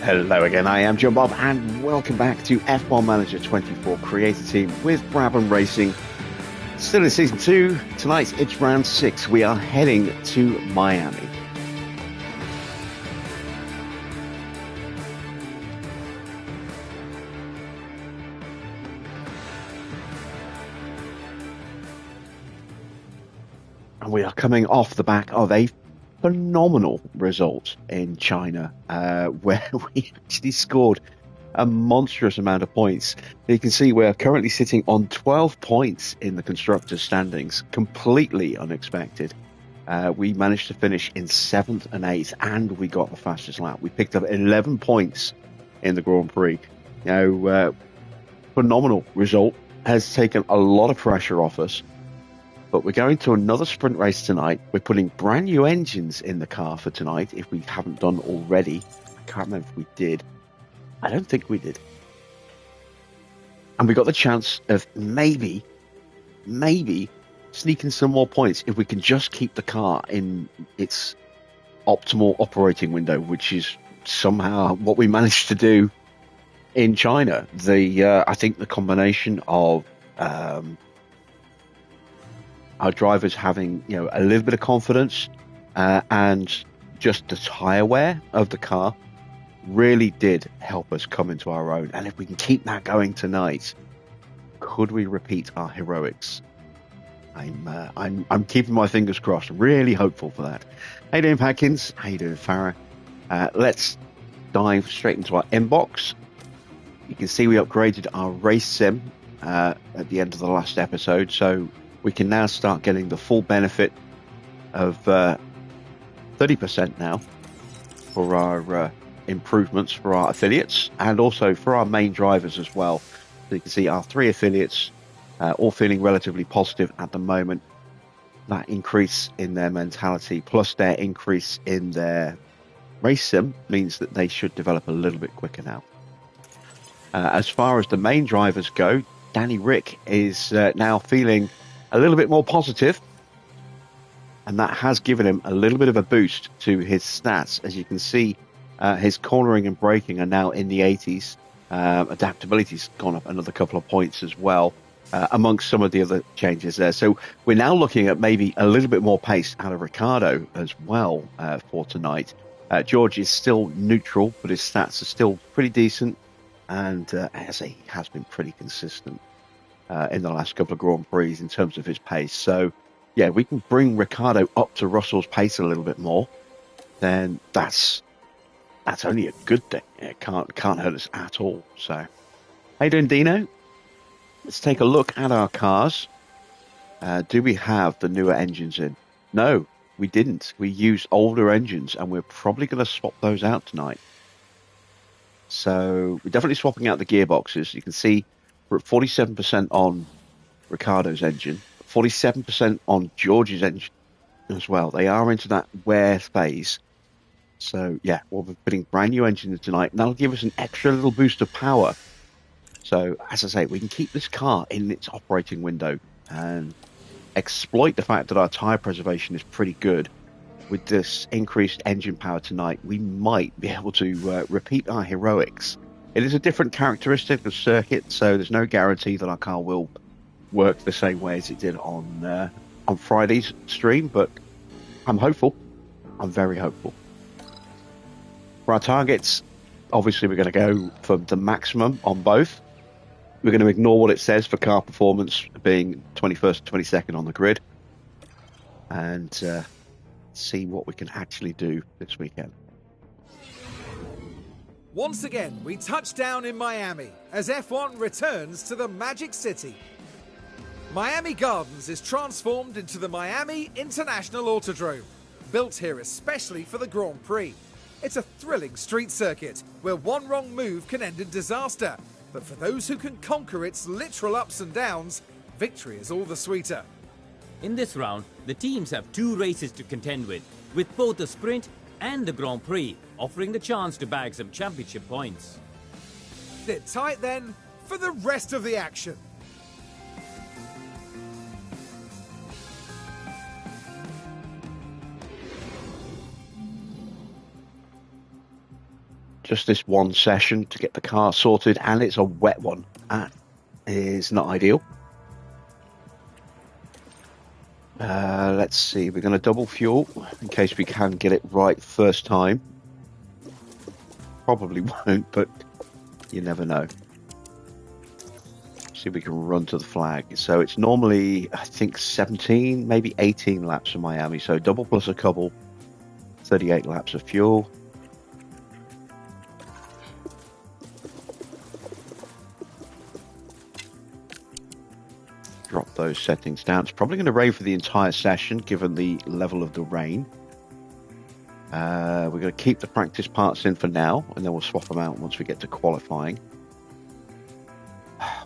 Hello again, I am John Bob, and welcome back to F1 Manager 24 Creator Team with Brabham Racing. Still in Season 2, tonight it's Round 6. We are heading to Miami. And we are coming off the back of a phenomenal result in China, where we actually scored a monstrous amount of points. You can see we're currently sitting on 12 points in the constructors' standings, completely unexpected. We managed to finish in 7th and 8th, and we got the fastest lap. We picked up 11 points in the Grand Prix. Phenomenal result, has taken a lot of pressure off us. But we're going to another sprint race tonight. We're putting brand new engines in the car for tonight, if we haven't done already. I can't remember if we did. I don't think we did. And we got the chance of maybe sneaking some more points if we can just keep the car in its optimal operating window, which is somehow what we managed to do in China. I think the combination of our drivers having a little bit of confidence and just the tyre wear of the car really did help us come into our own. And if we can keep that going tonight, could we repeat our heroics? I'm keeping my fingers crossed. Really hopeful for that. How you doing, Patkins? How you doing, Farah? Let's dive straight into our inbox. You can see we upgraded our race sim at the end of the last episode, so we can now start getting the full benefit of 30% now for our improvements for our affiliates and also for our main drivers as well. So you can see our 3 affiliates all feeling relatively positive at the moment. That increase in their mentality plus their increase in their race sim means that they should develop a little bit quicker now. As far as the main drivers go, Danny Rick is now feeling a little bit more positive, and that has given him a little bit of a boost to his stats. As you can see, his cornering and braking are now in the 80s. Adaptability's gone up another couple of points as well, amongst some of the other changes there. So we're now looking at maybe a little bit more pace out of Ricciardo as well for tonight. George is still neutral, but his stats are still pretty decent, and as he has been pretty consistent in the last couple of Grand Prix in terms of his pace. So, yeah, we can bring Ricciardo up to Russell's pace a little bit more, then that's only a good thing. It can't hurt us at all. So, how you doing, Dino? Let's take a look at our cars. Do we have the newer engines in? No, we didn't. We used older engines, and we're probably going to swap those out tonight. So, we're definitely swapping out the gearboxes. You can see we're at 47% on Ricciardo's engine, 47% on George's engine as well. They are into that wear phase. So, yeah, we'll be putting brand new engines tonight, and that'll give us an extra little boost of power. So, as I say, we can keep this car in its operating window and exploit the fact that our tyre preservation is pretty good. With this increased engine power tonight, we might be able to repeat our heroics. It is a different characteristic of circuit, so there's no guarantee that our car will work the same way as it did on Friday's stream, but I'm hopeful. I'm very hopeful. For our targets, obviously we're going to go for the maximum on both. We're going to ignore what it says for car performance being 21st and 22nd on the grid, and see what we can actually do this weekend. Once again, we touch down in Miami as F1 returns to the Magic City. Miami Gardens is transformed into the Miami International Autodrome, built here especially for the Grand Prix. It's a thrilling street circuit where one wrong move can end in disaster, but for those who can conquer its literal ups and downs, victory is all the sweeter. In this round, the teams have 2 races to contend with both the sprint and the Grand Prix offering the chance to bag some championship points. Sit tight then for the rest of the action. just this one session to get the car sorted, and it's a wet one. That is not ideal. Let's see, we're going to double fuel in case we can get it right first time. Probably won't, but you never know. See if we can run to the flag. So it's normally, I think, 17, maybe 18 laps from Miami. So double plus a couple, 38 laps of fuel. Drop those settings down. It's probably going to rain for the entire session, given the level of the rain. We're going to keep the practice parts in for now, and then we'll swap them out once we get to qualifying.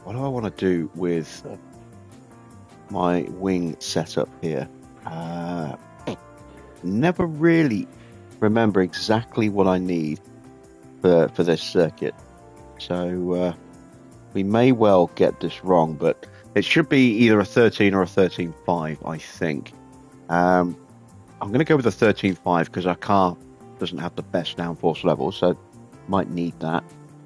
What do I want to do with my wing setup here? Never really remember exactly what I need for this circuit. So we may well get this wrong, but it should be either a 13 or a 13.5, I think. I'm going to go with a 13.5 because our car doesn't have the best downforce level, so might need that.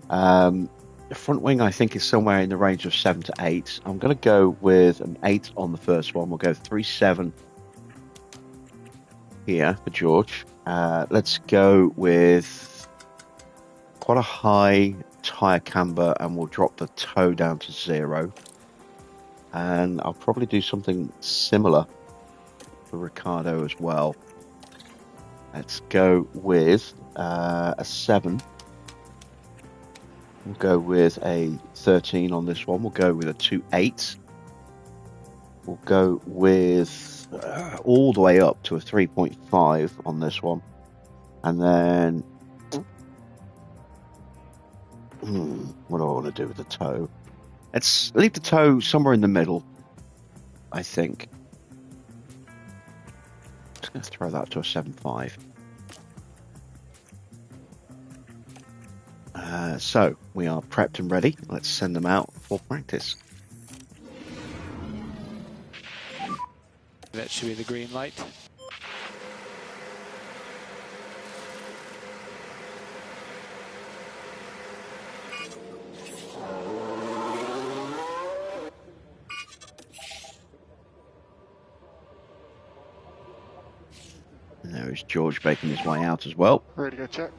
The front wing, I think, is somewhere in the range of 7 to 8. I'm going to go with an 8 on the first one. We'll go 3.7 here for George. Let's go with quite a high tyre camber, and we'll drop the toe down to 0. And I'll probably do something similar for Ricardo as well. Let's go with a 7. We'll go with a 13 on this one. We'll go with a 2.8. We'll go with all the way up to a 3.5 on this one. And then what do I want to do with the toe? Let's leave the toe somewhere in the middle, I think. Just going to throw that to a 7.5. So we are prepped and ready. Let's send them out for practice. That should be the green light. And there is George making his way out as well. Radio check.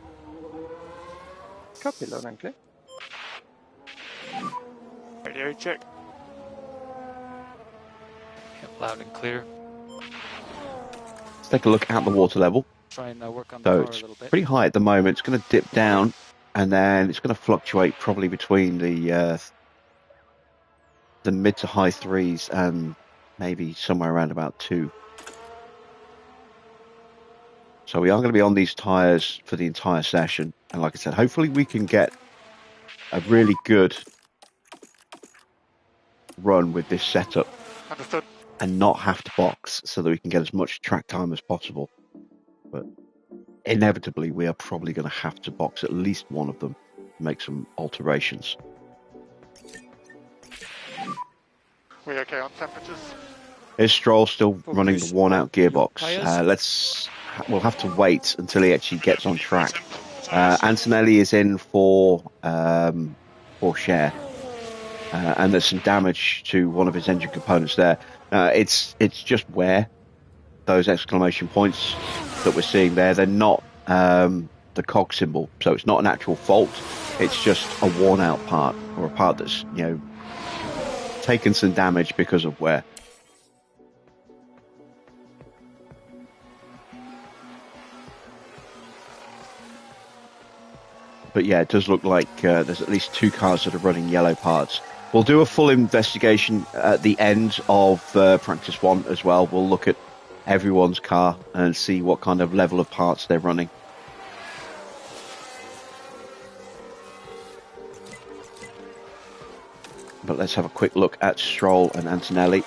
Copy, loud and clear. Radio check. Yep, loud and clear. Let's take a look at the water level. Try and work on the So car a it's little bit. pretty high at the moment. It's going to dip down, and then it's going to fluctuate probably between the mid to high 3s and maybe somewhere around about 2. So we are going to be on these tyres for the entire session. And like I said, hopefully we can get a really good run with this setup. Understood. And not have to box, so that we can get as much track time as possible. But inevitably, we are probably going to have to box at least one of them to make some alterations. We okay on temperatures? Is Stroll still running the worn-out gearbox? We'll have to wait until he actually gets on track. Antonelli is in for share, and there's some damage to one of his engine components there. It's just wear. Those exclamation points that we're seeing there, they're not the cog symbol, so it's not an actual fault. It's just a worn-out part, or a part that's taken some damage because of wear. But yeah, it does look like there's at least 2 cars that are running yellow parts. We'll do a full investigation at the end of practice 1 as well. We'll look at everyone's car and see what kind of level of parts they're running. But let's have a quick look at Stroll and Antonelli.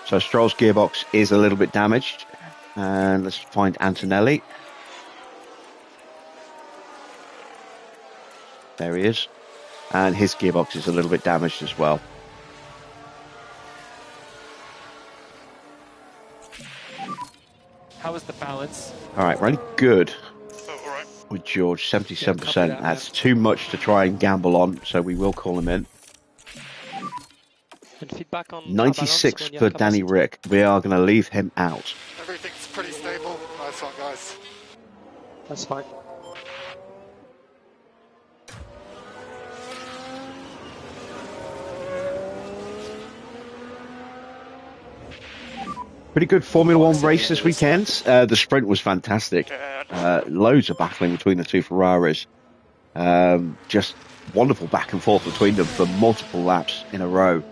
So Stroll's gearbox is a little bit damaged. And let's find Antonelli. There he is. And his gearbox is a little bit damaged as well. How was the balance? All right, really good Oh, all right. with George, 77%. Yeah, copy that, That's man. too much to try and gamble on, so we will call him in. And feedback on our balance 96 when you for have Danny capacity. Rick. We are going to leave him out. Everything's pretty stable. Nice one, guys. That's fine. Pretty good Formula One race this weekend. The sprint was fantastic. Yeah. Loads of battling between the two Ferraris. Just wonderful back and forth between them for multiple laps in a row.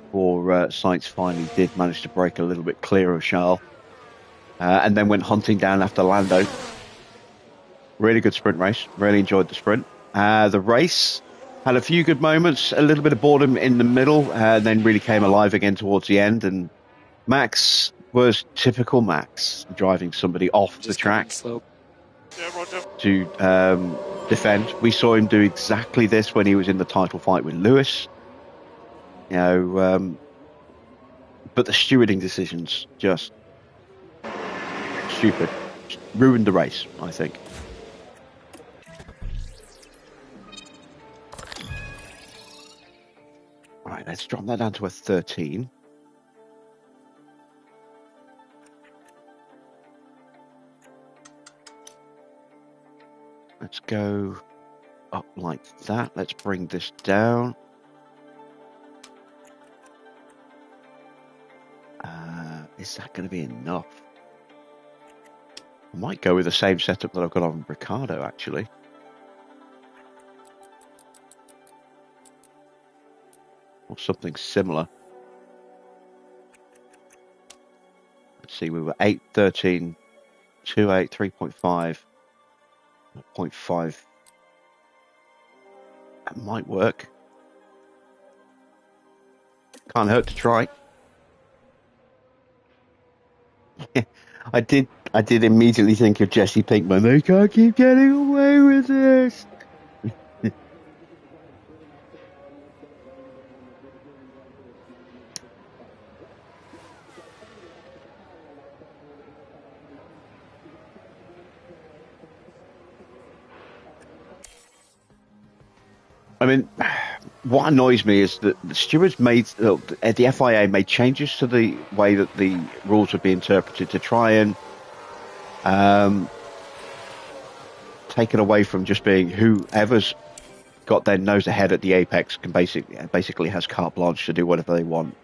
Before Sainz finally did manage to break a little bit clear of Charles. And then went hunting down after Lando. Really good sprint race. Really enjoyed the sprint. The race had a few good moments. A little bit of boredom in the middle. Then really came alive again towards the end. And Max was typical Max, driving somebody off the track Slope. Yeah, Roger. to defend. We saw him do exactly this when he was in the title fight with Lewis. You know, but the stewarding decisions just stupid. Ruined the race, I think. Right, let's drop that down to a 13. Let's go up like that. Let's bring this down. Is that going to be enough? I might go with the same setup that I've got on Ricardo, actually. Or something similar. Let's see, we were 8, 13, 2, 8, 3.5, 0.5. That might work. Can't hurt to try. I did immediately think of Jesse Pinkman. They can't keep getting away with this. I mean, what annoys me is that the stewards the FIA made changes to the way that the rules would be interpreted to try and take it away from just being whoever's got their nose ahead at the apex can basically has carte blanche to do whatever they want.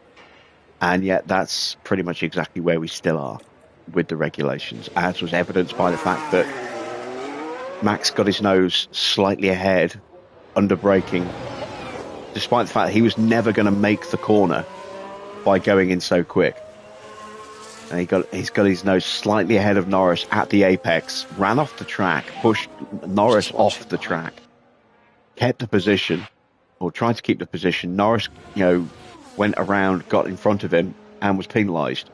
And yet that's pretty much exactly where we still are with the regulations, as was evidenced by the fact that Max got his nose slightly ahead under braking, despite the fact that he was never going to make the corner by going in so quick. And he's got his nose slightly ahead of Norris at the apex, ran off the track, pushed Norris off the track, kept the position, or tried to keep the position. Norris, went around, got in front of him, and was penalised.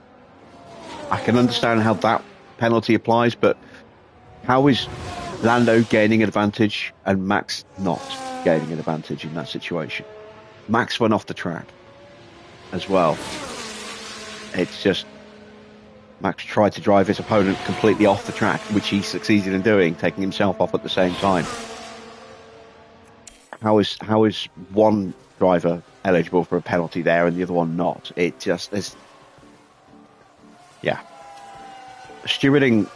I can understand how that penalty applies, but how is Lando gaining an advantage and Max not gaining an advantage in that situation? Max went off the track as well. It's just Max tried to drive his opponent completely off the track, which he succeeded in doing, taking himself off at the same time. How is one driver eligible for a penalty there and the other one not? It just is. Yeah. Stewarding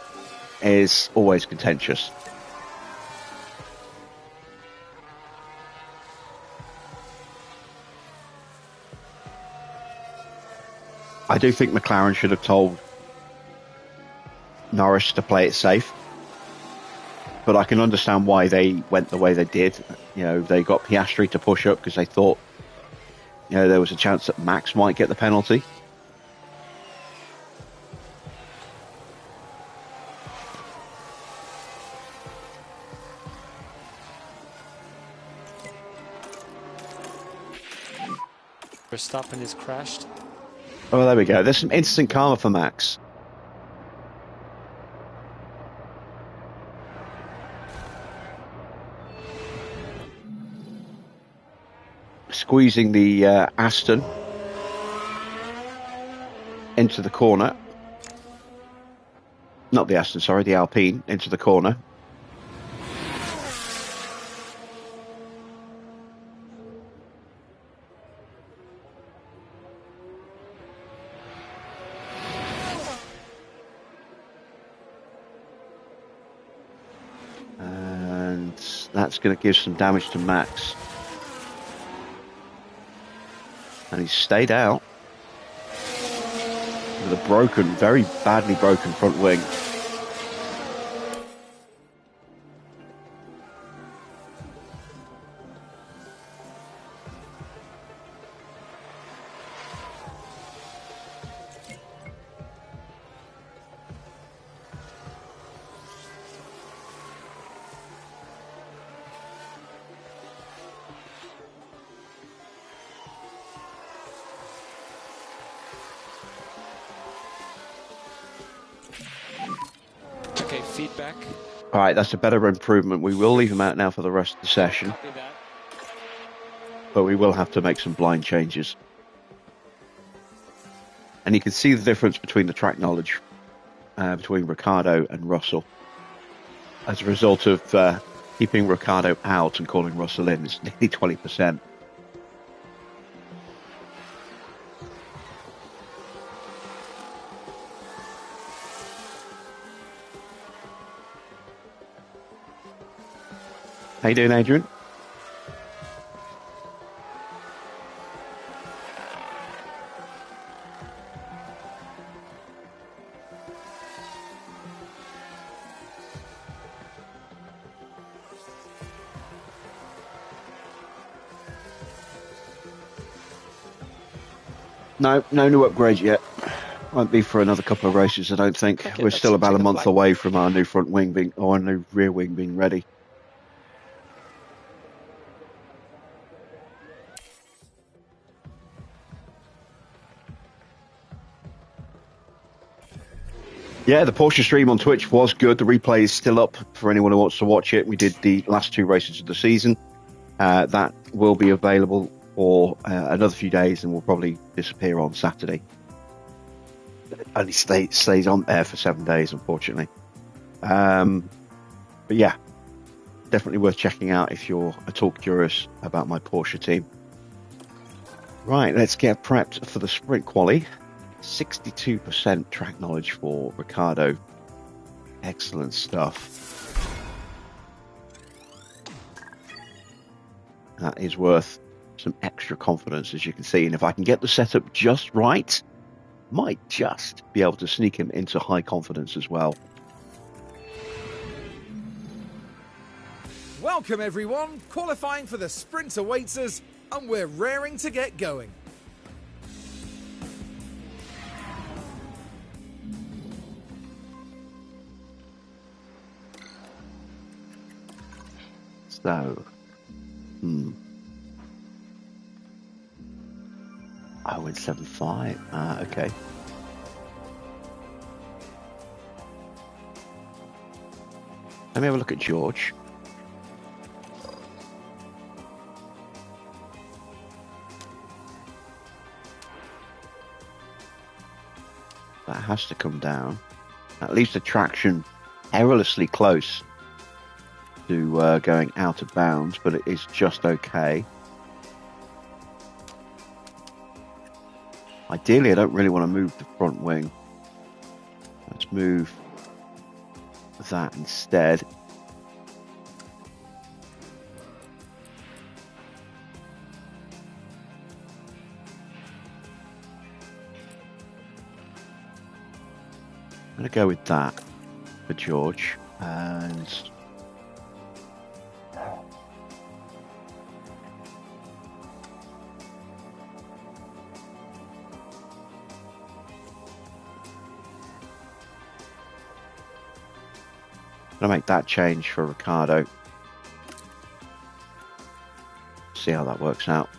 is always contentious. I do think McLaren should have told Norris to play it safe, but I can understand why they went the way they did. They got Piastri to push up because they thought, there was a chance that Max might get the penalty. Verstappen is crashed. Oh, there we go. There's some instant karma for Max. Squeezing the Aston into the corner. not the Aston, sorry, the Alpine into the corner. And that's going to give some damage to Max. And he's stayed out with a broken, very badly broken front wing. Okay, feedback. All right, that's a better improvement. We will leave him out now for the rest of the session, Copy that. but we will have to make some blind changes. And you can see the difference between the track knowledge between Ricciardo and Russell. As a result of keeping Ricciardo out and calling Russell in, it's nearly 20%. How you doing, Adrian? No new upgrade yet. Won't be for another couple of races, I don't think. Okay, We're let's still about check a the month flag. away from our new front wing being, or our new rear wing being ready. Yeah, the Porsche stream on Twitch was good. The replay is still up for anyone who wants to watch it. We did the last two races of the season. That will be available for another few days and will probably disappear on Saturday. It only stays on there for 7 days, unfortunately. But yeah, definitely worth checking out if you're at all curious about my Porsche team. Right, let's get prepped for the sprint quali. 62% track knowledge for Ricciardo. Excellent stuff. That is worth some extra confidence, as you can see. And if I can get the setup just right, might just be able to sneak him into high confidence as well. Welcome everyone, qualifying for the sprint awaits us, and we're raring to get going. So, 0.75. Okay. Let me have a look at George. That has to come down. At least the traction perilously close to going out of bounds, but it is just okay. Ideally, I don't really want to move the front wing. Let's move that instead. I'm going to go with that for George. And I'm going to make that change for Ricciardo. See how that works out.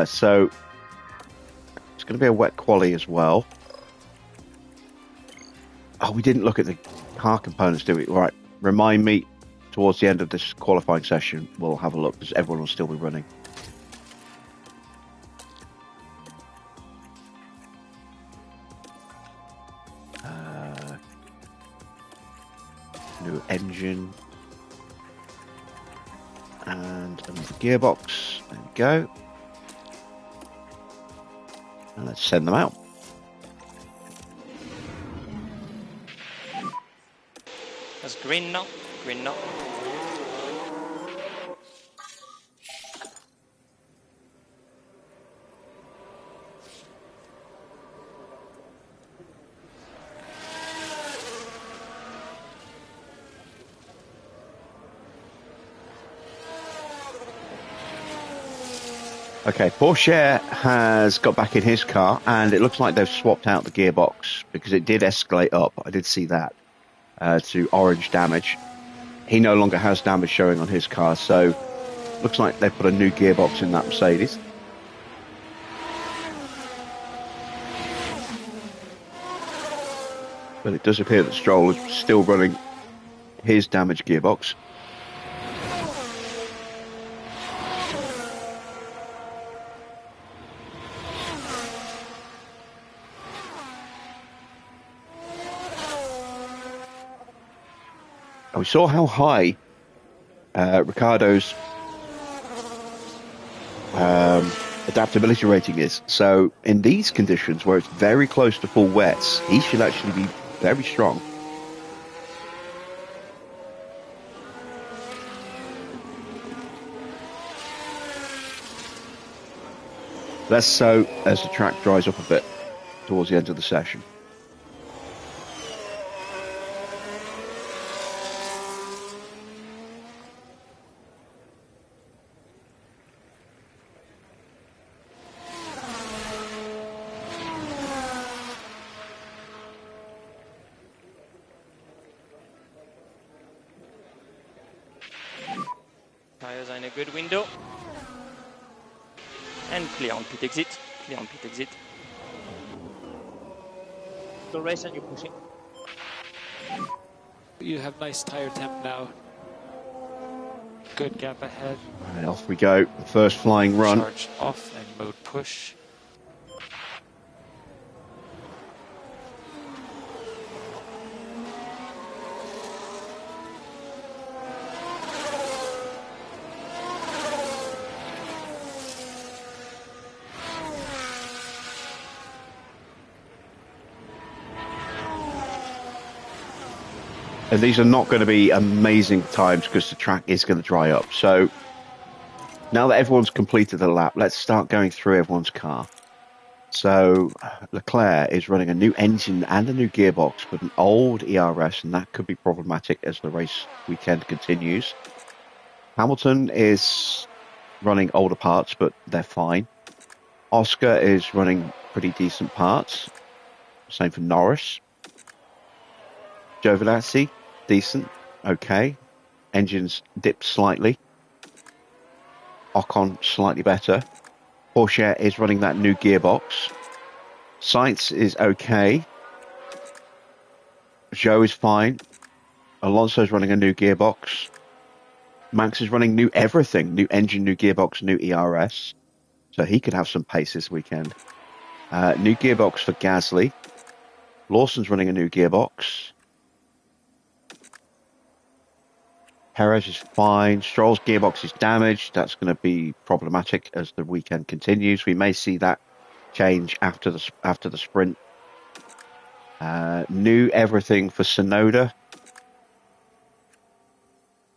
So it's going to be a wet quali as well. Oh, we didn't look at the car components, did we? Right, remind me towards the end of this qualifying session. We'll have a look because everyone will still be running. New engine. And another gearbox. There we go. And let's send them out. That's green now. Green now. Okay, Porsche has got back in his car, and it looks like they've swapped out the gearbox because it did escalate up. I did see that to orange damage. He no longer has damage showing on his car, so looks like they've put a new gearbox in that Mercedes. But it does appear that Stroll is still running his damaged gearbox. We saw how high Ricciardo's adaptability rating is. So in these conditions where it's very close to full wets, he should actually be very strong. Less so as the track dries up a bit towards the end of the session. Tires are in a good window. And clear on pit exit. Clear on pit exit. Go race and you're pushing. You have nice tire temp now. Good gap ahead. Right, off we go. First flying run. Charge off and mode push. And these are not going to be amazing times because the track is going to dry up. So now that everyone's completed the lap, let's start going through everyone's car. So Leclerc is running a new engine and a new gearbox with an old ERS, and that could be problematic as the race weekend continues. Hamilton is running older parts, but they're fine. Oscar is running pretty decent parts. Same for Norris. Giovinazzi, decent, okay. Engines dipped slightly. Ocon, slightly better. Porsche is running that new gearbox. Sainz is okay. Zhou is fine. Alonso's running a new gearbox. Max is running new everything. New engine, new gearbox, new ERS. So he could have some pace this weekend. New gearbox for Gasly. Lawson's running a new gearbox. Perez is fine. Stroll's gearbox is damaged. That's going to be problematic as the weekend continues. We may see that change after the sprint. New everything for Tsunoda.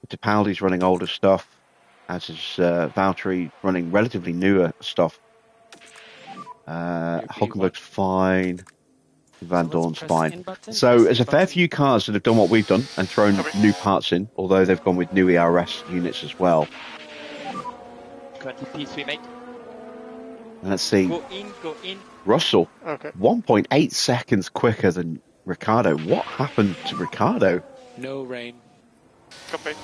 Capaldi's running older stuff, as is Valtteri running relatively newer stuff. Hulkenberg's fine. Van Dorn's fine. So there's a fair few cars that have done what we've done and thrown new parts in, although they've gone with new ERS units as well. 20 P3, mate. And let's see. Go in. Russell, Okay. 1.8 seconds quicker than Ricciardo. What happened to Ricciardo? No rain. Copy.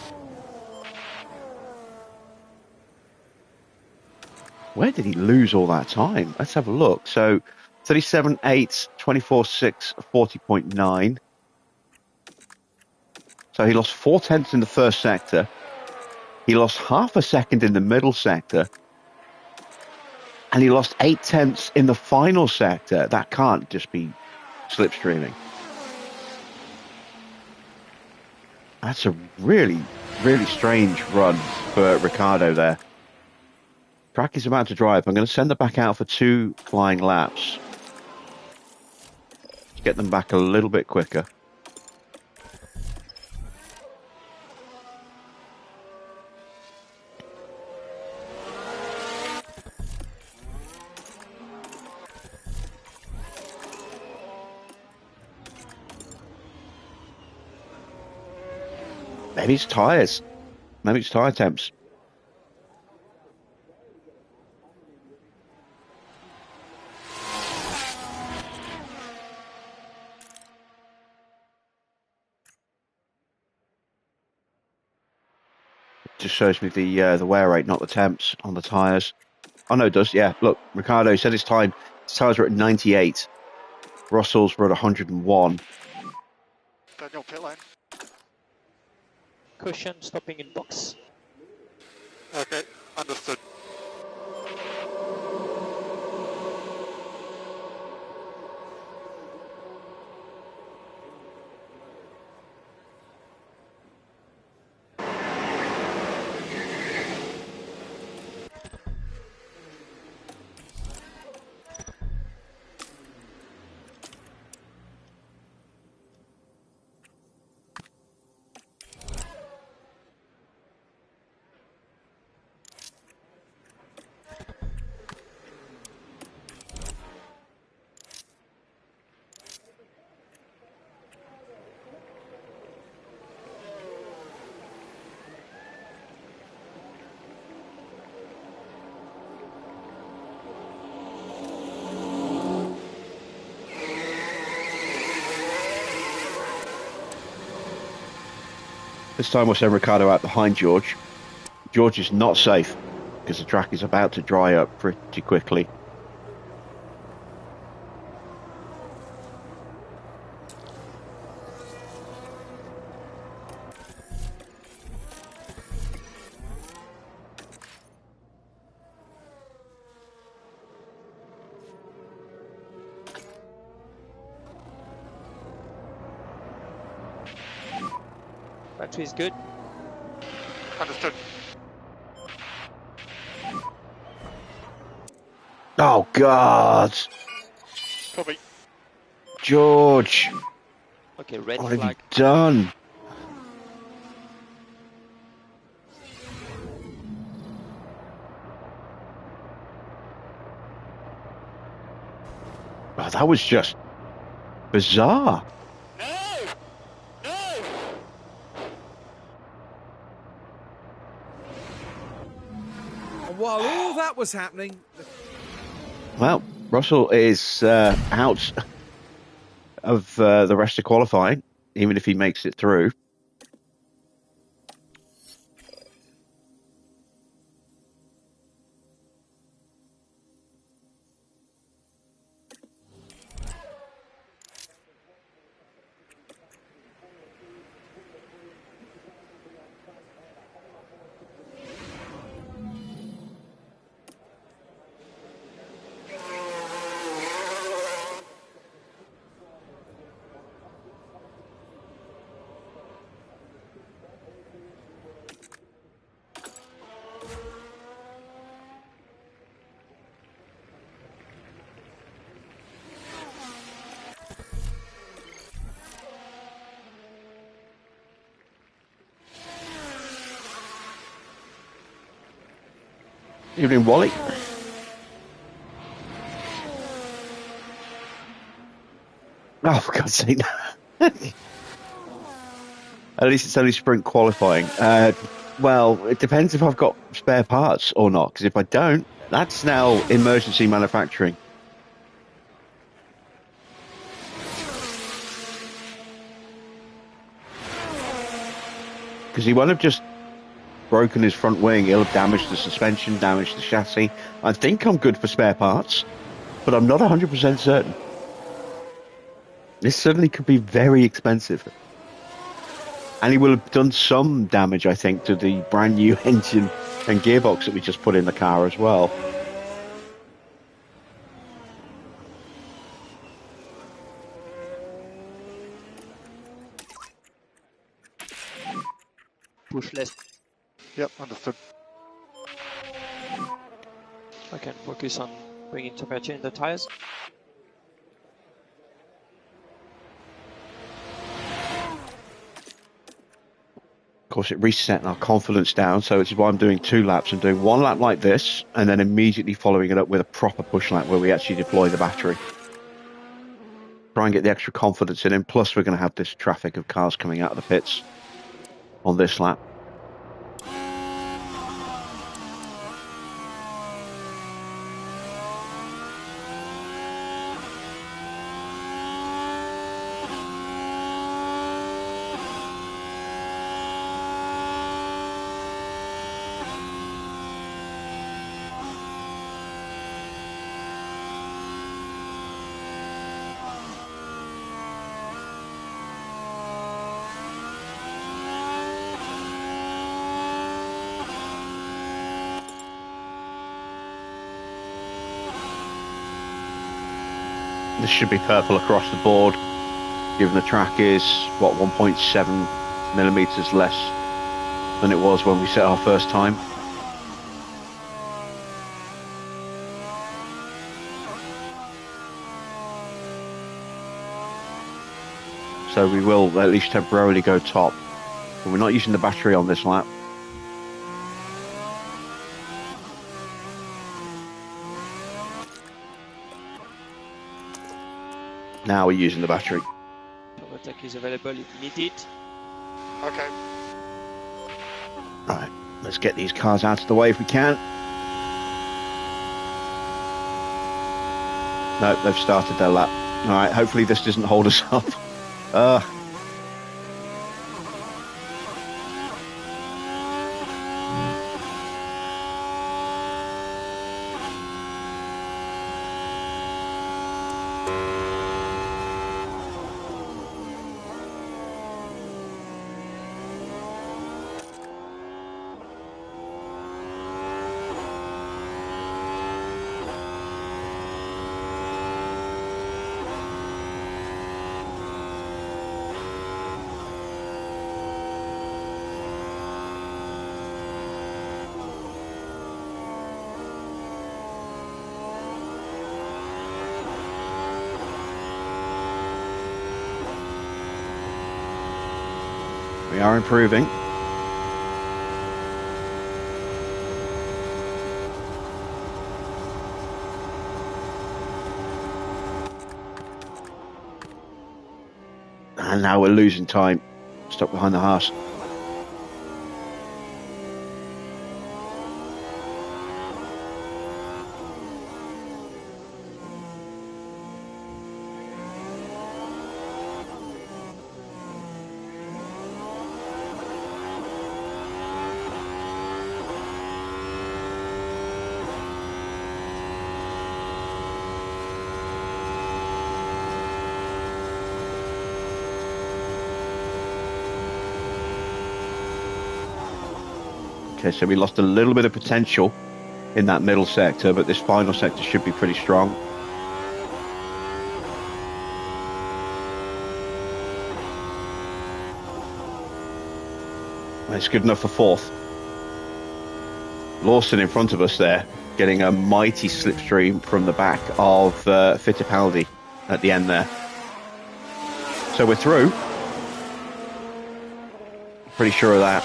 Where did he lose all that time? Let's have a look. So 37.8, 24.6, 40.9. So he lost 4 tenths in the first sector. He lost half a second in the middle sector. And he lost 8 tenths in the final sector. That can't just be slipstreaming. That's a really, really strange run for Ricardo there. Track is about to drive. I'm going to send them back out for 2 flying laps. To get them back a little bit quicker. Maybe it's tyres. Maybe it's tyre temps. Just shows me the wear rate, not the temps on the tyres. Oh no, it does. Yeah, look, Ricardo said his tyres were at 98. Russell's were at 101. Daniel, pit lane. Caution, stopping in box. Okay, understood. This time we'll send Ricardo out behind George. George is not safe because the track is about to dry up pretty quickly. Battery is good. Understood. Oh, God. Copy. George, Okay, red what have you flag. done? Oh, that was just bizarre. No! No! And while all that was happening, Well, Russell is out of the rest of qualifying, even if he makes it through. Evening, Wally. Oh, for God's sake. At least it's only sprint qualifying. Well, it depends if I've got spare parts or not, because if I don't, that's now emergency manufacturing. Because he won't have just broken his front wing, he'll have damaged the suspension, damaged the chassis. I think I'm good for spare parts, but I'm not 100% certain. This certainly could be very expensive. And he will have done some damage, I think, to the brand new engine and gearbox that we just put in the car as well. push less. Yep, understood. I can focus on bringing temperature in the tires. Of course, it reset our confidence down, so it's why I'm doing 2 laps. I'm doing 1 lap like this, and then immediately following it up with a proper push lap where we actually deploy the battery. Try and get the extra confidence in, plus we're going to have this traffic of cars coming out of the pits on this lap. This should be purple across the board, given the track is, what, 1.7 millimeters less than it was when we set our first time. So we will at least temporarily go top. But we're not using the battery on this lap. Now we're using the battery. Overtake is available if needed. Okay. Right, let's get these cars out of the way if we can. No, they've started their lap. All right, hopefully this doesn't hold us up. We are improving. And now we're losing time. Stuck behind the Haas. Okay, so we lost a little bit of potential in that middle sector, but this final sector should be pretty strong. It's good enough for fourth. Lawson in front of us there, getting a mighty slipstream from the back of Fittipaldi at the end there. So we're through. Pretty sure of that.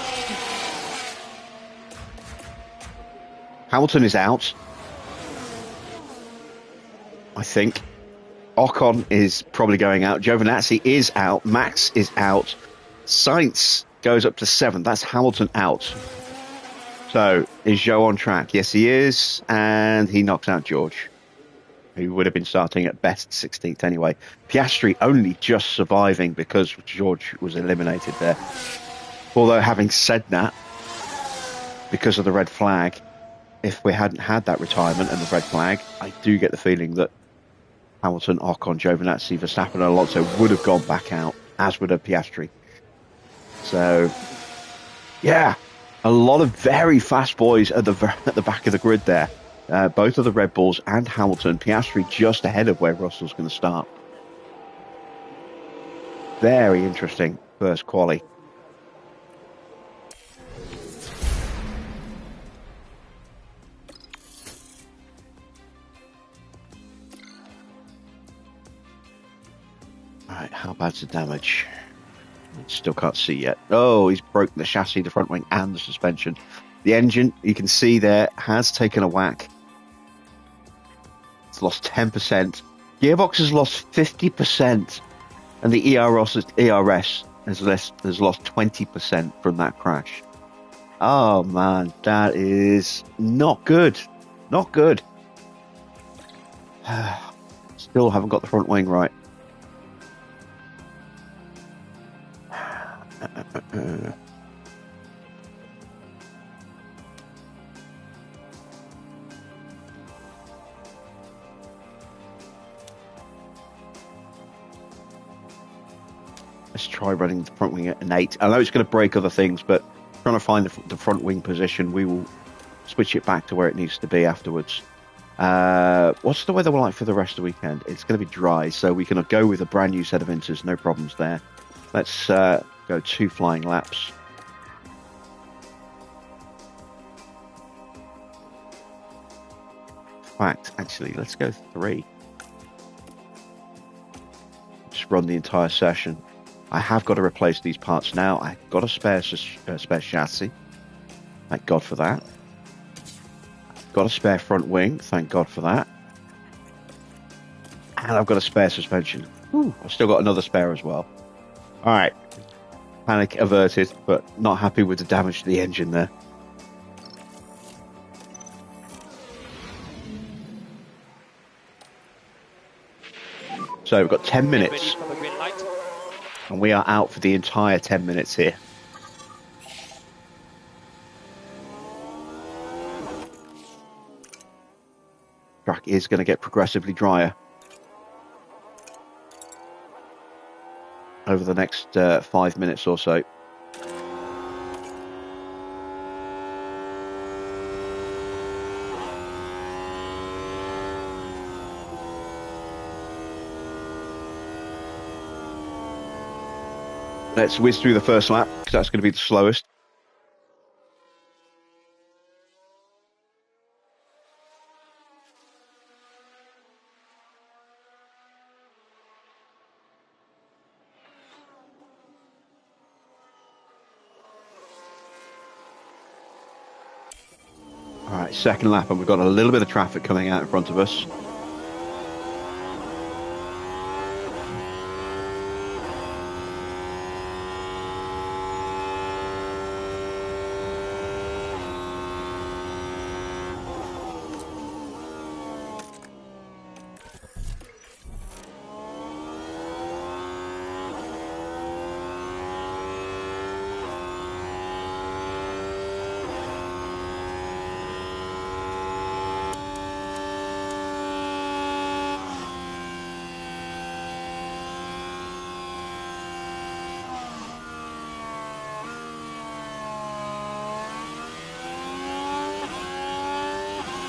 Hamilton is out, I think. Ocon is probably going out. Giovinazzi is out. Max is out. Sainz goes up to 7th. That's Hamilton out. So, is Zhou on track? Yes, he is. And he knocks out George, who would have been starting at best 16th anyway. Piastri only just surviving because George was eliminated there. Although, having said that, because of the red flag, if we hadn't had that retirement and the red flag, I do get the feeling that Hamilton, Ocon, Giovinazzi, Verstappen and Alonso would have gone back out, as would have Piastri. So, yeah, a lot of very fast boys at the back of the grid there. Both of the Red Bulls and Hamilton. Piastri just ahead of where Russell's going to start. Very interesting first quali. Right, how bad's the damage? Still can't see yet. Oh, he's broken the chassis, the front wing, and the suspension. The engine, you can see there, has taken a whack. It's lost 10%. Gearbox has lost 50%. And the ERS has lost 20% from that crash. Oh, man, that is not good. Not good. Still haven't got the front wing right. Let's try running the front wing at an 8. I know it's going to break other things, but trying to find the front wing position, we will switch it back to where it needs to be afterwards. What's the weather like for the rest of the weekend? It's going to be dry, so we can go with a brand new set of inters, no problems there. Let's go 2 flying laps. In fact, actually, let's go 3. Just run the entire session. I have got to replace these parts now. I've got a spare chassis. Thank God for that. I've got a spare front wing. Thank God for that. And I've got a spare suspension. Whew, I've still got another spare as well. All right. Panic averted, but not happy with the damage to the engine there. So we've got 10 minutes. And we are out for the entire 10 minutes here. Track is going to get progressively drier over the next 5 minutes or so. Let's whiz through the first lap, because that's going to be the slowest. All right, second lap, and we've got a little bit of traffic coming out in front of us.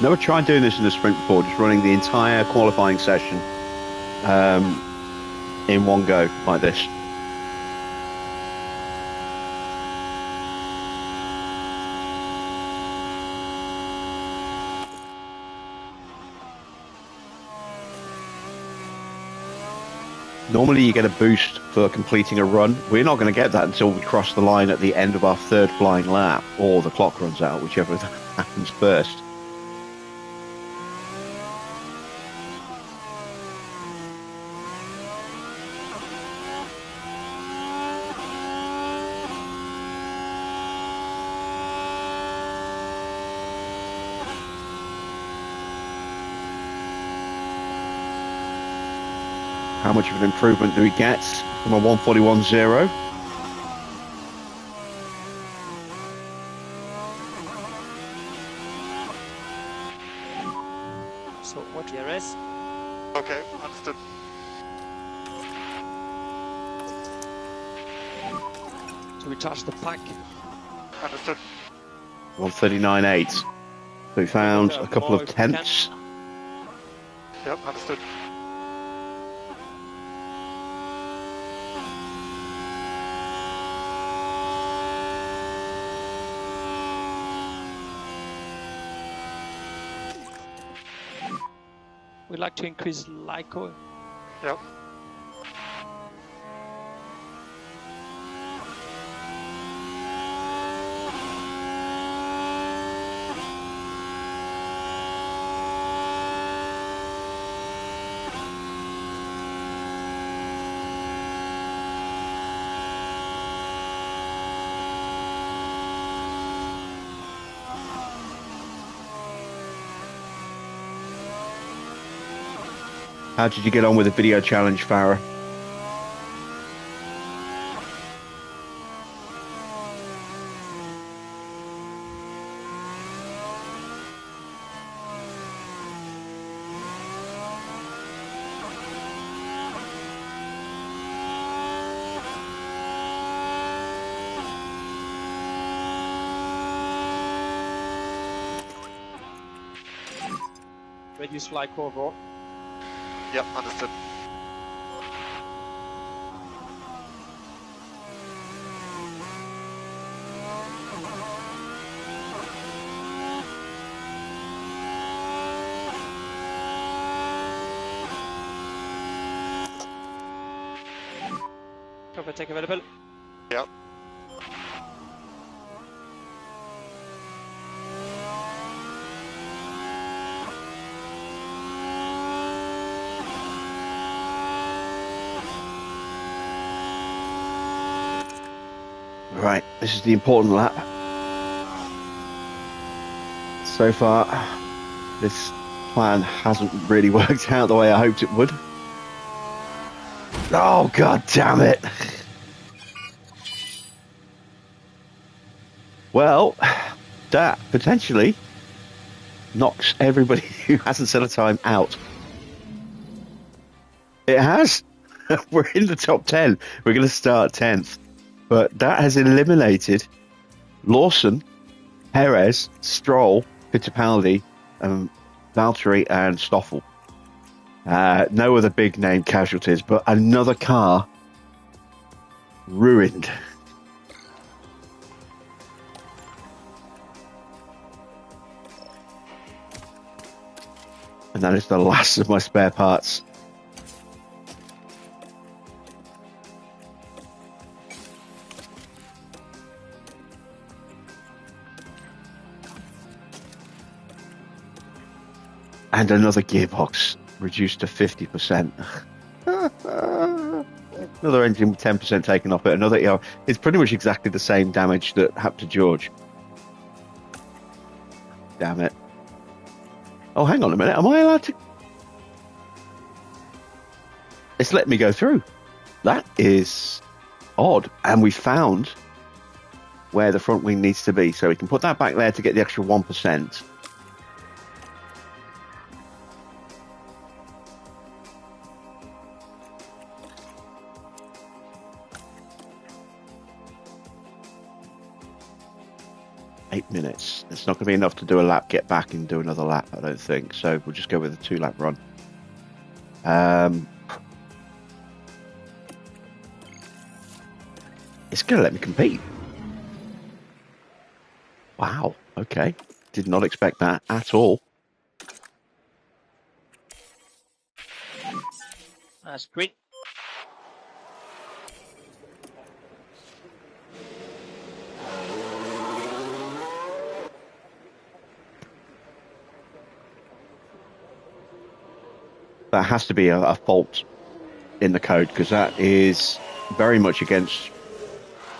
Never tried doing this in a sprint before, just running the entire qualifying session in one go like this. Normally you get a boost for completing a run. We're not going to get that until we cross the line at the end of our third flying lap, or the clock runs out, whichever happens first. How much of an improvement do we get from a 141.0? So what DRS? Okay, understood. To recharge the pack. Understood. 139.8. So we found a couple of tenths. Yep, understood. We'd like to increase LICO. Yep. How did you get on with the video challenge, Farah? Reduce flight cover. Yep, understood. Overtake available. Yep. Right, this is the important lap. So far, this plan hasn't really worked out the way I hoped it would. Oh, god damn it! Well, that potentially knocks everybody who hasn't set a time out. It has. We're in the top 10. We're going to start 10th. But that has eliminated Lawson, Perez, Stroll, Fittipaldi, Valtteri and Stoffel. No other big name casualties, but another car ruined. And that is the last of my spare parts. And another gearbox reduced to 50%. Another engine with 10% taken off it. Another, you know, it's pretty much exactly the same damage that happened to George. Damn it. Oh, hang on a minute. Am I allowed to? It's letting me go through. That is odd. And we found where the front wing needs to be. So we can put that back there to get the extra 1%. Minutes. It's not going to be enough to do a lap, get back and do another lap, I don't think. So we'll just go with a 2-lap run. It's going to let me compete. Wow. Okay. Did not expect that at all. That's great. That has to be a fault in the code, because that is very much against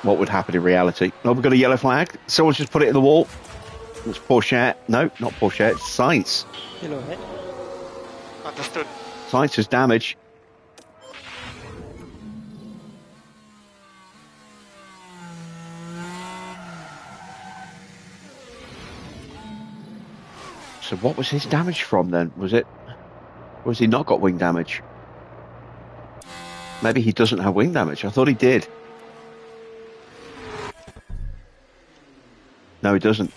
what would happen in reality. Oh, we've got a yellow flag. Someone's just put it in the wall. It's Porsche. No, not Porsche. It's Sainz. Yellow head. Understood. Sainz has damage. So what was his damage from then? Was he not got wing damage? Maybe he doesn't have wing damage. I thought he did. No, he doesn't.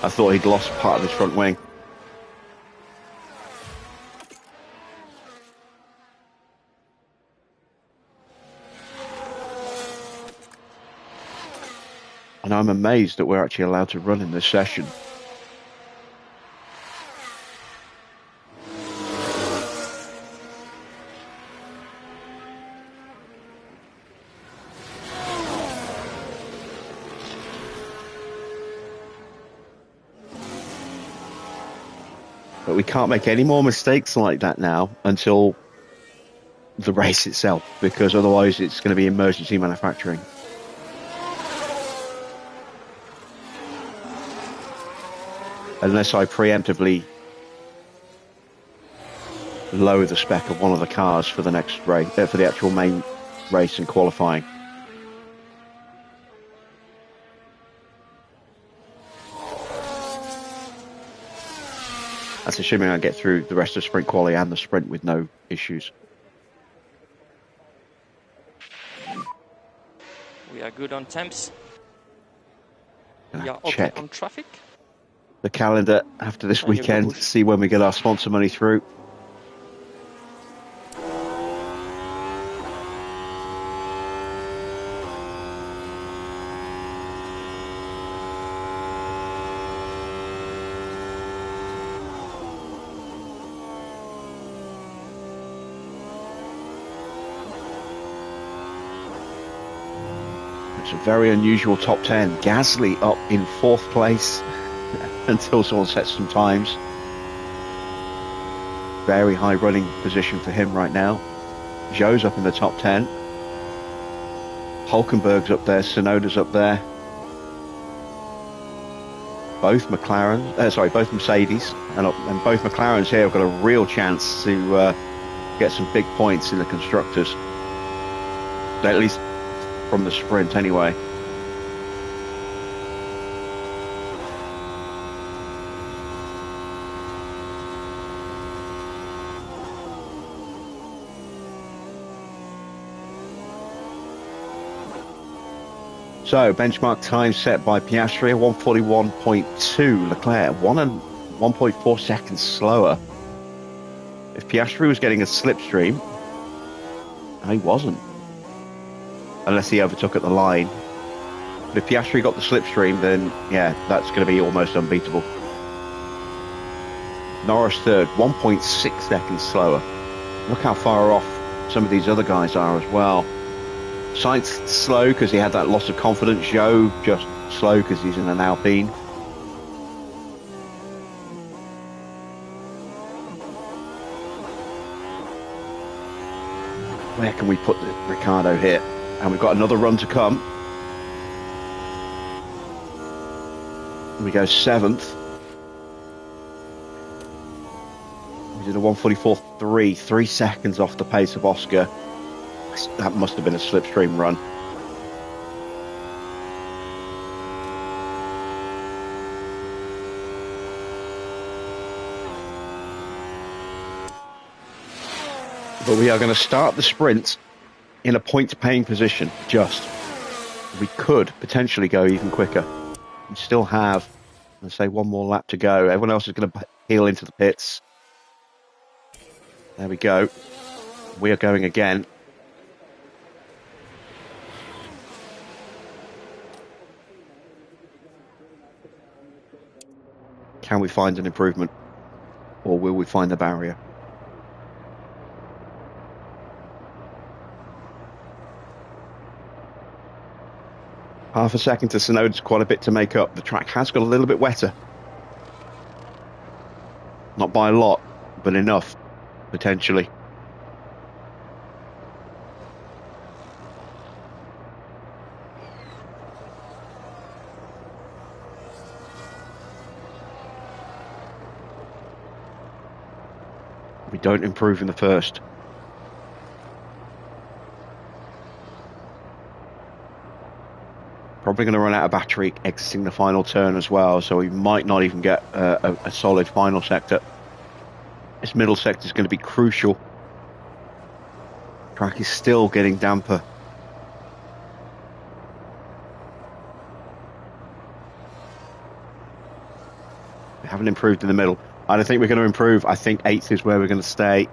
I thought he'd lost part of his front wing. And I'm amazed that we're actually allowed to run in this session. But we can't make any more mistakes like that now until the race itself, because otherwise it's going to be emergency manufacturing. Unless I preemptively lower the spec of one of the cars for the next race, for the actual main race and qualifying. That's assuming I get through the rest of sprint quali and the sprint with no issues. We are good on temps. Gonna We are okay check on traffic. the calendar after this And you weekend, go. see when we get our sponsor money through. It's a very unusual top 10. Gasly up in 4th place until someone sets some times. Very high running position for him right now. Zhou's up in the top 10. Hulkenberg's up there. Tsunoda's up there. Both both Mercedes and both McLarens here have got a real chance to get some big points in the constructors. At least from the sprint anyway. So benchmark time set by Piastri, 1:41.2. Leclerc 1.4 seconds slower. If Piastri was getting a slipstream, he wasn't. Unless he overtook at the line. But if Piastri got the slipstream, then yeah, that's going to be almost unbeatable. Norris third, 1.6 seconds slower. Look how far off some of these other guys are as well. Sainz slow because he had that loss of confidence. Zhou just slow because he's in an Alpine. Where can we put Ricciardo here? And we've got another run to come. We go 7th. We did a 1:44.3, 3 seconds off the pace of Oscar. That must have been a slipstream run. But we are going to start the sprint in a point-paying position, just. We could potentially go even quicker. We still have, let's say, one more lap to go. Everyone else is going to peel into the pits. There we go. We are going again. Can we find an improvement? Or will we find the barrier? Half a second to Tsunoda's quite a bit to make up. The track has got a little bit wetter. Not by a lot, but enough, potentially. We don't improve in the first. Probably going to run out of battery exiting the final turn as well, so we might not even get a solid final sector. This middle sector is going to be crucial. Track is still getting damper. We haven't improved in the middle. I don't think we're going to improve. I think 8th is where we're going to stay.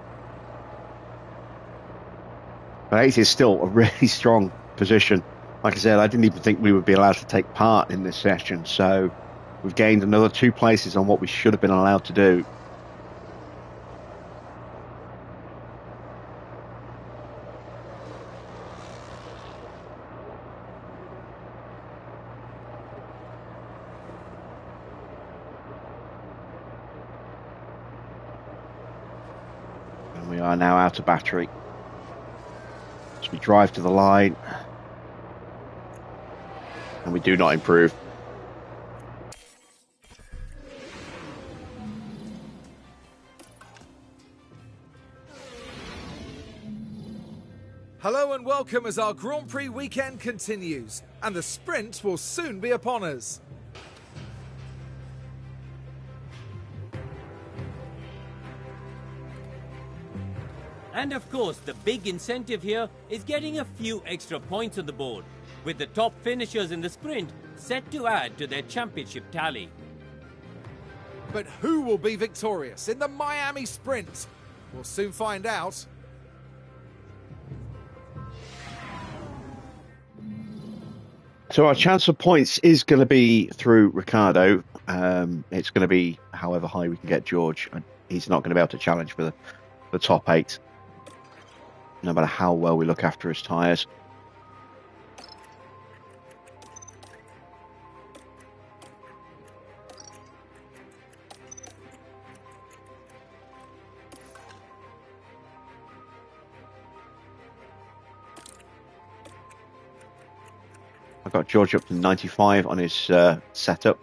But 8th is still a really strong position. Like I said, I didn't even think we would be allowed to take part in this session. So we've gained another 2 places on what we should have been allowed to do. And we are now out of battery. As we drive to the line. And we do not improve. Hello and welcome as our Grand Prix weekend continues, and the sprint will soon be upon us. And of course, the big incentive here is getting a few extra points on the board, with the top finishers in the sprint set to add to their championship tally. But who will be victorious in the Miami sprint? We'll soon find out. So our chance of points is going to be through Ricardo. It's going to be however high we can get George. And he's not going to be able to challenge for the top 8, no matter how well we look after his tyres. I've got George up to 95 on his setup.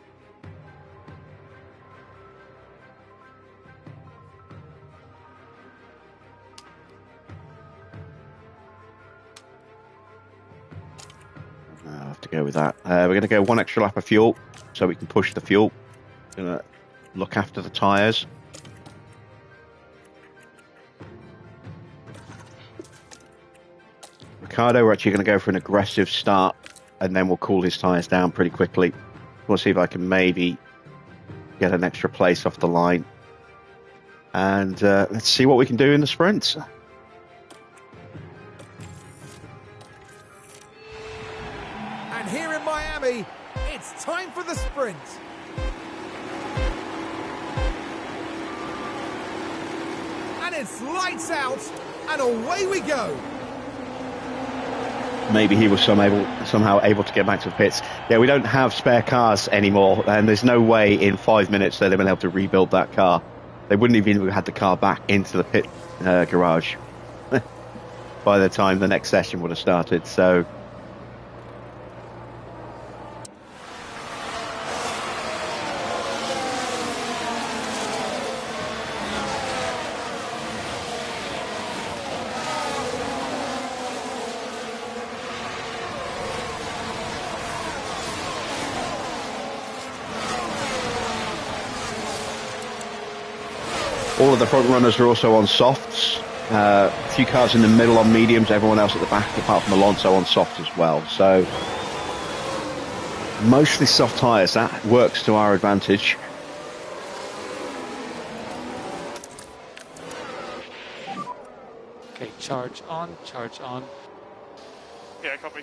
I'll have to go with that. We're going to go 1 extra lap of fuel so we can push the fuel. Going to look after the tyres. Ricardo, we're actually going to go for an aggressive start, and then we'll cool his tyres down pretty quickly. We'll see if I can maybe get an extra place off the line. And let's see what we can do in the sprint. And here in Miami, it's time for the sprint. And it's lights out, and away we go. Maybe he was somehow able to get back to the pits. Yeah, we don't have spare cars anymore, and there's no way in 5 minutes that they've been able to rebuild that car. They wouldn't even have had the car back into the pit garage by the time the next session would have started. So all of the front runners are also on softs. A few cars in the middle on mediums, everyone else at the back, apart from Alonso, on softs as well. So mostly soft tyres. That works to our advantage. Okay, charge on, charge on. Yeah, copy.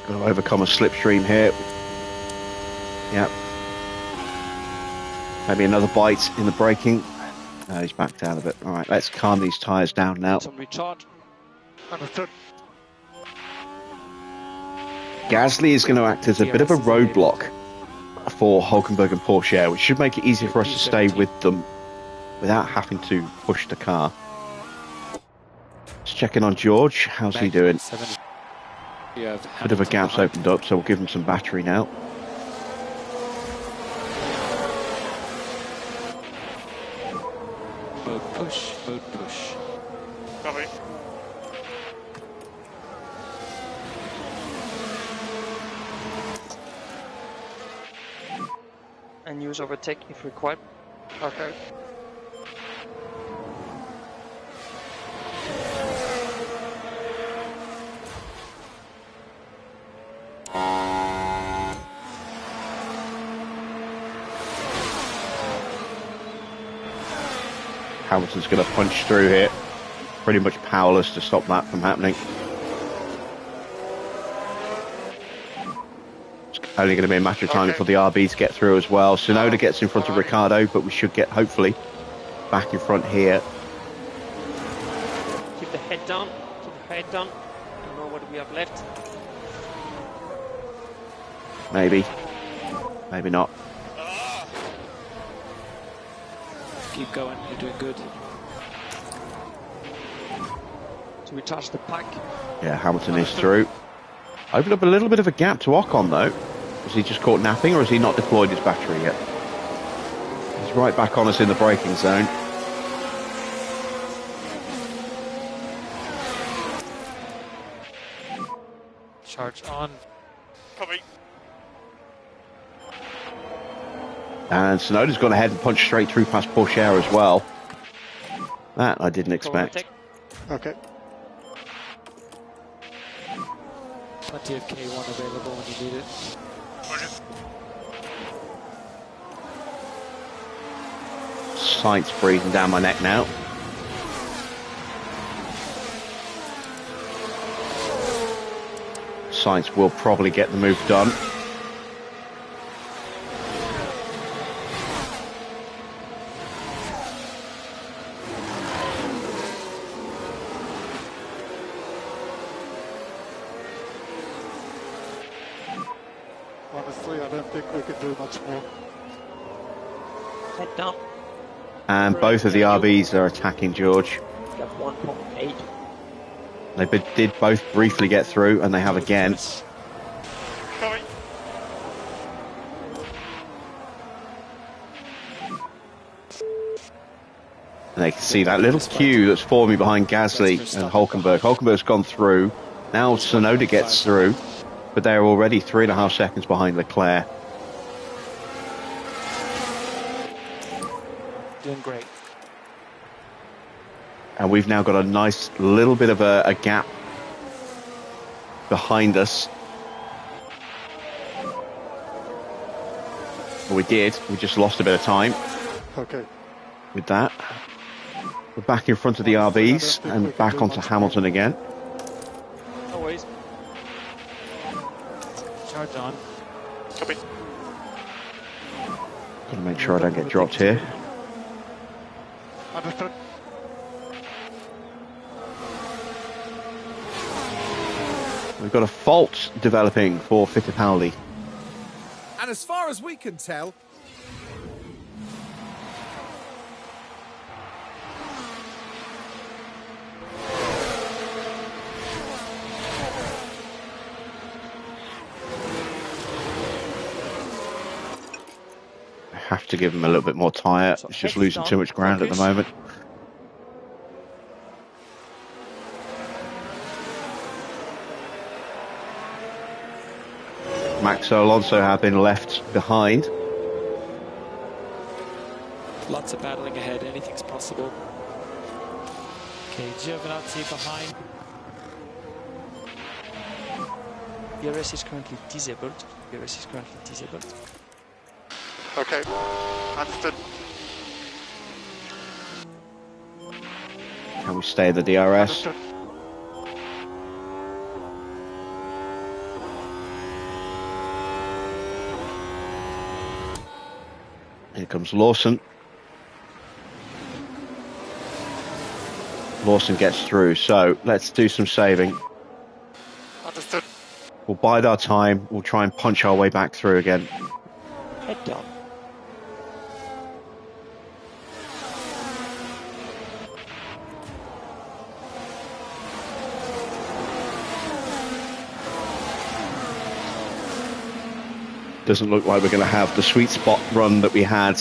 Got to overcome a slipstream here. Yep. Maybe another bite in the braking. No, he's backed out of it. All right, let's calm these tyres down now. Some recharge. Understood. Gasly is going to act as a bit of a roadblock for Hulkenberg and Porsche, which should make it easier for us to stay with them without having to push the car. Just checking on George. How's he doing? Bit of a gap's opened up, so we'll give him some battery now. Mode push, mode push. Copy. And use overtake if required. Okay. Hamilton's going to punch through here. Pretty much powerless to stop that from happening. It's only going to be a matter of time before the RBs get through as well. Tsunoda gets in front of Ricardo, but we should get, hopefully, back in front here. Keep the head down. Keep the head down. I don't know what we have left. Maybe. Maybe not. Keep going, you're doing good. To recharge the pack. Yeah, Hamilton is through. Opened up a little bit of a gap to Ocon though. Was he just caught napping or has he not deployed his battery yet? He's right back on us in the braking zone. Charge on. Copy. And Sonoda's gone ahead and punched straight through past Pourchaire as well. That I didn't expect. Okay. Plenty of K1 available when you need it. Roger. Sight's breathing down my neck now. Science will probably get the move done. Honestly, I don't think we can do much more. Head down. And both of the RBs are attacking George. Got 1.8. They did both briefly get through, and they have again. Copy. And they can see that little queue that's forming behind Gasly and Hulkenberg. Hulkenberg's gone through. Now Tsunoda gets through, but they're already 3.5 seconds behind Leclerc. Doing great. And we've now got a nice little bit of a gap behind us. Well, we just lost a bit of time Okay. with that. We're back in front of the RBs and back onto Hamilton again. No worries. Charge on. Copy. Gotta make sure I don't get dropped here. Understood. We've got a fault developing for Fittipaldi. And as far as we can tell, I have to give him a little bit more tyre. It's just losing too much ground at the moment. Max Alonso have been left behind. Lots of battling ahead. Anything's possible. Okay, Giovinazzi behind. DRS is currently disabled. DRS is currently disabled. Okay. Understood. Can we stay the DRS? Understood. Here comes Lawson. Lawson gets through, so let's do some saving. Understood. We'll bide our time. We'll try and punch our way back through again. Head down. Doesn't look like we're going to have the sweet spot run that we had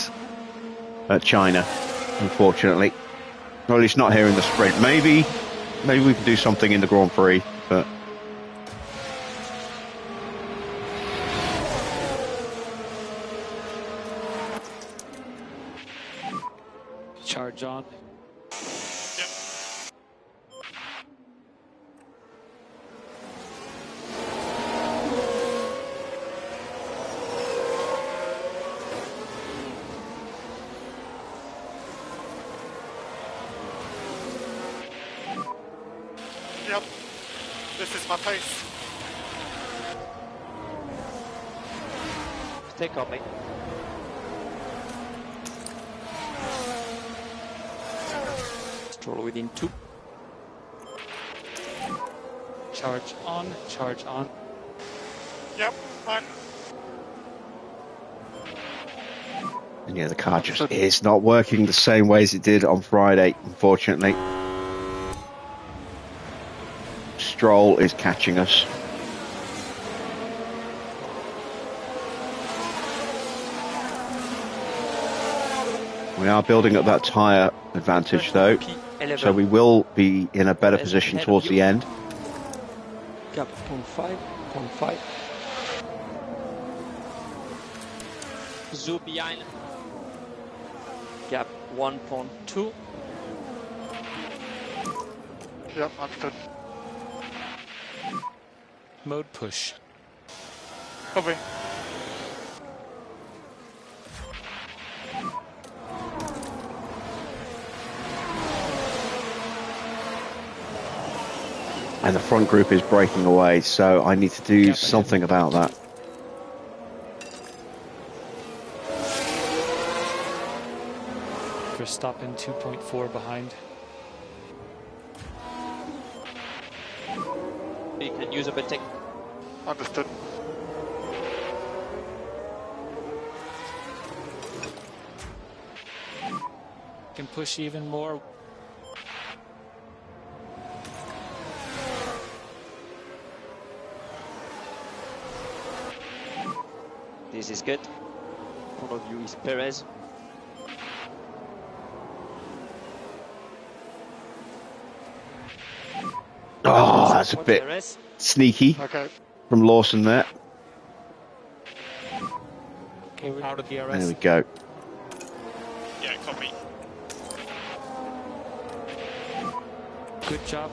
at China, unfortunately. Or at least not here in the sprint. Maybe we can do something in the Grand Prix, but Charge on. Yep. Yep. This is my pace. Stay copy. Stroll within 2. Charge on. Charge on. Yep. Fine. and yeah, the car just is not working the same way as it did on Friday, unfortunately. Stroll is catching us. We are building up that tyre advantage though, P11. so we will be in a better Yes, position ahead of towards you. the end. Gap 0.5, 0.5. Zoo behind. Gap 1.2. Yep, understood. Mode push. Copy. And the front group is breaking away, so I need to do Gap something ahead. about that. Verstappen 2.4 behind. We can use a bit tech. Understood. Can push even more. This is good. In front of you is Perez. Oh, that's a bit Perez. sneaky Okay. from Lawson there. Okay, we're out of There DRS. we go. Yeah, copy. Good job.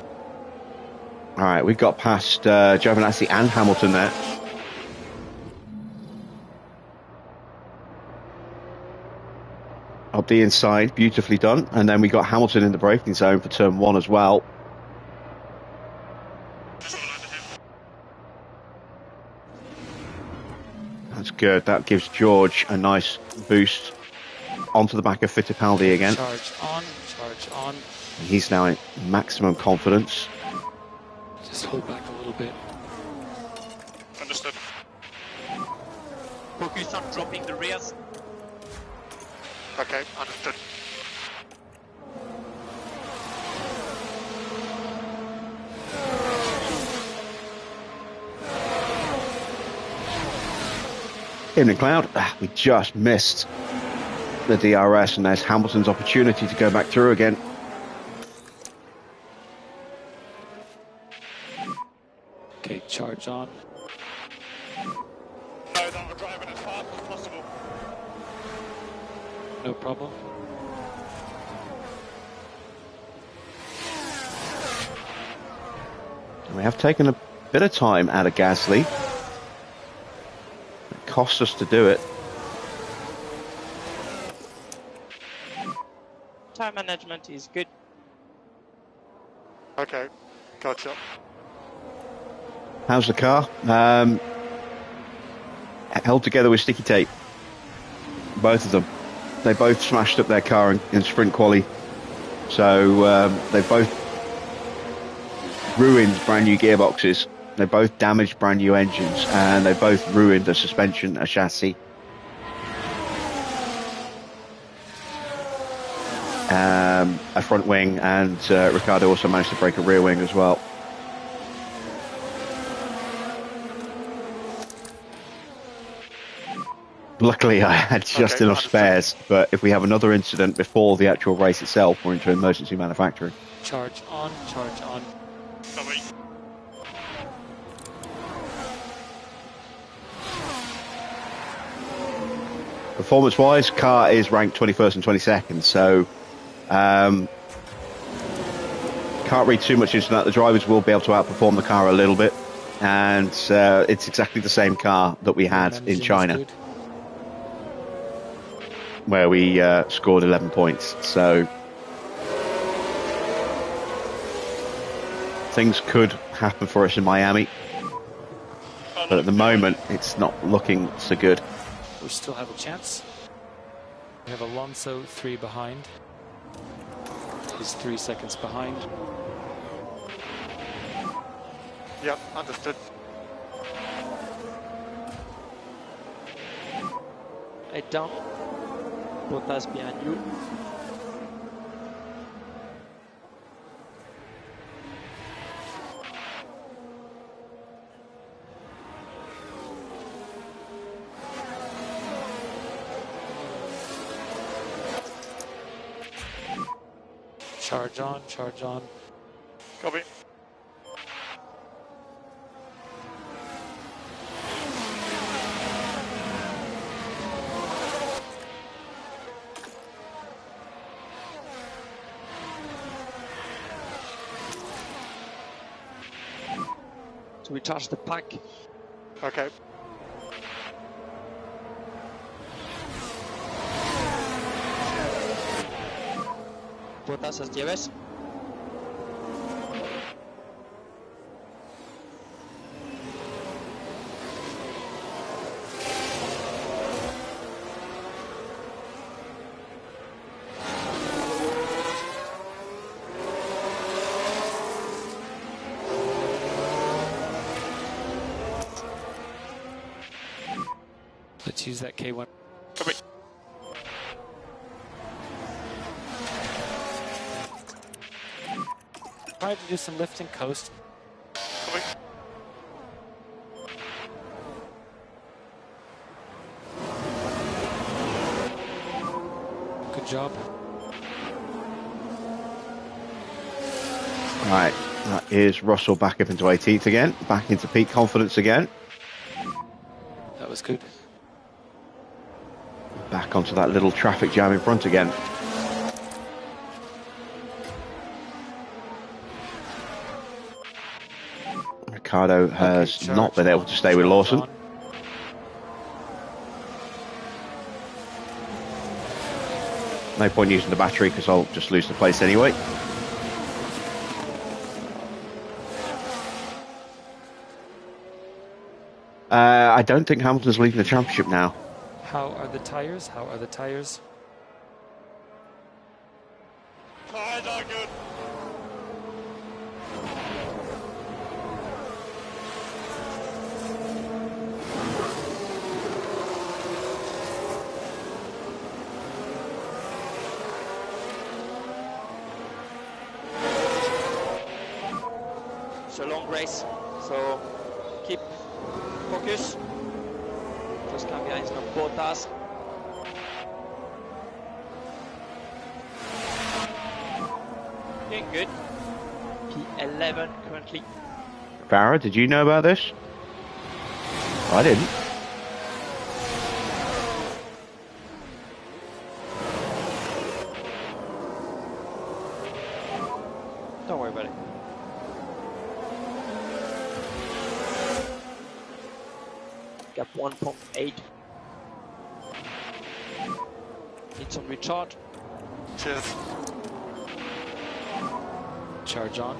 All right, we've got past Giovinazzi and Hamilton there. Up the inside, beautifully done. And then we got Hamilton in the braking zone for turn 1 as well. That's good. That gives George a nice boost onto the back of Fittipaldi again. Charge on, charge on. He's now in maximum confidence. Just hold back a little bit. Understood. Focus on dropping the rears. Okay, understood. Evening Cloud, we just missed the DRS, and there's Hamilton's opportunity to go back through again. Okay, charge on. No, that we're driving as fast as possible. No problem. We have taken a bit of time out of Gasly. It cost us to do it. Time management is good. Okay, gotcha. How's the car? Held together with sticky tape. Both of them. They both smashed up their car in sprint quali. So they both ruined brand new gearboxes. They both damaged brand new engines, and they both ruined a suspension, a chassis. A front wing, and Ricciardo also managed to break a rear wing as well. Luckily, I had just enough spares, but if we have another incident before the actual race itself, we're into emergency manufacturing. Charge on, charge on. Copy. Performance-wise, car is ranked 21st and 22nd, so can't read too much into that. The drivers will be able to outperform the car a little bit, and it's exactly the same car that we had in Managing is China, good. where we scored 11 points. So things could happen for us in Miami, but at the moment, it's not looking so good. We still have a chance. We have Alonso 3 behind. He's 3 seconds behind. Yep, understood. Head down. Bottas behind you. Charge on, charge on. Copy. To recharge the pack. Okay. Bottas as DRS. Let's use that K1. Copy. Try to do some lift and coast. Copy. Good job. Right, that is Russell back up into 18th again, back into peak confidence again. That was good. Back onto that little traffic jam in front again. Ricardo has Okay, not been able to stay with charge Lawson. on. No point using the battery because I'll just lose the place anyway. I don't think Hamilton's leading the championship now. How are the tires? How are the tires? Tires are good. It's a long race, so keep focus. Just come behind some Bottas. Doing good. P11 currently. Farah, did you know about this? I didn't. Don't worry about it. Gap 1.8. Need some recharge. Cheers. Charge on.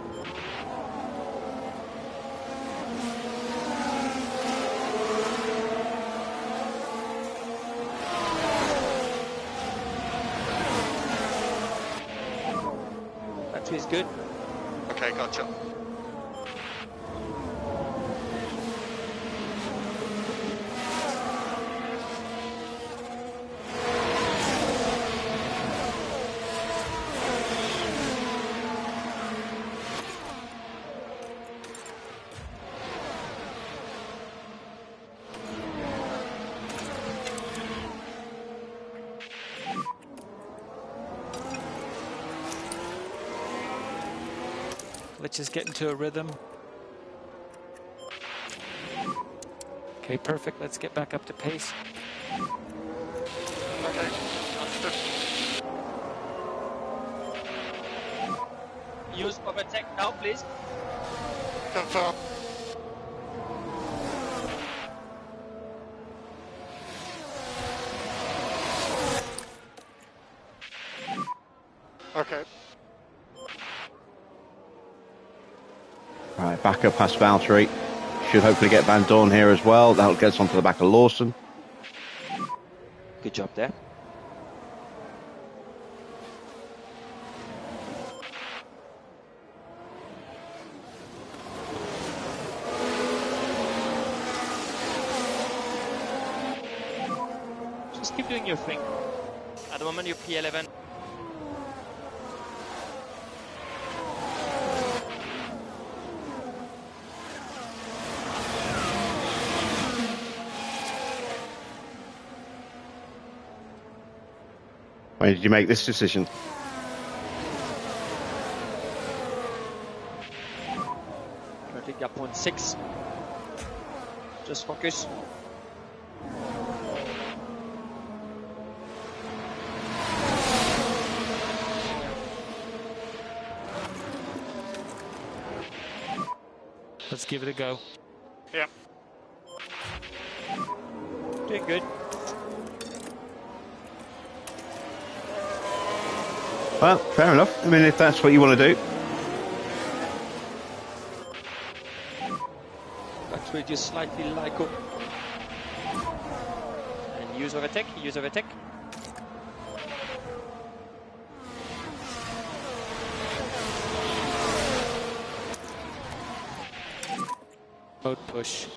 Battery is good. Okay, gotcha. Let's just get into a rhythm. Okay, perfect. Let's get back up to pace. Okay, understood. Use overtake now, please. Confirm. Okay. Right, back up past Valtteri. Should hopefully get Van Dorn here as well. That'll get us onto the back of Lawson. Good job there. Just keep doing your thing. At the moment you're P11. When did you make this decision? complete gap 0.6. Just focus. Let's give it a go. Yeah. Doing good. Well, fair enough. I mean, if that's what you want to do. Back to reduce slightly LICO. And use overtake, use overtake. Mode push.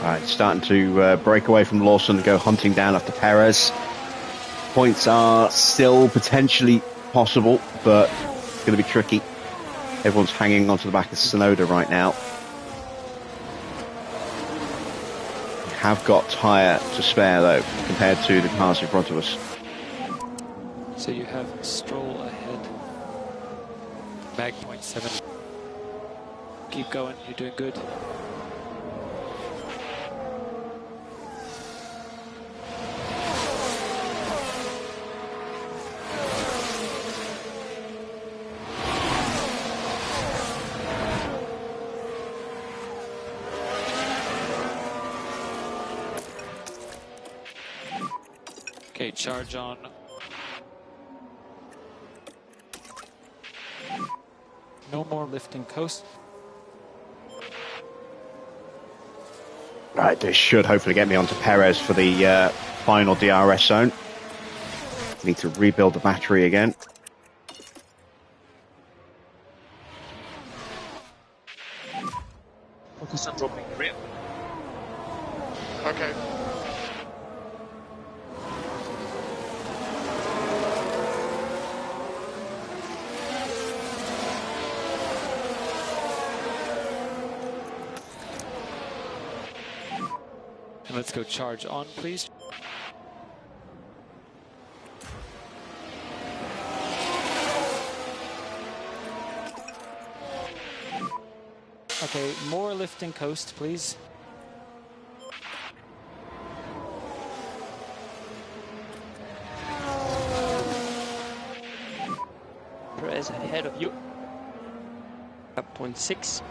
Right, starting to break away from Lawson and go hunting down after Perez. Points are still potentially possible, but it's going to be tricky. Everyone's hanging onto the back of Sonoda right now. Have got tyre to spare though, compared to the cars in front of us. So you have Stroll ahead. Mag 0.7. Keep going, you're doing good. Okay, charge on. No more lifting coast. Right, this should hopefully get me onto Perez for the final DRS zone. Need to rebuild the battery again. Focus on dropping the rear. Okay. And let's go charge on, please. Okay, more lifting coast, please. Perez ahead of you. Gap 0.6.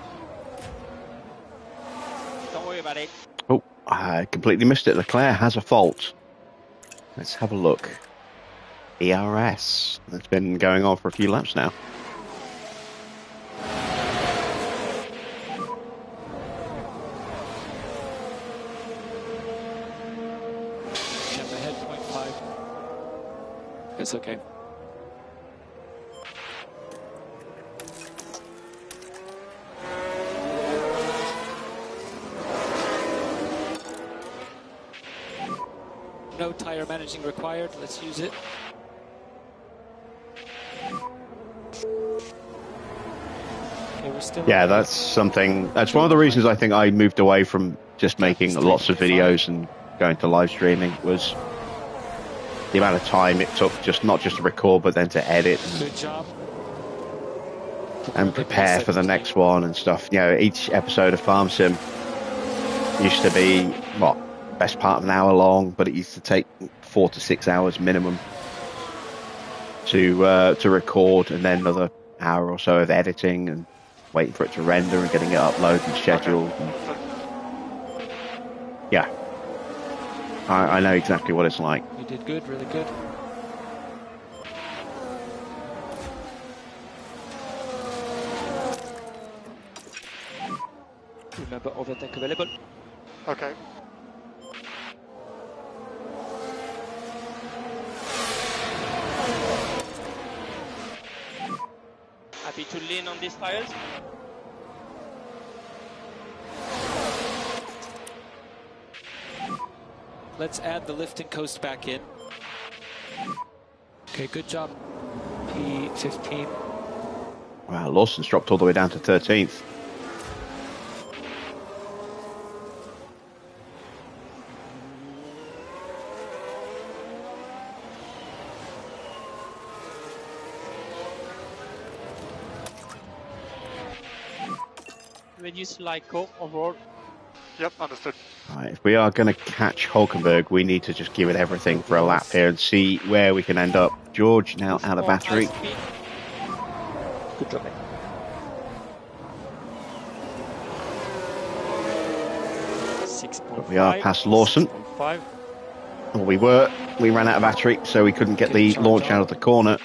Don't worry about it. Oh, I completely missed it. Leclerc has a fault. Let's have a look. ERS. That's been going on for a few laps now. Jump ahead 0.5. It's okay. No tire managing required. Let's use it. Okay, we're still Yeah, okay. that's something. That's one of the reasons I think I moved away from just making lots of videos and going to live streaming, was the amount of time it took, just not just to record but then to edit Good job. and prepare for the next one and stuff. You know, each episode of Farm Sim used to be what, best part of an hour long, but it used to take 4 to 6 hours minimum to record, and then another hour or so of editing and waiting for it to render and getting it uploaded and scheduled. Okay. Yeah, I know exactly what it's like. You did good, really good. Remember overtake available. Okay. Happy to lean on these tires. Let's add the lifting coast back in. Okay, good job. P15. Wow, Lawson's dropped all the way down to 13th. reduce Lyco overall. Yep, understood. Right, if we are going to catch Hulkenberg, we need to just give it everything for a lap here and see where we can end up. George now out of battery. Good job, mate. But we are past Lawson. 6.5. Well, we ran out of battery, so we couldn't get the launch out of the corner.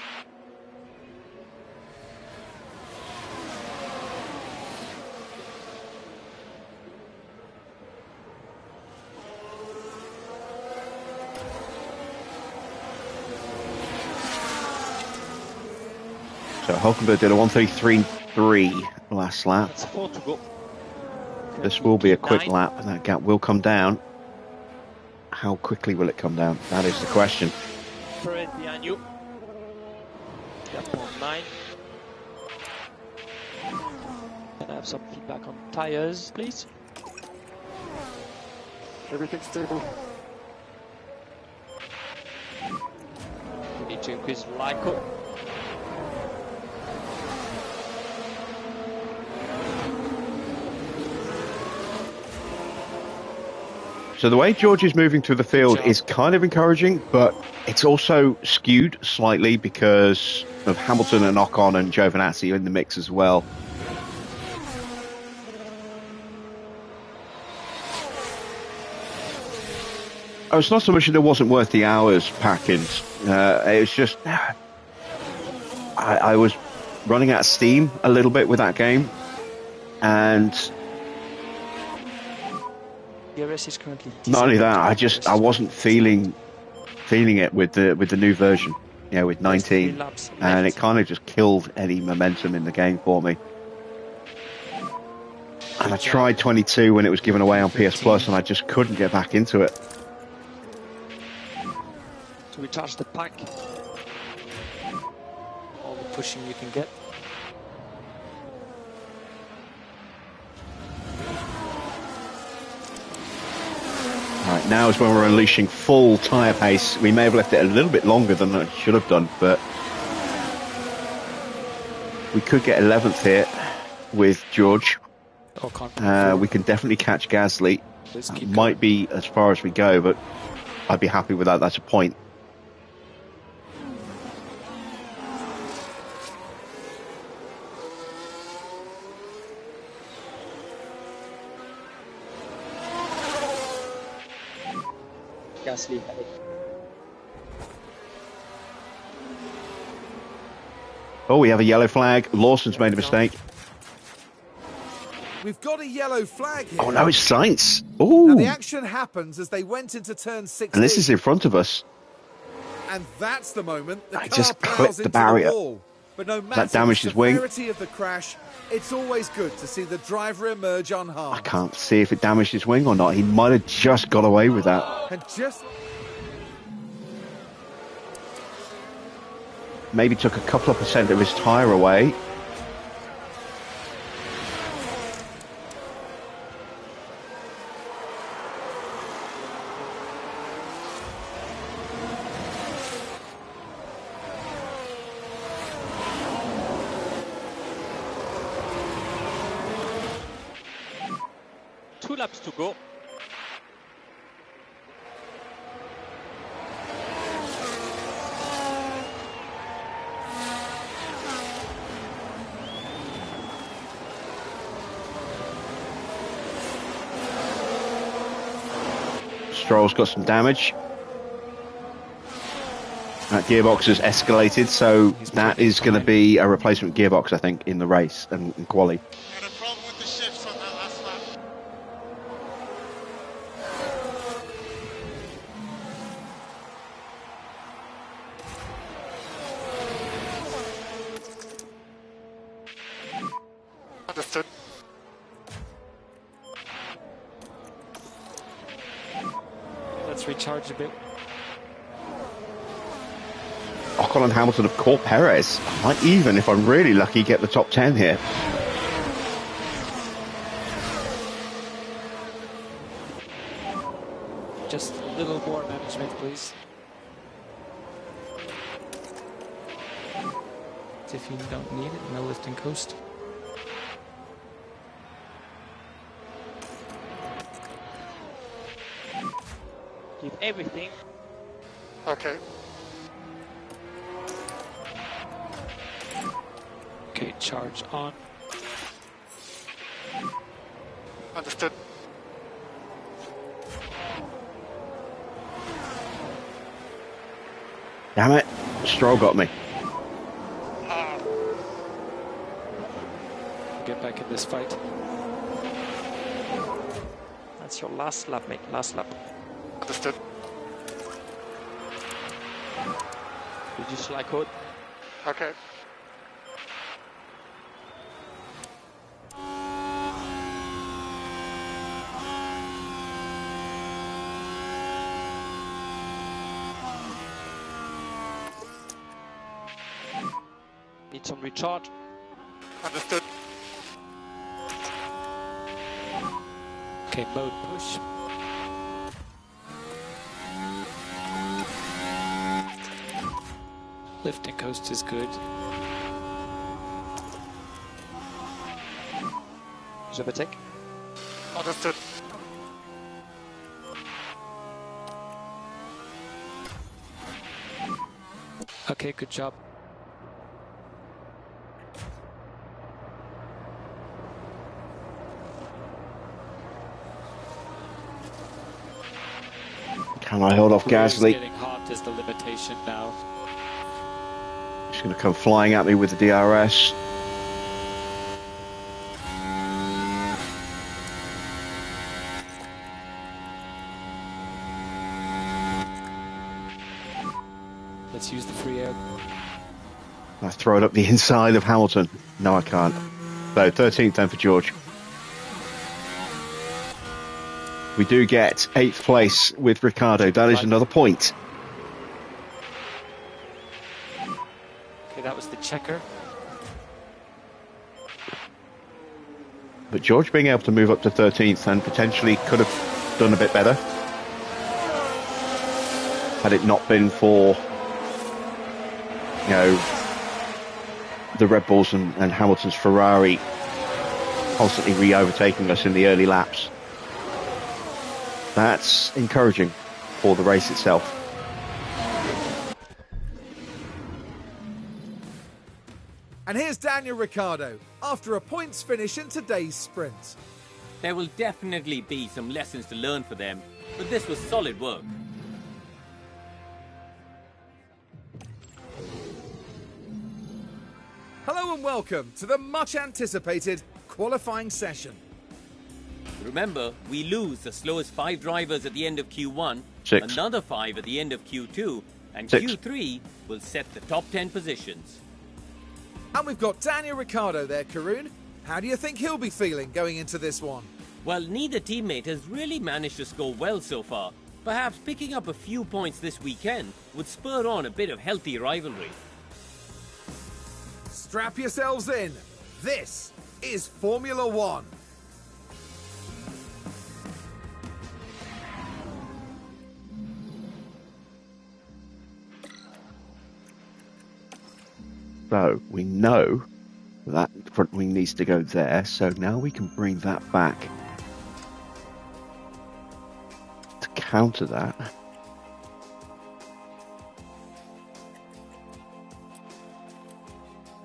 So Hulkenberg did a 1:33.3 last lap. That's 4 to go. This will be a quick lap, and that gap will come down. How quickly will it come down? That is the question. Parade behind you. Gap on 9. Can I have some feedback on tires, please? Everything's stable. We need to increase Lyco. So the way George is moving through the field is kind of encouraging, but it's also skewed slightly because of Hamilton and Ocon and Giovinazzi in the mix as well. Oh, it's not so much that it wasn't worth the hours, Packins. It was just I was running out of steam a little bit with that game, and DRS is currently not only that, I wasn't feeling it with the new version, with 19, and it kind of just killed any momentum in the game for me. And I tried 22 when it was given away on PS Plus, and I just couldn't get back into it. To recharge the pack. All the pushing you can get. Right, now is when we're unleashing full tyre pace. We may have left it a little bit longer than I should have done, but we could get 11th here with George. We can definitely catch Gasly. Might be as far as we go, but I'd be happy with that. That's a point. Gasly. Oh, we have a yellow flag. Lawson's made a mistake. We've got a yellow flag here. Oh, no, it's Sainz. Oh. Now the action happens as they went into turn 16. And this is in front of us. And that's the moment the I car just plows clipped the into barrier. the wall. But no matter That damaged the his wing. severity of the crash, it's always good to see the driver emerge unharmed. I can't see if it damaged his wing or not. He might have just got away with that. And just Maybe took a couple of percent of his tyre away. Two laps to go. Stroll's got some damage. That gearbox has escalated, so that is going to be a replacement gearbox, I think, in the race and in quali. Had a problem with the shifts on that last lap. Understood. Let's recharge a bit. Ocon and Hamilton have caught Perez. I might even, if I'm really lucky, get the top 10 here. Just a little more management, please. If you don't need it, no lift and coast. Give everything. Okay. Okay, charge on. Understood. Damn it. Stroll got me. Get back in this fight. That's your last lap, mate. Last lap. Understood. Reduce like code. Okay. Need some recharge. Understood. Okay, mode push. Lift and coast is good. Use overtake. Understood. Okay, good job. Can I hold off Rear's Gasly? getting hot is the limitation now. He's going to come flying at me with the DRS. Let's use the free air. I throw it up the inside of Hamilton. No, I can't. So 13th then for George. We do get 8th place with Ricciardo. That is another point. Okay, that was the checker. But George being able to move up to 13th and potentially could have done a bit better had it not been for, you know, the Red Bulls and Hamilton's Ferrari constantly re-overtaking us in the early laps. That's encouraging for the race itself. And here's Daniel Ricciardo after a points finish in today's sprint. There will definitely be some lessons to learn for them, but this was solid work. Hello and welcome to the much anticipated qualifying session. Remember, we lose the slowest 5 drivers at the end of Q1, 6. another 5 at the end of Q2, and 6. Q3 will set the top 10 positions. And we've got Daniel Ricciardo there, Karun. How do you think he'll be feeling going into this one? Well, neither teammate has really managed to score well so far. Perhaps picking up a few points this weekend would spur on a bit of healthy rivalry. Strap yourselves in. This is Formula One. So we know that front wing needs to go there, so now we can bring that back to counter that.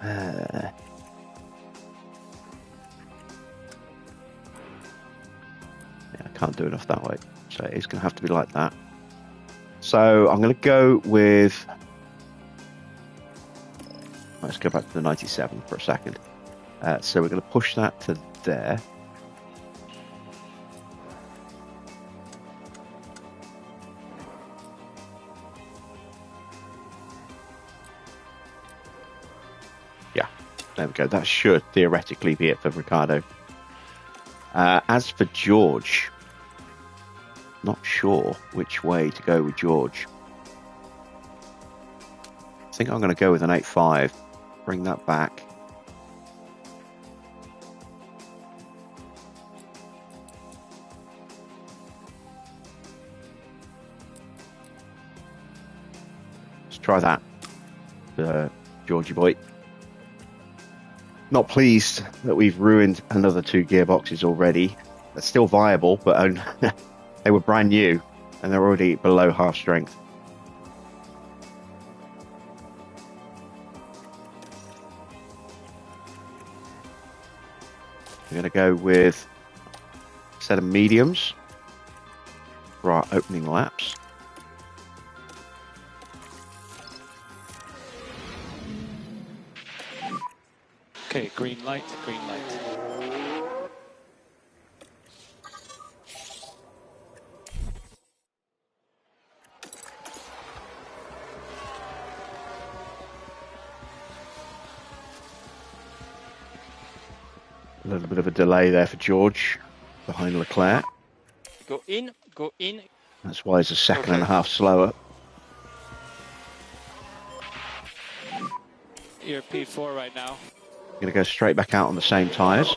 Yeah, I can't do enough that way, so it's going to have to be like that. So I'm going to go with... Let's go back to the 97 for a second. So we're going to push that to there. Yeah, there we go. That should theoretically be it for Ricciardo. As for George, not sure which way to go with George. I think I'm going to go with an 8.5. Bring that back. Let's try that, Georgie boy. Not pleased that we've ruined another 2 gearboxes already. They're still viable, but they were brand new. and they're already below half strength. We're going to go with a set of mediums for our opening laps. Okay, green light, green light. A little bit of a delay there for George behind Leclerc. Go in, go in. That's why he's a second and a half slower. You're P4 right now. Going to go straight back out on the same tyres.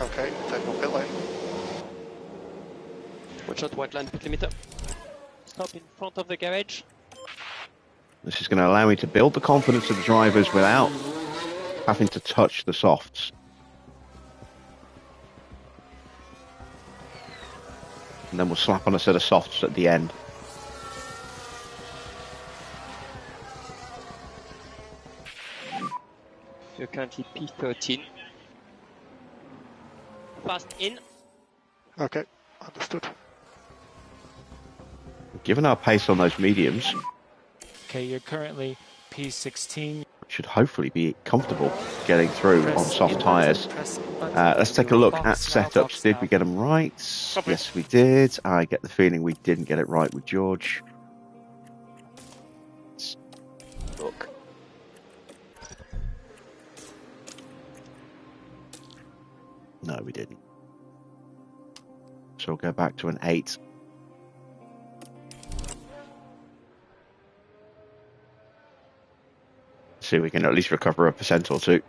Okay, take no pit lane. Watch out, white line, pit limiter. Stop in front of the garage. This is going to allow me to build the confidence of the drivers without having to touch the softs. And then we'll slap on a set of softs at the end. You're currently P13. Fast in. Okay, understood. Given our pace on those mediums, Okay, you're currently P16. should hopefully be comfortable getting through on soft tyres. Press button. Let's take a look at Box now, setups. box Did now. we get them right? Yes, we did. I get the feeling we didn't get it right with George. Let's look. No, we didn't. So we'll go back to an 8. See if we can at least recover a percent or two.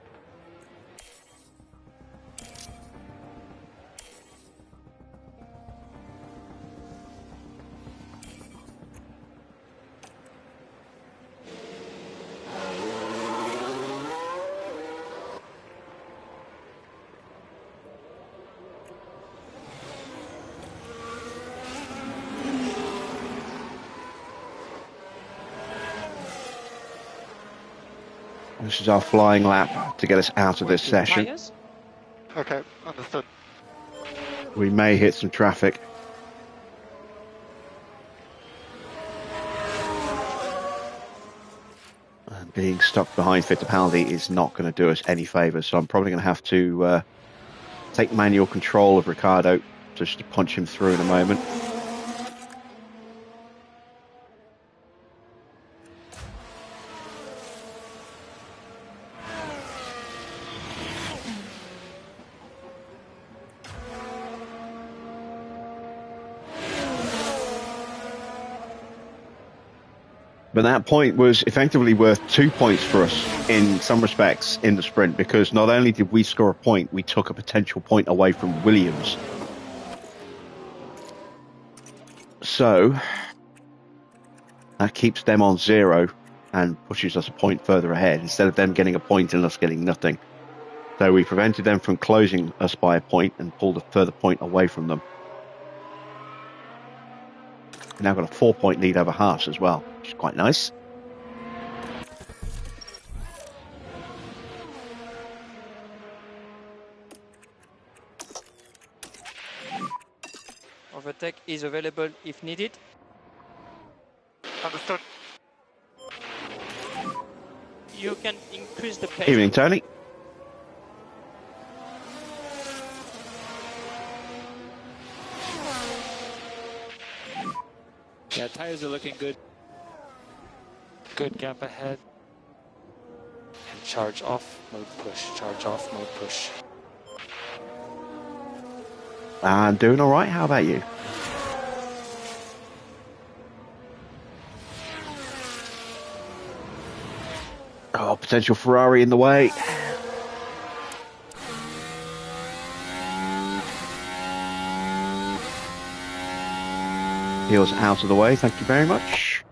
This is our flying lap to get us out of this session. Tires. Okay, understood. We may hit some traffic. And being stuck behind Fittipaldi is not going to do us any favours, so I'm probably going to have to take manual control of Ricciardo just to punch him through in a moment. But that point was effectively worth 2 points for us in some respects in the sprint, because not only did we score a point, we took a potential point away from Williams. So that keeps them on 0 and pushes us a point further ahead, instead of them getting a point and us getting nothing. So we prevented them from closing us by a point and pulled a further point away from them. We've now got a 4-point lead over Haas as well, which is quite nice. Overtake is available if needed. Understood. You can increase the pace. Evening, Tony. Yeah, tires are looking good. Good gap ahead. And charge off, mode push. Charge off, mode push. I'm doing all right. How about you? Oh, potential Ferrari in the way. Heels out of the way. Thank you very much.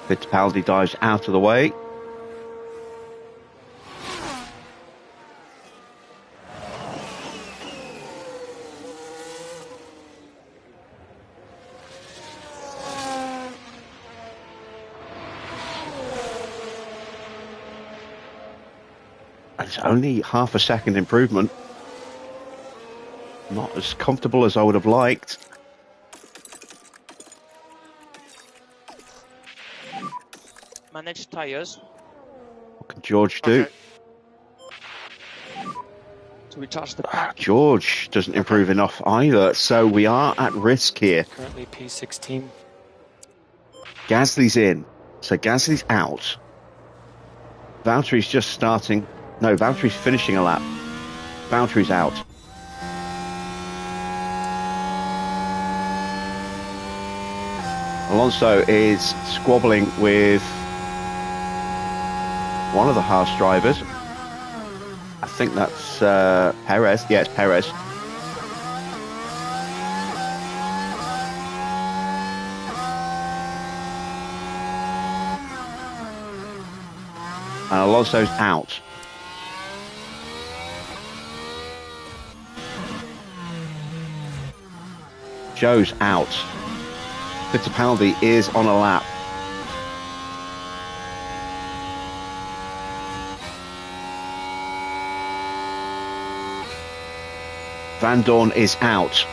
Fittipaldi dives out of the way. And it's only half a second improvement. Not as comfortable as I would have liked. Manage tires What can George do? Okay. to recharge the pack. George doesn't improve enough either, so we are at risk here. Currently P16. Gasly's in, so Gasly's out. Valtteri's just starting. No, Valtteri's finishing a lap. Valtteri's out. Alonso is squabbling with one of the Haas drivers. I think that's Perez. Yeah, it's Perez. And Alonso's out. Joe's out. Fittipaldi is on a lap. Van Dorn is out.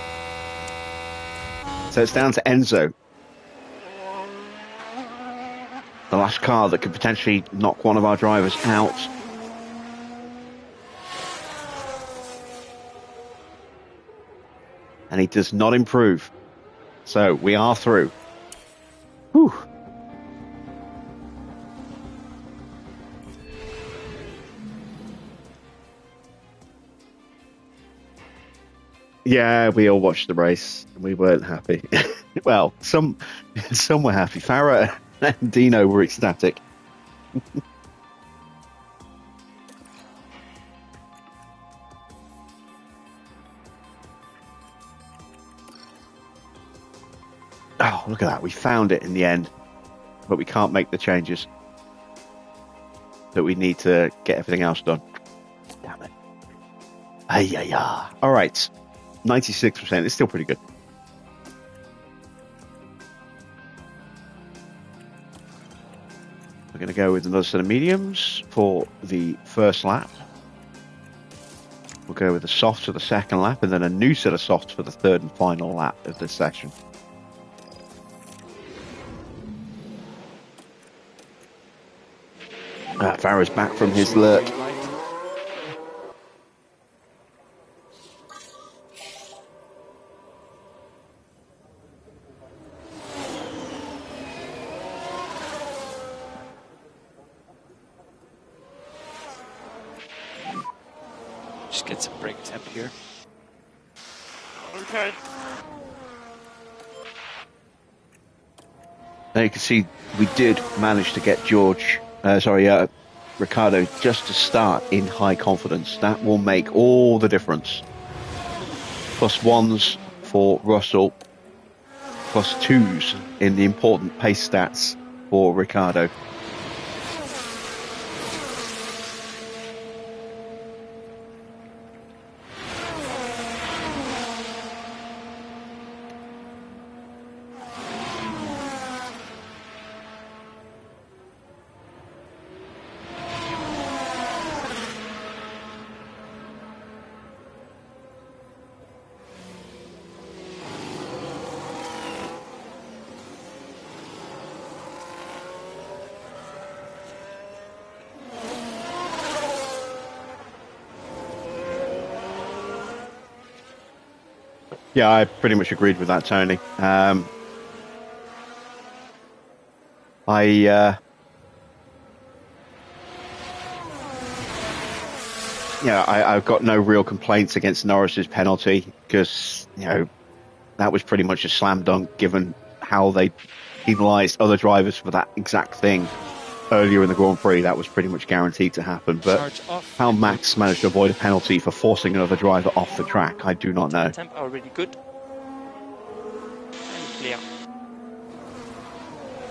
So it's down to Enzo. The last car that could potentially knock one of our drivers out. And he does not improve. So we are through. Whew. Yeah, we all watched the race and we weren't happy. Well, some were happy. Farah and Dino were ecstatic. Oh, look at that. We found it in the end. But we can't make the changes that we need to get everything else done. Damn it. Ay. All right. 96%. It's still pretty good. We're going to go with another set of mediums for the first lap. We'll go with a soft for the second lap and then a new set of softs for the third and final lap of this section. Farah's back from his lurk. Just get some brake temp here. Okay. Now you can see we did manage to get Ricciardo just to start in high confidence. That will make all the difference. +1s for Russell, +2s in the important pace stats for Ricciardo. Yeah, I pretty much agreed with that, Tony. I've got no real complaints against Norris's penalty because, that was pretty much a slam dunk given how they penalised other drivers for that exact thing earlier in the Grand Prix. That was pretty much guaranteed to happen. But how Max managed to avoid a penalty for forcing another driver off the track, I do not know. Temp are really good. And clear.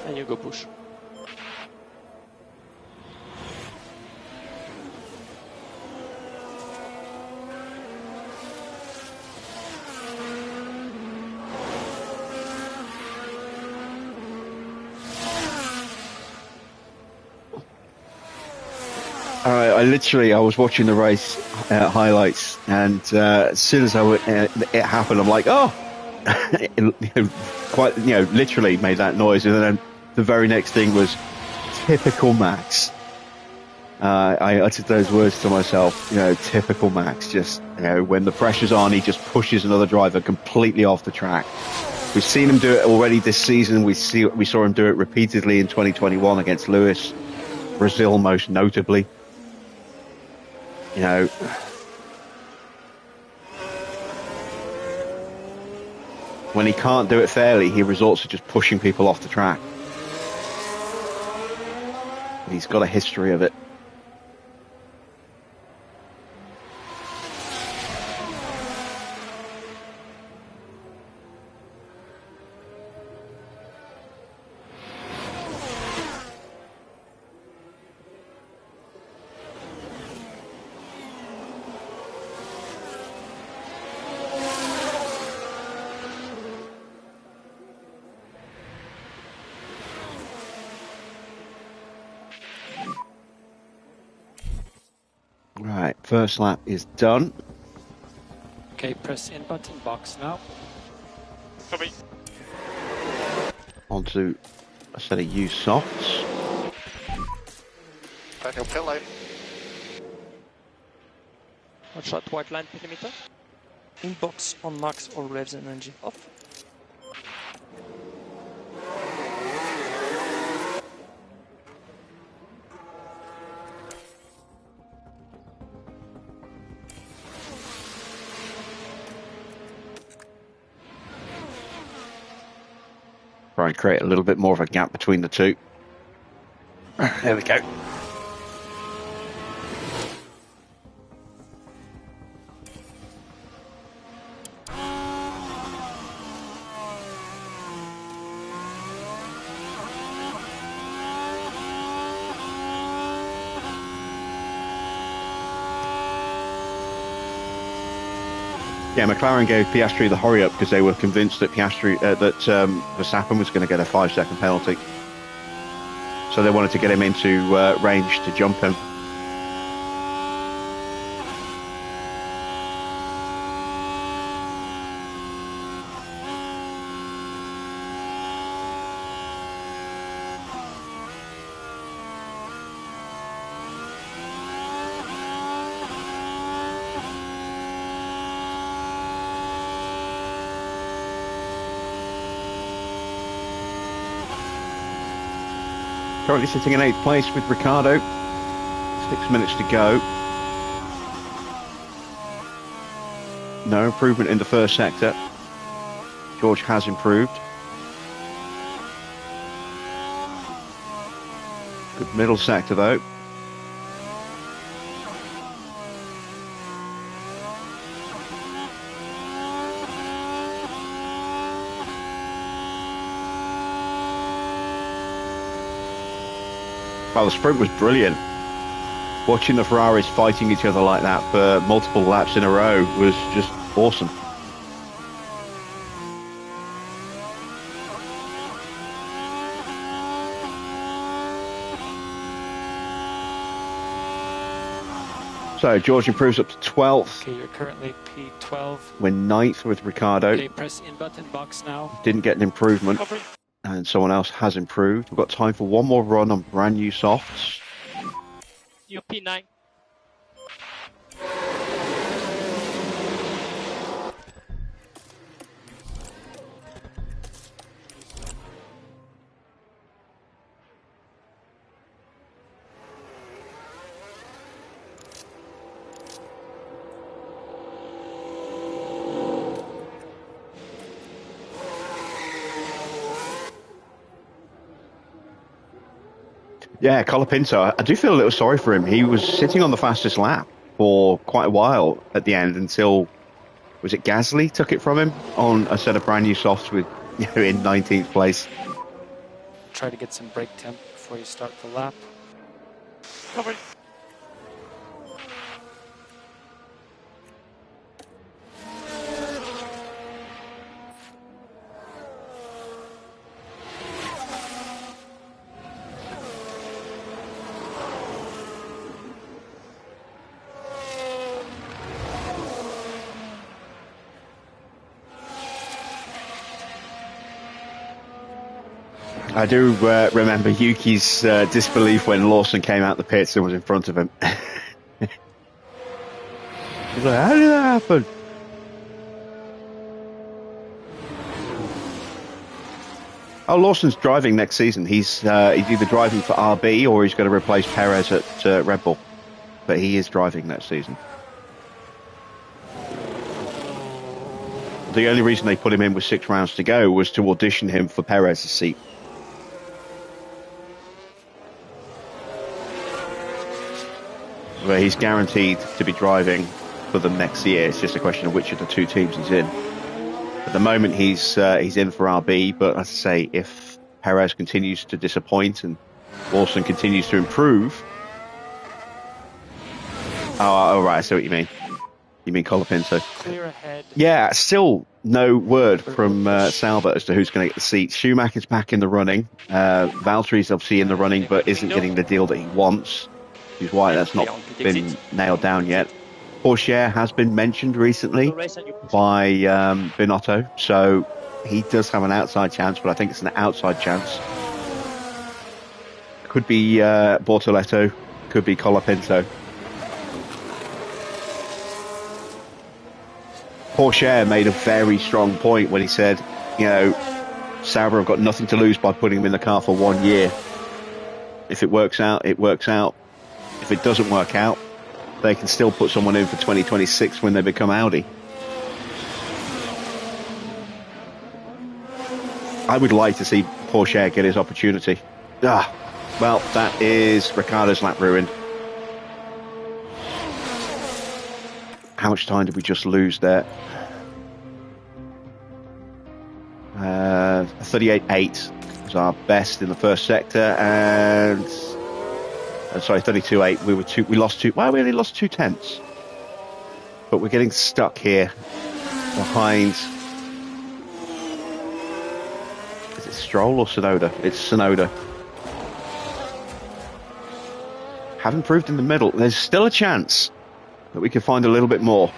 And you go push. I was watching the race highlights, and as soon as it happened, I'm like, oh, quite, literally made that noise, and then the very next thing was typical Max. I uttered those words to myself, typical Max. Just, when the pressure's on, he just pushes another driver completely off the track. We've seen him do it already this season. We saw him do it repeatedly in 2021 against Lewis, Brazil most notably. When he can't do it fairly, he resorts to just pushing people off the track. He's got a history of it. Right, first lap is done. Okay, press in button, box now. Copy. Onto a set of used softs. Daniel, pit lane. Watch out, white line perimeter. Inbox on max or revs and energy off. Try and create a little bit more of a gap between the two. There we go. Yeah, McLaren gave Piastri the hurry up because they were convinced that Verstappen was going to get a 5-second penalty. So they wanted to get him into range to jump him. Currently sitting in 8th place with Ricciardo. 6 minutes to go. No improvement in the first sector. George has improved. Good middle sector though. Well, the sprint was brilliant. Watching the Ferraris fighting each other like that for multiple laps in a row was just awesome. So George improves up to 12th. Okay, you're currently P12. We're 9th with Ricciardo. Okay, press in button, box now. Didn't get an improvement. Copy. And someone else has improved. We've got time for one more run on brand new softs. You're P9. Yeah, Colapinto, I do feel a little sorry for him. He was sitting on the fastest lap for quite a while at the end until, was it Gasly took it from him on a set of brand new softs with, in 19th place. Try to get some brake temp before you start the lap. Copy. I do remember Yuki's disbelief when Lawson came out the pits and was in front of him. He's like, how did that happen? Oh, Lawson's driving next season. He's either driving for RB or he's going to replace Perez at Red Bull. But he is driving next season. The only reason they put him in with 6 rounds to go was to audition him for Perez's seat. Where he's guaranteed to be driving for them next year. It's just a question of which of the 2 teams he's in. At the moment, he's in for RB, but as I say, if Perez continues to disappoint and Lawson continues to improve... Oh, right, I see what you mean. You mean Colapinto? Clear ahead. Yeah, still no word from Sauber as to who's going to get the seat. Schumacher's back in the running. Valtteri's obviously in the running, but isn't getting the deal that he wants, which is why that's not been nailed down yet. Porsche has been mentioned recently by Binotto, so he does have an outside chance, but I think it's an outside chance. Could be Bortoletto, could be Colapinto. Porsche made a very strong point when he said, you know, Sauber have got nothing to lose by putting him in the car for 1 year. If it works out, it works out. If it doesn't work out, they can still put someone in for 2026 when they become Audi. I would like to see Porsche get his opportunity. Well, that is Ricciardo's lap ruined. How much time did we just lose there? 38.8 was our best in the first sector, and sorry, 32.8. We lost 2. Well, we only lost 2 tenths, but we're getting stuck here behind. Is it Stroll or Tsunoda? It's Tsunoda. Have improved in the middle. There's still a chance that we could find a little bit more.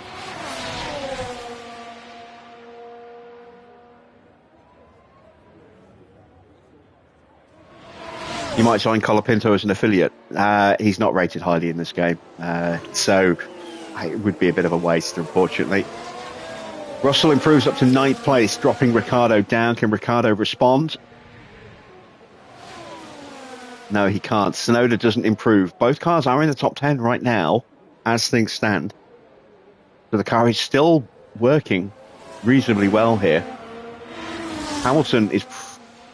You might sign Colapinto as an affiliate. He's not rated highly in this game, so it would be a bit of a waste, unfortunately. Russell improves up to 9th place, dropping Ricciardo down. Can Ricciardo respond? No, he can't. Tsunoda doesn't improve. Both cars are in the top 10 right now, as things stand. So the car is still working reasonably well here. Hamilton is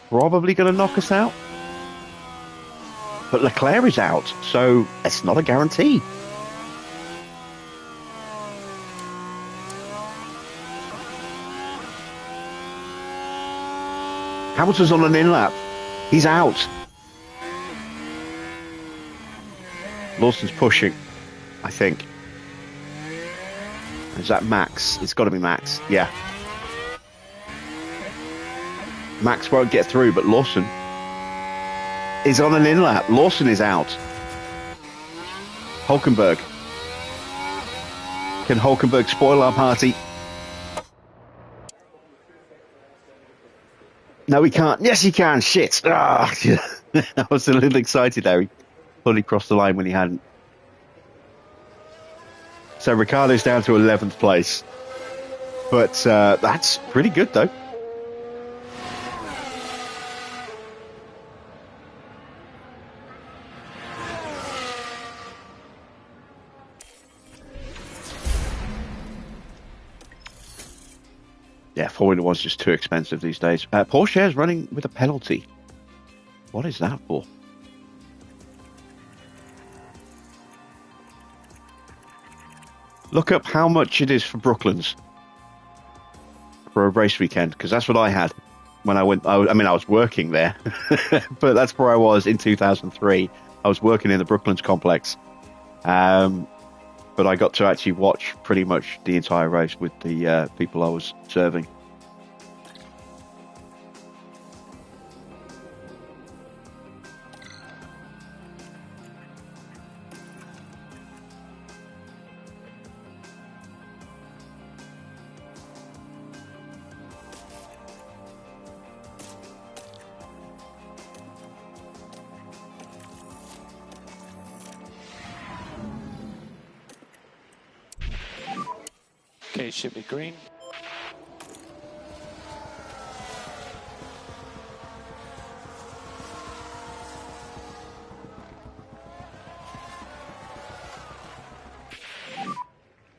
probably going to knock us out. But Leclerc is out, so it's not a guarantee. Hamilton's on an in-lap. He's out. Lawson's pushing, I think. Is that Max? It's got to be Max, yeah. Max won't get through, but Lawson is on an in-lap. Lawson is out. Hulkenberg. Can Hulkenberg spoil our party? No, he can't. Yes, he can. Shit. I was a little excited there. He fully crossed the line when he hadn't. So Ricciardo's down to 11th place. But that's pretty good, though. Yeah, Formula One's just too expensive these days. Porsche is running with a penalty. What is that for? Look up how much it is for Brooklands for a race weekend, because that's what I had when I went. I was working there, but that's where I was in 2003. I was working in the Brooklands complex, but I got to actually watch pretty much the entire race with the people I was serving. Okay, should be green.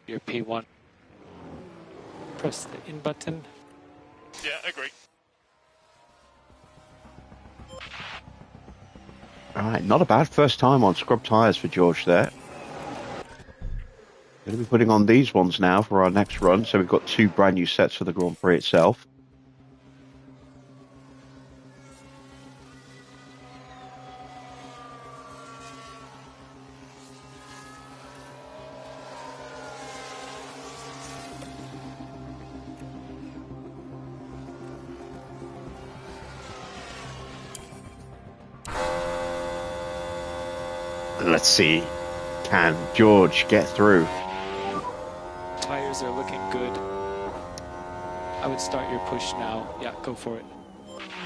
Your P1. Press the in button. Yeah, agree. All right, not a bad first time on scrub tyres for George there. Going to be putting on these ones now for our next run. So we've got 2 brand new sets for the Grand Prix itself. Let's see, can George get through? Tires are looking good. I would start your push now. Yeah, go for it.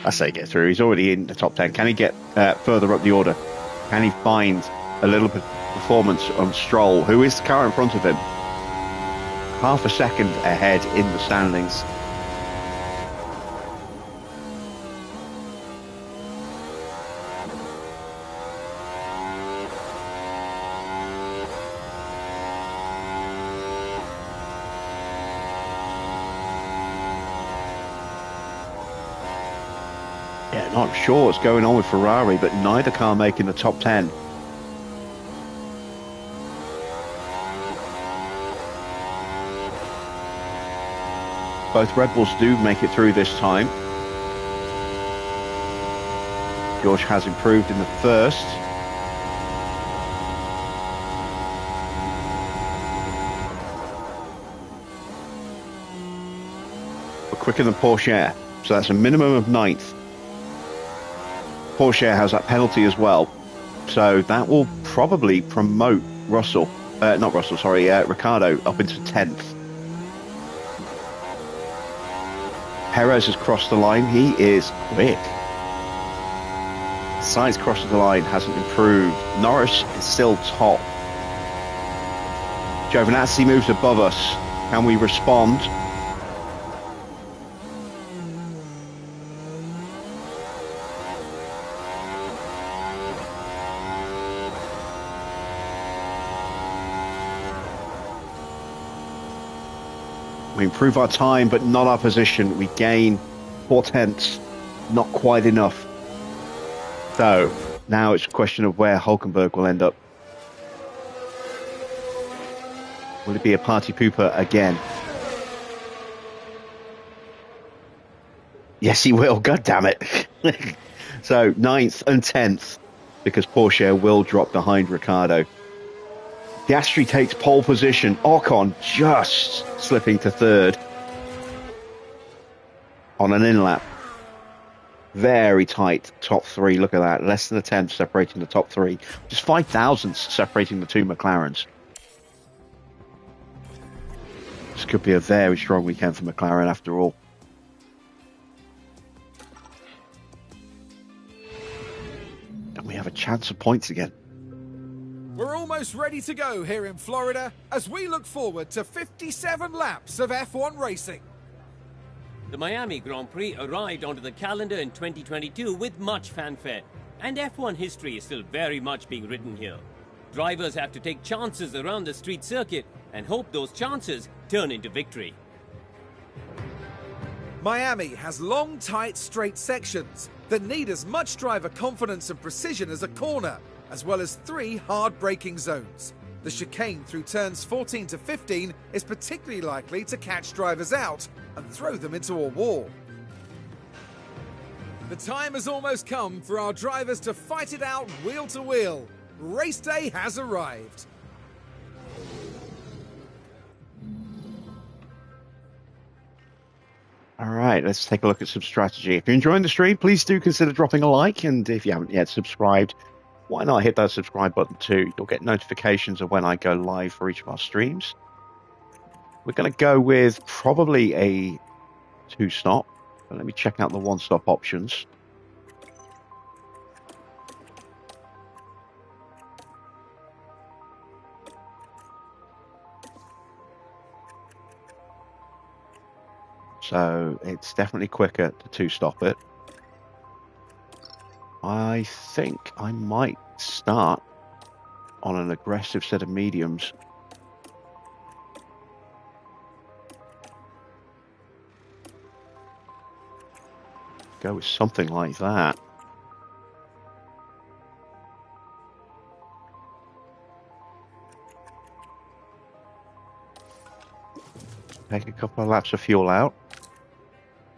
I say get through. He's already in the top 10. Can he get further up the order? Can he find a little bit of performance on Stroll, who is the car in front of him? Half a second ahead in the standings. Yeah, not sure what's going on with Ferrari, but neither car making the top 10. Both Red Bulls do make it through this time. George has improved in the first. But quicker than Porsche, so that's a minimum of 9th. Porsche has that penalty as well, so that will probably promote Russell, not Russell, sorry, Ricciardo up into 10th. Perez has crossed the line. He is quick. Sainz crossing the line, hasn't improved. Norris is still top. Giovinazzi moves above us. Can we respond? We improve our time, but not our position. We gain 4 tenths, not quite enough. So now it's a question of where Hulkenberg will end up. Will it be a party pooper again? Yes, he will. God damn it. So 9th and 10th, because Porsche will drop behind Ricciardo. Piastri takes pole position. Ocon just slipping to 3rd on an in-lap. Very tight top 3. Look at that. Less than a tenth separating the top 3. Just 5 thousandths separating the 2 McLarens. This could be a very strong weekend for McLaren after all. And we have a chance of points again. We're almost ready to go here in Florida as we look forward to 57 laps of F1 racing. The Miami Grand Prix arrived onto the calendar in 2022 with much fanfare, and F1 history is still very much being written here. Drivers have to take chances around the street circuit and hope those chances turn into victory. Miami has long, tight, straight sections that need as much driver confidence and precision as a corner, as well as 3 hard braking zones. The chicane through turns 14 to 15 is particularly likely to catch drivers out and throw them into a wall. The time has almost come for our drivers to fight it out wheel to wheel. Race day has arrived. All right, let's take a look at some strategy. If you're enjoying the stream, please do consider dropping a like. And if you haven't yet subscribed, why not hit that subscribe button too? You'll get notifications of when I go live for each of our streams. We're going to go with probably a 2-stop. But let me check out the 1-stop options. So it's definitely quicker to two-stop it. I think I might start on an aggressive set of mediums. Go with something like that. Take a couple of laps of fuel out.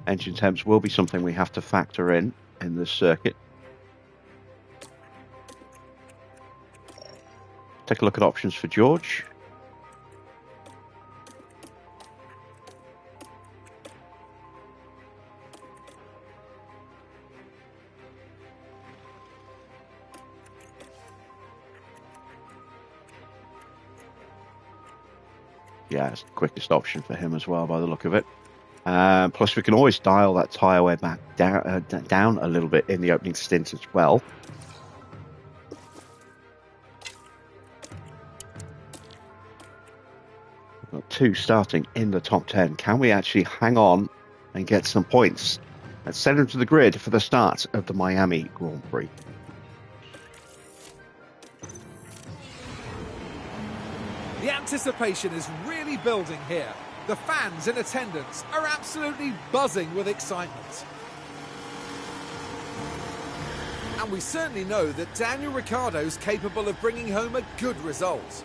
Engine temps will be something we have to factor in this circuit. Take a look at options for George. Yeah, it's the quickest option for him as well, by the look of it. Plus, we can always dial that tyre wear back down a little bit in the opening stint as well. We've got 2 starting in the top 10. Can we actually hang on and get some points? Let's send them to the grid for the start of the Miami Grand Prix. The anticipation is really building here. The fans in attendance are absolutely buzzing with excitement. And we certainly know that Daniel Ricciardo's capable of bringing home a good result.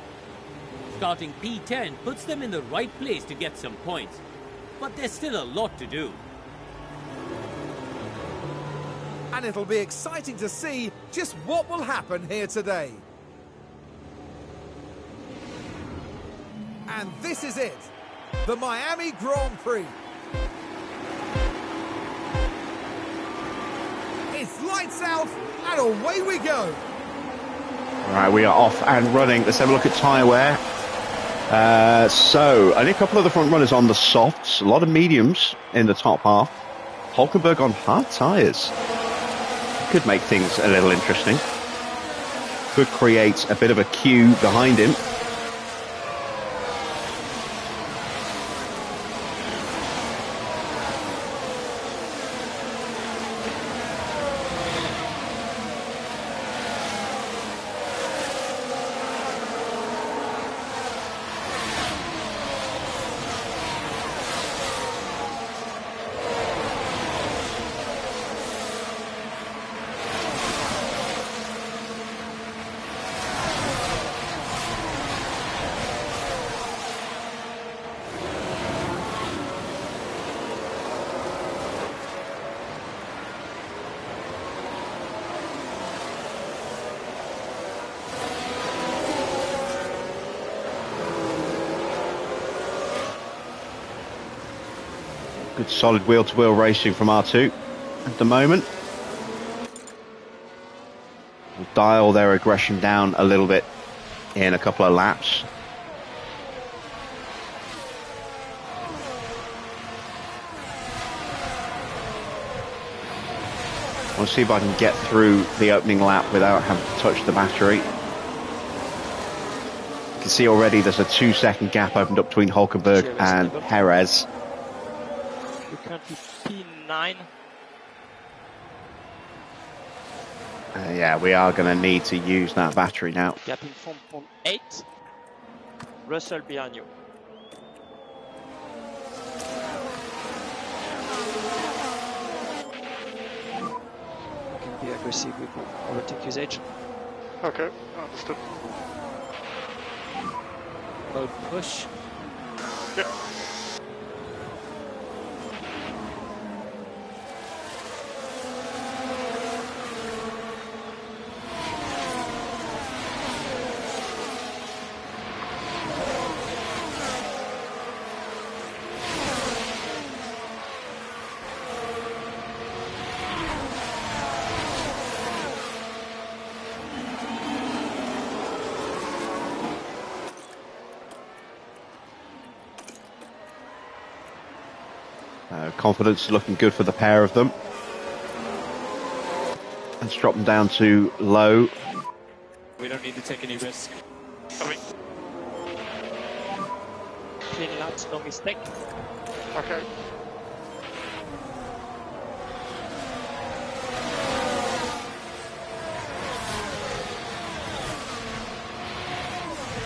Starting P10 puts them in the right place to get some points. But there's still a lot to do. And it'll be exciting to see just what will happen here today. And this is it, the Miami Grand Prix. It's lights out and away we go. Right, we are off and running. Let's have a look at tyre wear. So, only a couple of the front runners on the softs, a lot of mediums in the top half. Hulkenberg on hard tyres. Could make things a little interesting. Could create a bit of a queue behind him. Good solid wheel-to-wheel racing from R2 at the moment. We'll dial their aggression down a little bit in a couple of laps. I'll see if I can get through the opening lap without having to touch the battery. You can see already there's a 2-second gap opened up between Hulkenberg and Perez. Currently P9. Yeah, we are going to need to use that battery now. Gap in front on 8. Russell behind you. You can be aggressive with overtake usage. Okay, understood. Mode push. Yeah. Confidence is looking good for the pair of them. Let's drop them down to low. We don't need to take any risk. Coming. Clean laps, no mistake. Okay.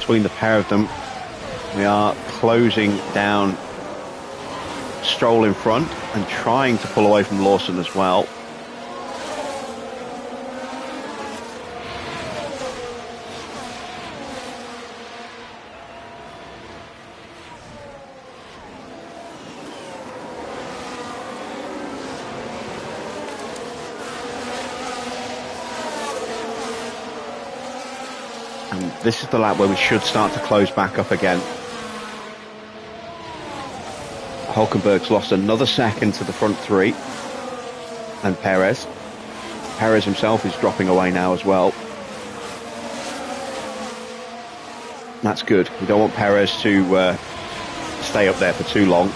between the pair of them. We are closing down Stroll in front and trying to pull away from Lawson as well. And this is the lap where we should start to close back up again. Hulkenberg's lost another second to the front three, and Perez himself is dropping away now as well. That's good. We don't want Perez to stay up there for too long.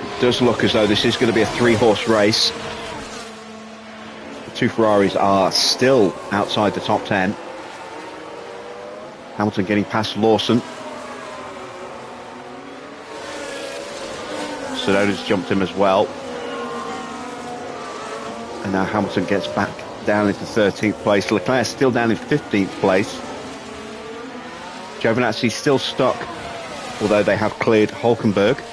It does look as though this is going to be a 3-horse race. Two Ferraris are still outside the top 10. Hamilton getting past Lawson. Tsunoda's jumped him as well. And now Hamilton gets back down into 13th place. Leclerc still down in 15th place. Giovinazzi's still stuck, although they have cleared Hulkenberg.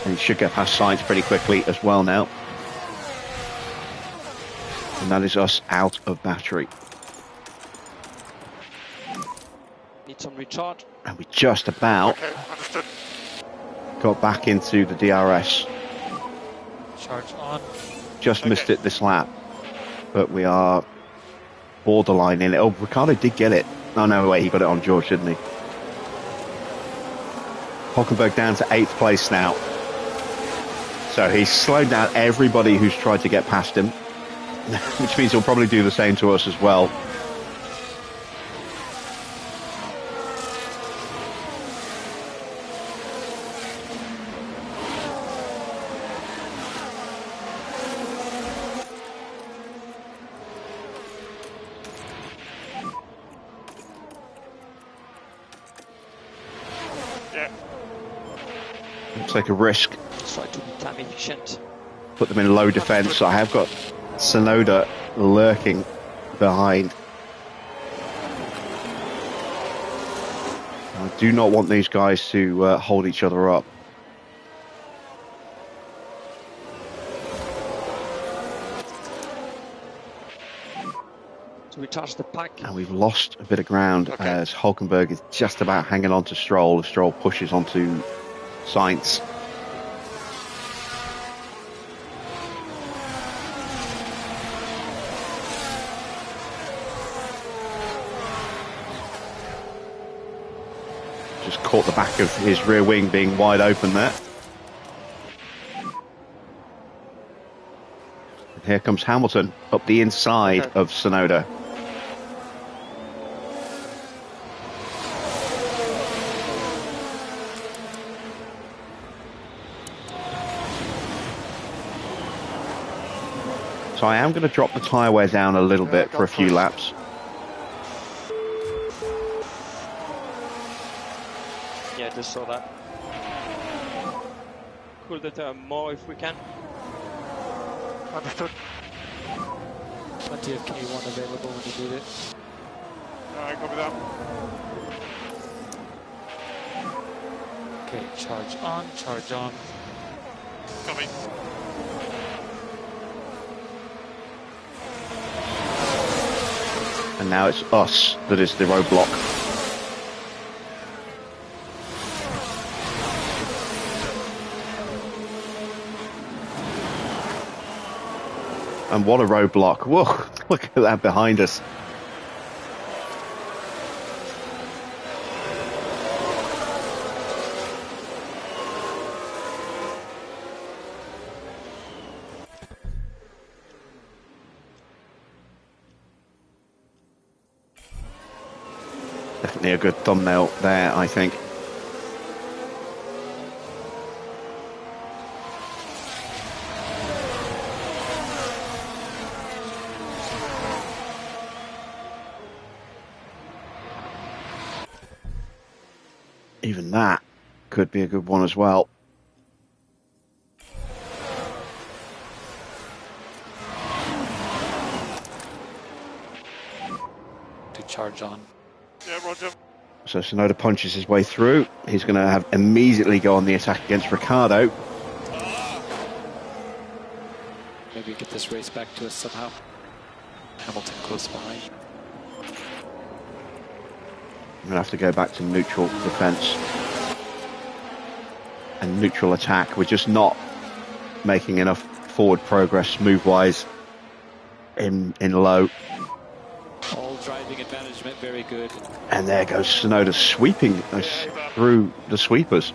And he should get past Sainz pretty quickly as well now. And that is us out of battery. Need some recharge. And we just about got back into the DRS. Charge on. Just missed it this lap. But we are borderline in it. Oh, Ricciardo did get it. Oh, no, wait, he got it on George, didn't he? Hulkenberg down to 8th place now. So he's slowed down everybody who's tried to get past him, which means he'll probably do the same to us as well. Yeah. Looks like a risk. Try to be time efficient. Put them in low defence. I have got Tsunoda lurking behind. I do not want these guys to hold each other up. To recharge the pack. And we've lost a bit of ground as Hulkenberg is just about hanging on to Stroll. Stroll pushes onto Sainz. Just caught the back of his rear wing being wide open there. And here comes Hamilton up the inside of Tsunoda. So I am going to drop the tyre wear down a little bit for a few laps. Yeah, just saw that. Cool the tire more if we can. Understood. Plenty of K1 available when you need it. Alright, copy that. Okay, charge on, charge on. Coming. And now it's us that is the roadblock. And what a roadblock. Whoa, look at that behind us. Definitely a good thumbnail there, I think. Even that could be a good one as well. charge on. Yeah, roger. So Sonoda punches his way through. He's going to have immediately go on the attack against Ricardo. Maybe get this race back to us somehow. Hamilton close behind. I'm going to have to go back to neutral defence and neutral attack. We're just not making enough forward progress move-wise in low. All driving and management, very good. And there goes Sonoda sweeping us through the sweepers.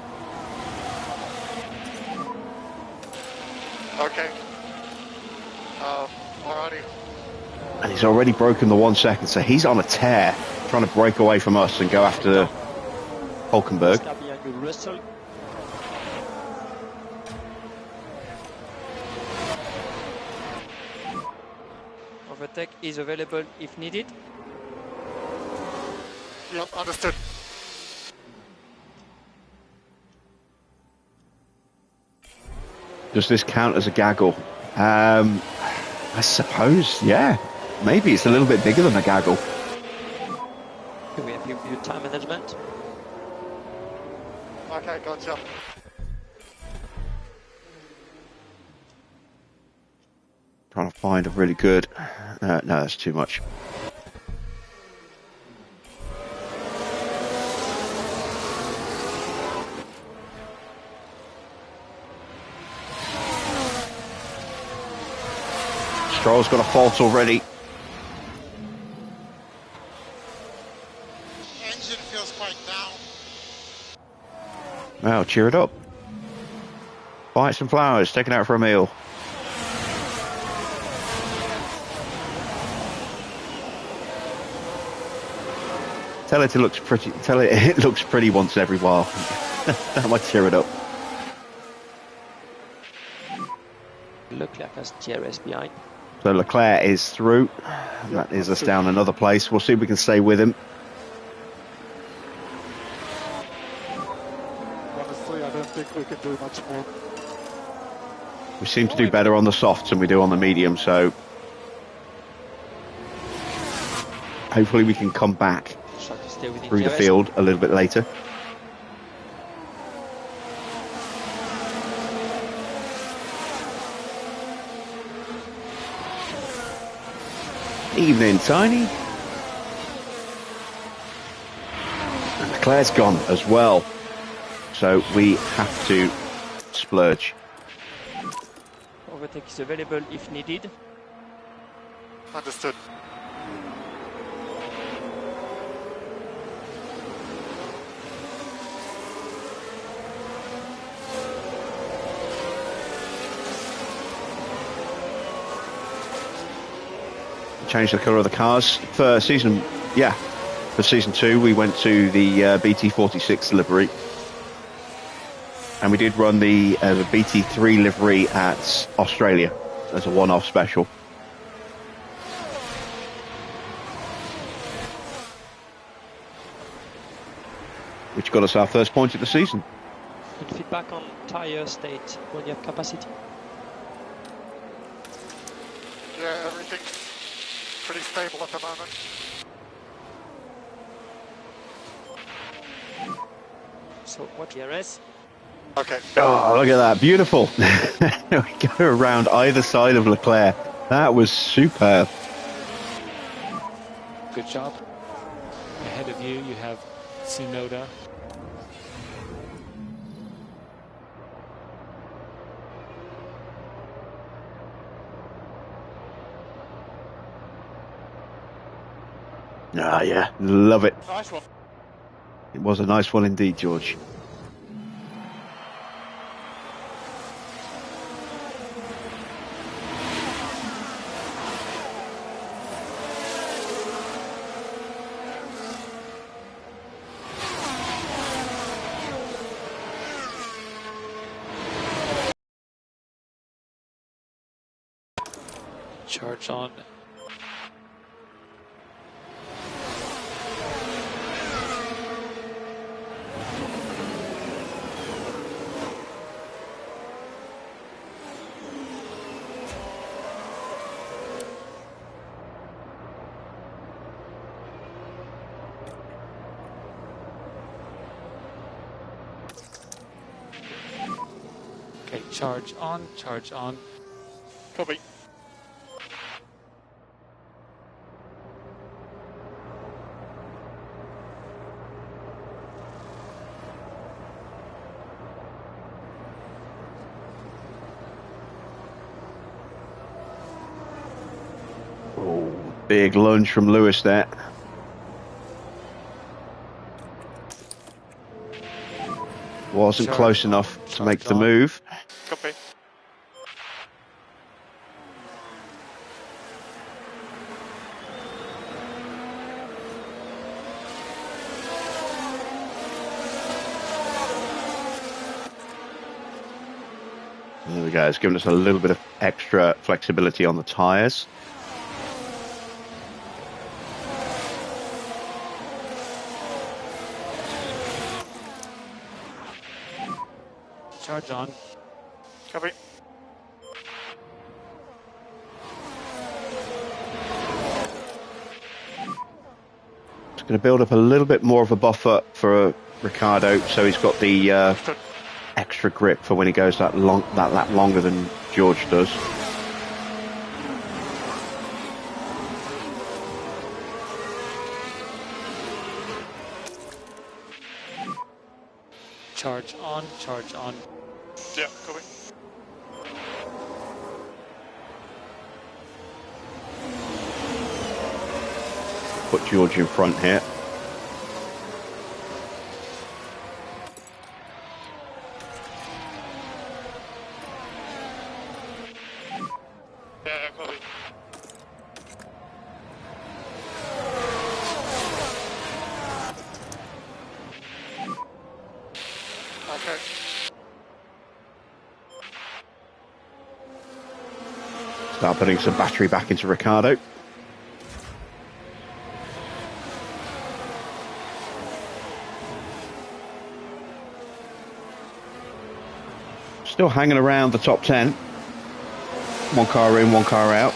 Okay. Alrighty. And he's already broken the 1 second, so he's on a tear, trying to break away from us and go after Hulkenberg. Overtake is available if needed. Yep, understood. Does this count as a gaggle? I suppose, yeah. Maybe it's a little bit bigger than a gaggle. Do we have your time management? Okay, gotcha. Trying to find a really good... no, that's too much. Stroll's got a fault already. Engine feels quite down. Well, cheer it up. Buy some flowers, take it out for a meal. Tell it looks pretty. Tell it it looks pretty once every while. That might cheer it up. Leclerc has DRS behind. So Leclerc is through. That is us down another place. We'll see if we can stay with him. Honestly, I don't think we can do much more. We seem to do better on the softs than we do on the medium, so hopefully we can come back Try to stay within through the DRS. field a little bit later. Evening, Tiny. And Leclerc's gone as well. So we have to splurge. Overtake is available if needed. Understood. Change the colour of the cars for season, for season 2 we went to the BT46 livery, and we did run the BT3 livery at Australia as a one-off special. Which got us our first point of the season. And feedback on tire state when you have capacity. Yeah, everything's pretty stable at the moment. So what DRS? Okay. Oh, look at that. Beautiful. We go around either side of Leclerc. That was superb. Good job. Ahead of you, you have Tsunoda. Ah, yeah. Love it. Nice one. It was a nice one indeed, George. Charge on. Charge on, charge on. Copy. Oh, big lunge from Lewis there. Wasn't Charge close on, enough to charge make the on. move. Copy. There we go. It's given us a little bit of extra flexibility on the tyres. Charge on. Copy. It's going to build up a little bit more of a buffer for Ricciardo, so he's got the Understood. extra grip for when he goes that lap longer than George does. Charge on, charge on. Yeah, copy. Put George in front here. Yeah, copy. Okay. Start putting some battery back into Ricciardo. Still hanging around the top 10. One car in, one car out.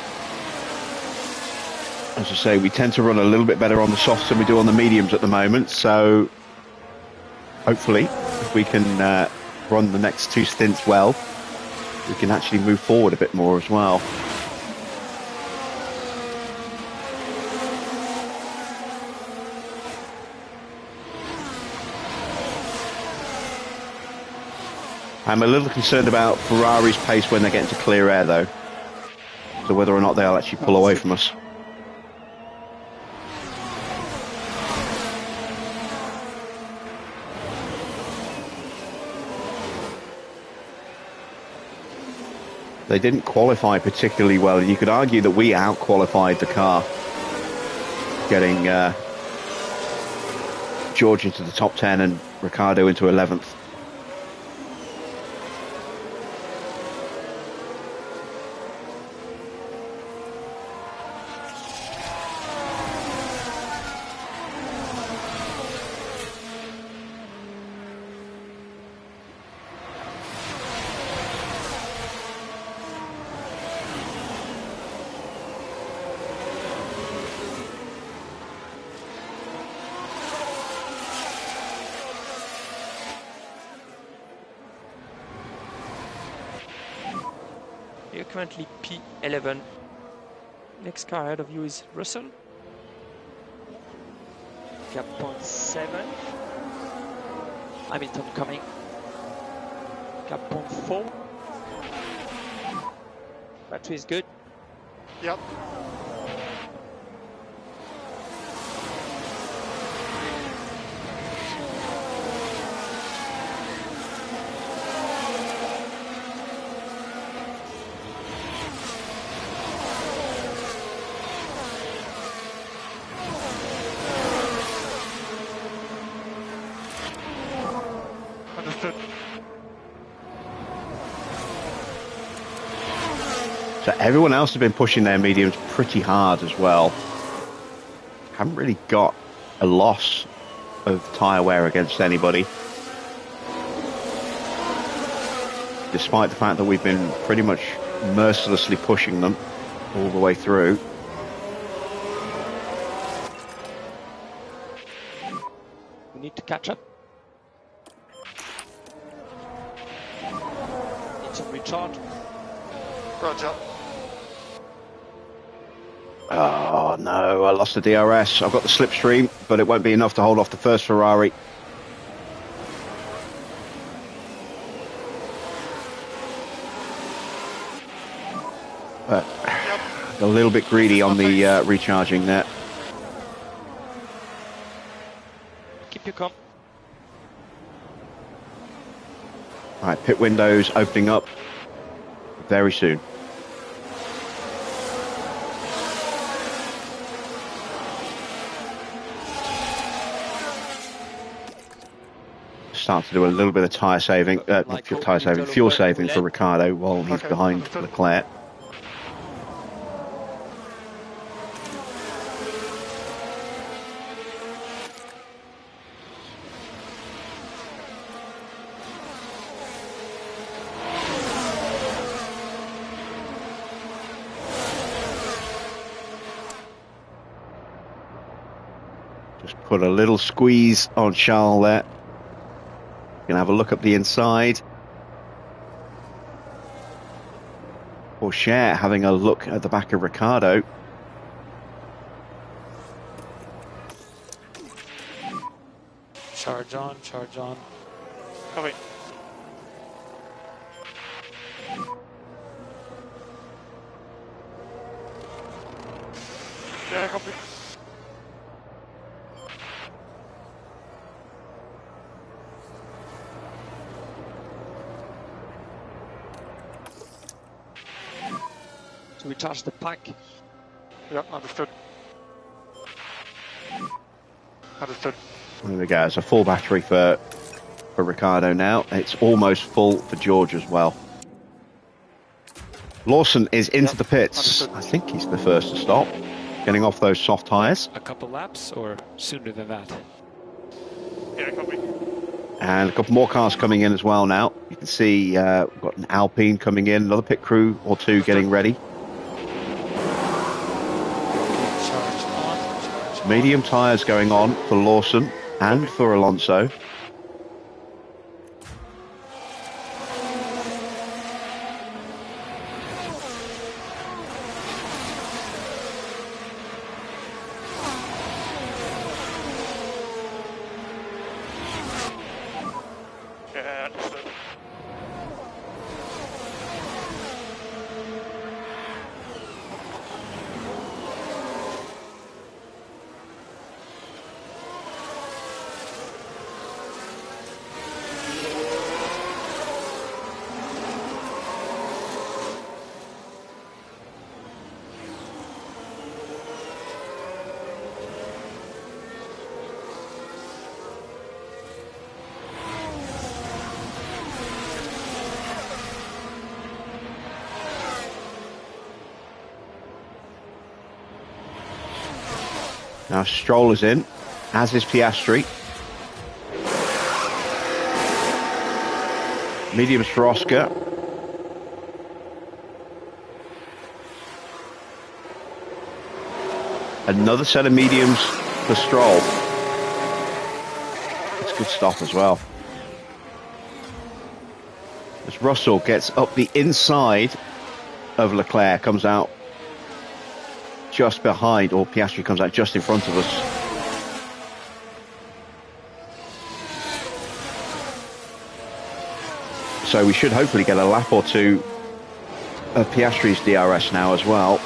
As I say, we tend to run a little bit better on the softs than we do on the mediums at the moment, so hopefully if we can run the next two stints well, we can actually move forward a bit more as well. I'm a little concerned about Ferrari's pace when they get into clear air though, so whether or not they'll actually pull away from us. They didn't qualify particularly well. You could argue that we out-qualified the car, getting George into the top 10 and Ricciardo into 11th. You're currently P11. Next car ahead of you is Russell. Gap 0.7. Hamilton coming. Gap 0.4. Battery is good. Yep. Understood. So everyone else has been pushing their mediums pretty hard as well. Haven't really got a loss of tyre wear against anybody, despite the fact that we've been pretty much mercilessly pushing them all the way through. We need to catch up. Need some recharge. Roger. Oh no, I lost the DRS. I've got the slipstream, but it won't be enough to hold off the first Ferrari. But a little bit greedy on the recharging there. Keep your calm. Right, pit windows opening up very soon. Start to do a little bit of tyre saving, fuel saving for Ricciardo while he's behind Leclerc. Just put a little squeeze on Charles there. You can have a look up the inside. Porsche having a look at the back of Ricciardo. Charge on, charge on. Copy. Yeah, copy. So we charge the pack. Yeah, understood. Understood. There we go. It's a full battery for Ricciardo now. It's almost full for George as well. Lawson is into the pits. understood. I think he's the first to stop, getting off those soft tyres. A couple laps or sooner than that? Yeah, copy. And a couple more cars coming in as well now. You can see we've got an Alpine coming in, another pit crew or two getting ready. Charge on, charge on. Medium tyres going on for Lawson and for Alonso. Yeah, understood. Now Stroll is in, as is Piastri. Mediums for Oscar. Another set of mediums for Stroll. It's a good stop as well. As Russell gets up the inside of Leclerc, comes out just behind, or Piastri comes out just in front of us. So we should hopefully get a lap or two of Piastri's DRS now as well.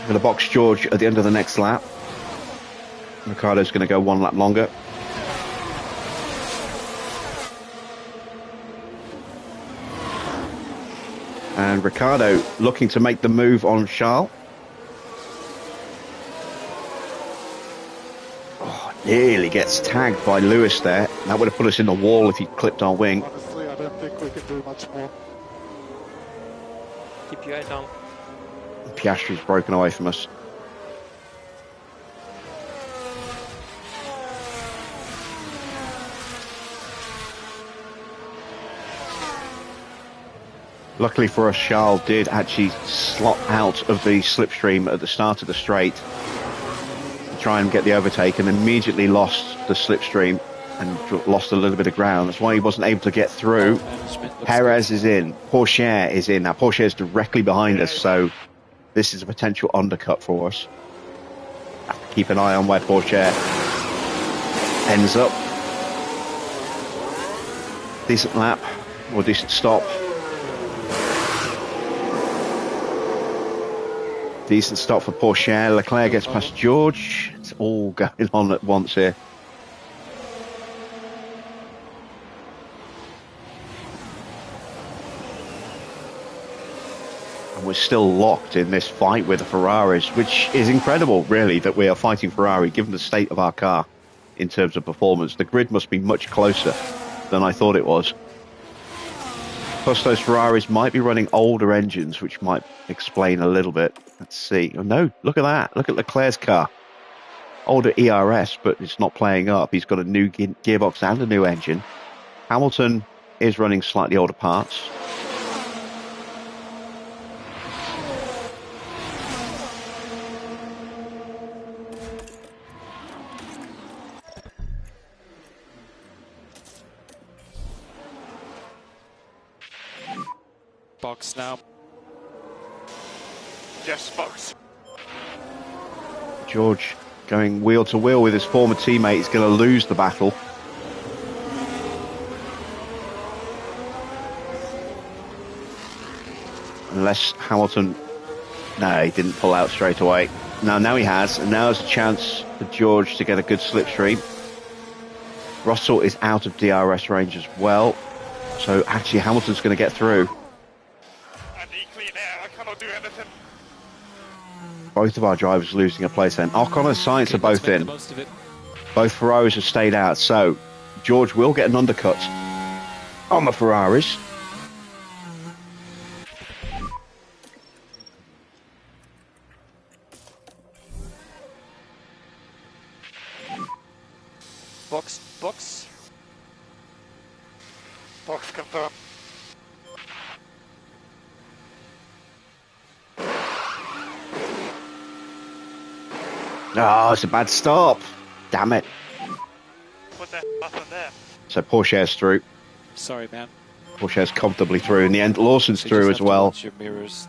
Going to box George at the end of the next lap. Ricciardo's going to go one lap longer. And Ricciardo looking to make the move on Charles. Oh, nearly gets tagged by Lewis there. That would have put us in the wall if he clipped our wing. Honestly, I don't think we can do much more. Keep your eye down. Piastri's broken away from us. Luckily for us, Charles did actually slot out of the slipstream at the start of the straight to try and get the overtake, and immediately lost the slipstream and lost a little bit of ground. That's why he wasn't able to get through. Perez is in. Pourchaire is in. Now, Pourchaire is directly behind us, so this is a potential undercut for us. Have to keep an eye on where Pourchaire ends up. Decent lap, or decent stop. Decent stop for Pourchaire. Leclerc gets past George. It's all going on at once here. And we're still locked in this fight with the Ferraris, which is incredible, really, that we are fighting Ferrari, given the state of our car in terms of performance. The grid must be much closer than I thought it was. Plus, those Ferraris might be running older engines, which might explain a little bit. Let's see. Oh, no, look at that. Look at Leclerc's car. Older ERS, but it's not playing up. He's got a new gearbox and a new engine. Hamilton is running slightly older parts. Box now. Yes, box. George going wheel to wheel with his former teammate. He's going to lose the battle. Unless Hamilton... No, he didn't pull out straight away. Now he has, and now there's a chance for George to get a good slipstream. Russell is out of DRS range as well, so actually Hamilton's going to get through. Both of our drivers losing a place then. Ocon and Sainz are both in. Both Ferraris have stayed out, so George will get an undercut on the Ferraris. Box. Box confirmed. Oh, it's a bad stop. Damn it. What the happened there? So Pourchaire's through. Sorry, man. Pourchaire's comfortably through. In the end, Lawson's through as well. Your mirrors.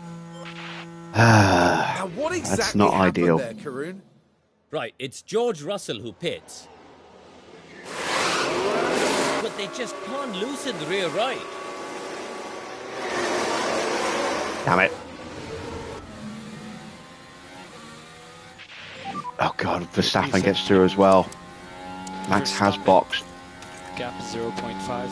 Now, what exactly That's not happened ideal. there, Karun? Right, it's George Russell who pits. But they just can't loosen the rear right. Damn it. Oh God, Verstappen gets through as well. Max has boxed. Gap 0.5.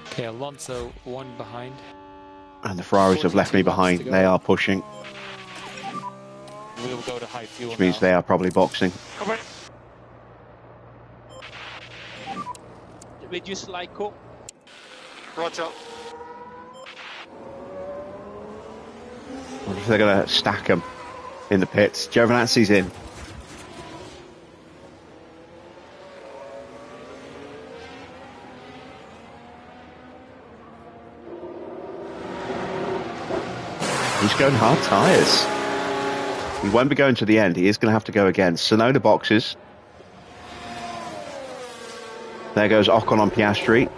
Okay, Alonso one behind. And the Ferraris have left me behind. They are pushing, We'll go to high fuel which means now. they are probably boxing. Come on. Reduce Lyco. Roger. I wonder if they're going to stack them in the pits. Giovinazzi's in. He's going hard tyres. He won't be going to the end. He is going to have to go again. Tsunoda boxes. There goes Ocon on Piastri.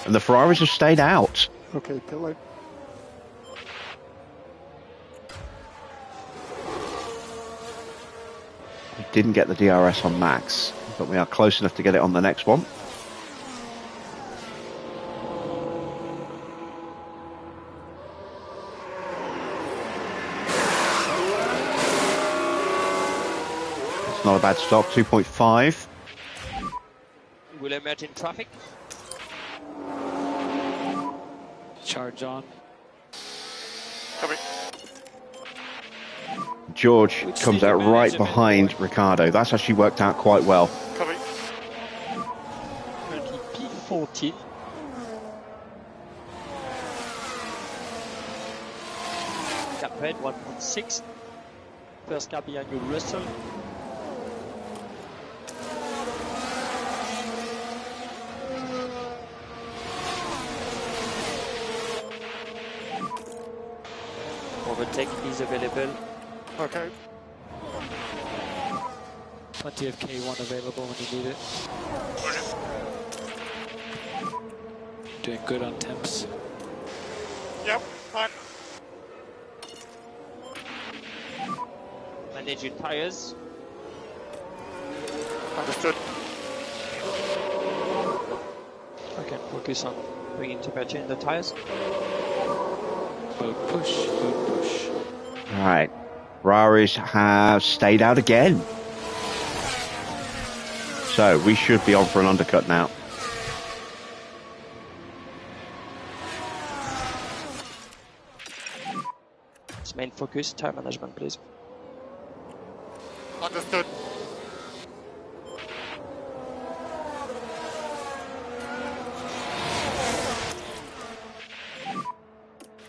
And the Ferraris have stayed out. Okay, pit lane. We didn't get the DRS on Max, but we are close enough to get it on the next one. It's not a bad stop, 2.5. Will emerge in traffic. Charge on. Coming. George comes out right behind Ricciardo. That's actually worked out quite well. Coming. Currently P14. Gap red 1.6. First car behind you, Russell. Overtake is available. Okay. Plenty of K1 available when you need it. Doing good on temps. Yep, fine. Manage your tires. Understood. Okay, focus on bringing temperature in the tires. Mode push, mode push. All right. Ferraris have stayed out again. So we should be on for an undercut now. Main focus, tire management, please. Understood.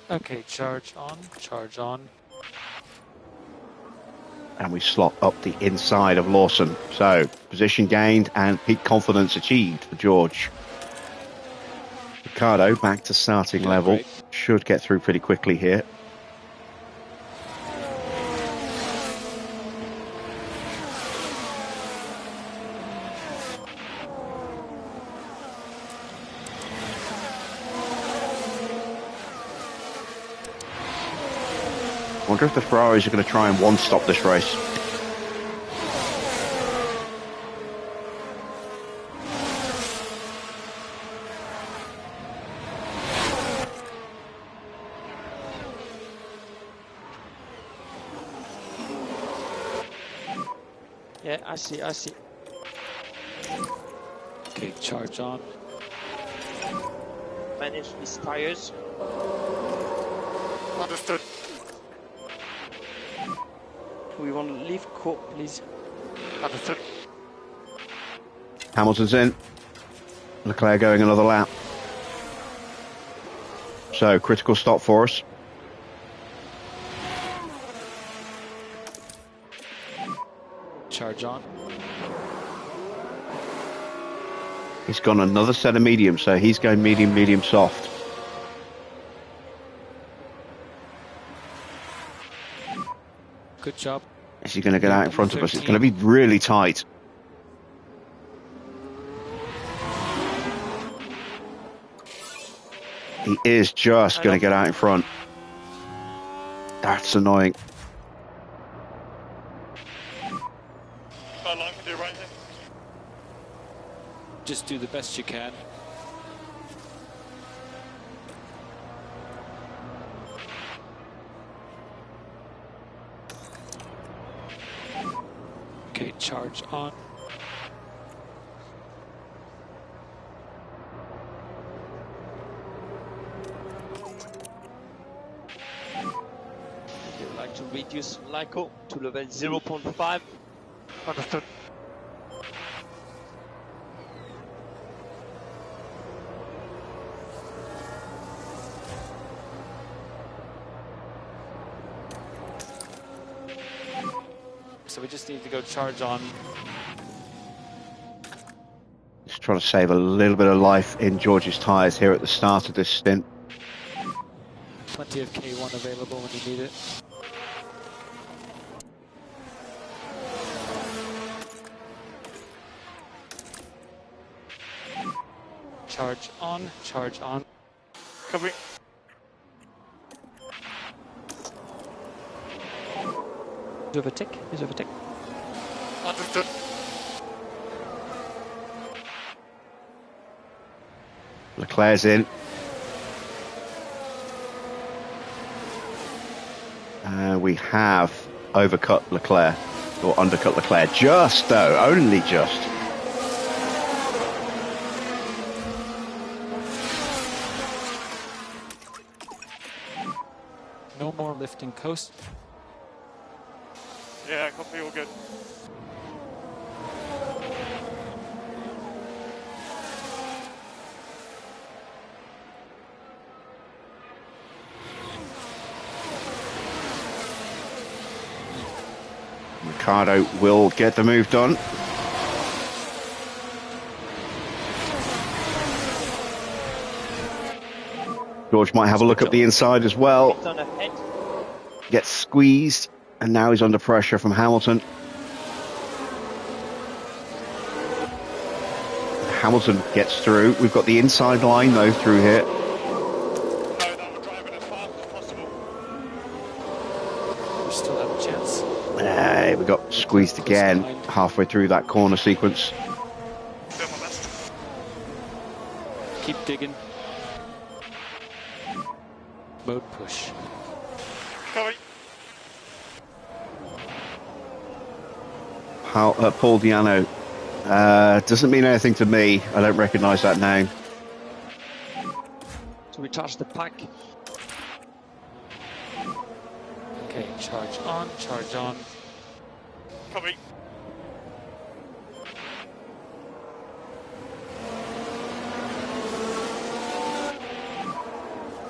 Okay, charge on, charge on. And we slot up the inside of Lawson. So position gained and peak confidence achieved for George. Ricardo back to starting level. Great. Should get through pretty quickly here. I wonder if the Ferraris are going to try and one-stop this race. Yeah, I see. Okay, charge on. Manage these tires. Understood. We want to leave core, please. Understood. Hamilton's in. Leclerc going another lap. So critical stop for us. Charge on. He's gone another set of medium, so he's going medium, medium, soft. Good job. Is he going to get out in front of us? It's going to be really tight. He is just going to get out in front. That's annoying. How long can do right here? Just do the best you can. Okay, charge on. We would like to reduce LICO to level 0.5. Understood. So we just need to go charge on. Just trying to save a little bit of life in George's tyres here at the start of this stint. Plenty of K1 available when you need it. Charge on, charge on. Copy. He's overtake. Understood. Leclerc's in. We have overcut Leclerc, or undercut Leclerc. Just though, only just. No more lifting coast. Yeah, copy, all good. Ricardo will get the move done. George might have a look at the inside as well. It's on ahead. gets squeezed, and now he's under pressure from Hamilton. Hamilton gets through. We've got the inside line though through here. No, that we're driving as fast as possible. We still have a chance. We got squeezed again halfway through that corner sequence. Doing my best. Keep digging. Mode push. Copy. Paul Diano. Doesn't mean anything to me. I don't recognise that name. To recharge the pack. Okay, charge on, charge on. Copy.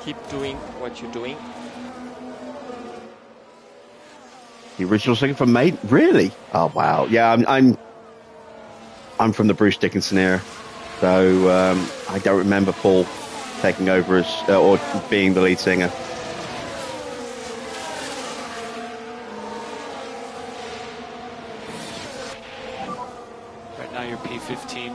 Keep doing what you're doing. The original singer from Maiden, really? Oh wow, yeah. I'm from the Bruce Dickinson era, so I don't remember Paul taking over as or being the lead singer. Right now you're P15.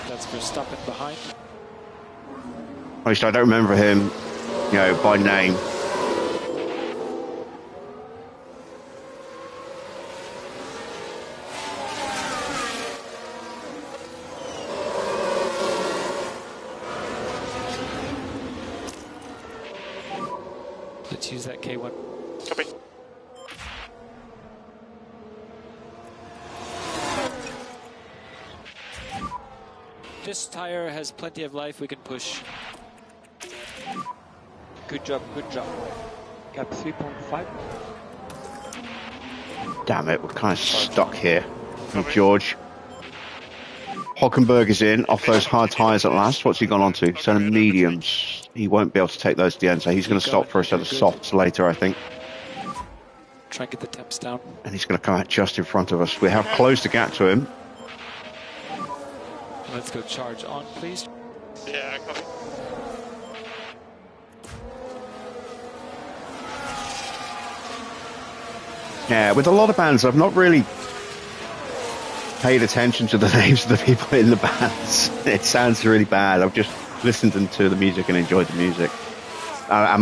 That's Verstappen behind. Honestly, I don't remember him, by name. Let's use that K1. Copy. This tire has plenty of life, we can push. Good job, good job. Gap 3.5. Damn it, we're kind of stuck here. From George. Hockenberg is in, off those hard tyres at last. What's he gone on to? Set of mediums. He won't be able to take those to the end, so he's going to stop for a set of softs later, I think. Try and get the temps down. And he's going to come out just in front of us. We have closed the gap to him. Let's go charge on, please. Yeah, copy. Yeah, with a lot of bands, I've not really paid attention to the names of the people in the bands. It sounds really bad. I've just listened to the music and enjoyed the music. I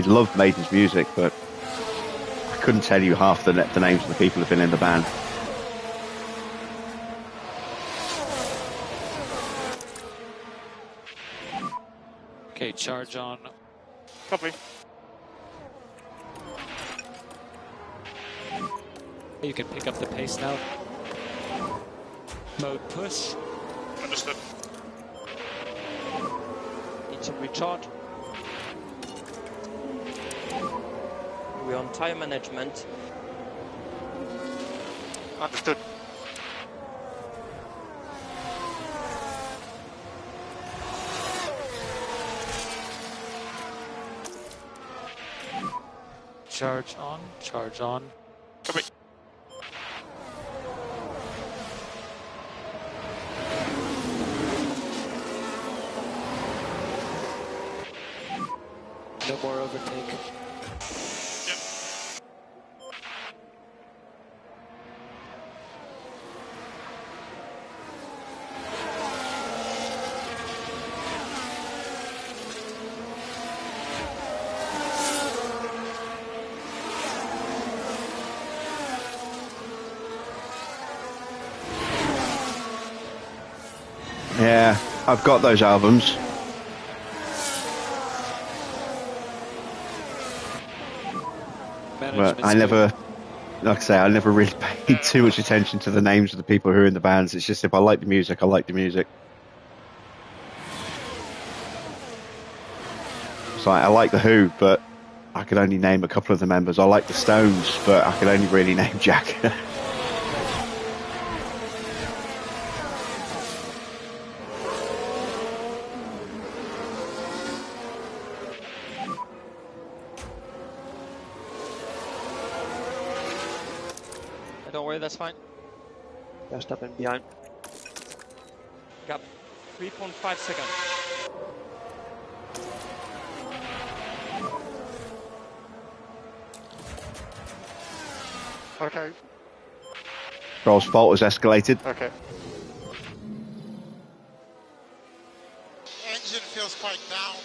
love Maiden's music, but I couldn't tell you half the names of the people who've been in the band. Okay, charge on. Copy. You can pick up the pace now. Mode push. Understood. Need some recharge. We're on tire management. Understood. Charge on, charge on. Copy. No more overtake. Yep. Yeah, I've got those albums. But I never, like I say, I never really paid too much attention to the names of the people who are in the bands. It's just if I like the music, I like the music. So I like the Who, but I could only name a couple of the members. I like the Stones, but I could only really name Jack. Don't worry, that's fine. Verstappen behind. Gap 3.5 seconds. Okay, Stroll's fault has escalated. okay. Engine feels quite down.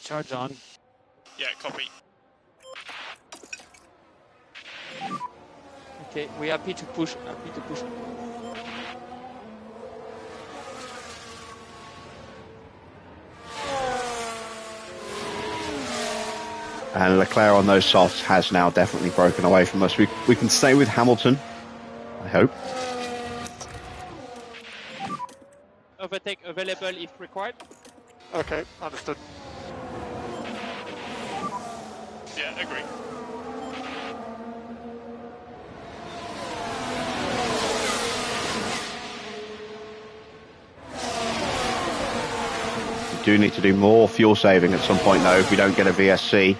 Charge on. Yeah, copy. Okay, we're happy to push. Happy to push. And Leclerc on those softs has now definitely broken away from us. We can stay with Hamilton, I hope. Overtake available if required. Okay, understood. Yeah, agree. We do need to do more fuel saving at some point though if we don't get a VSC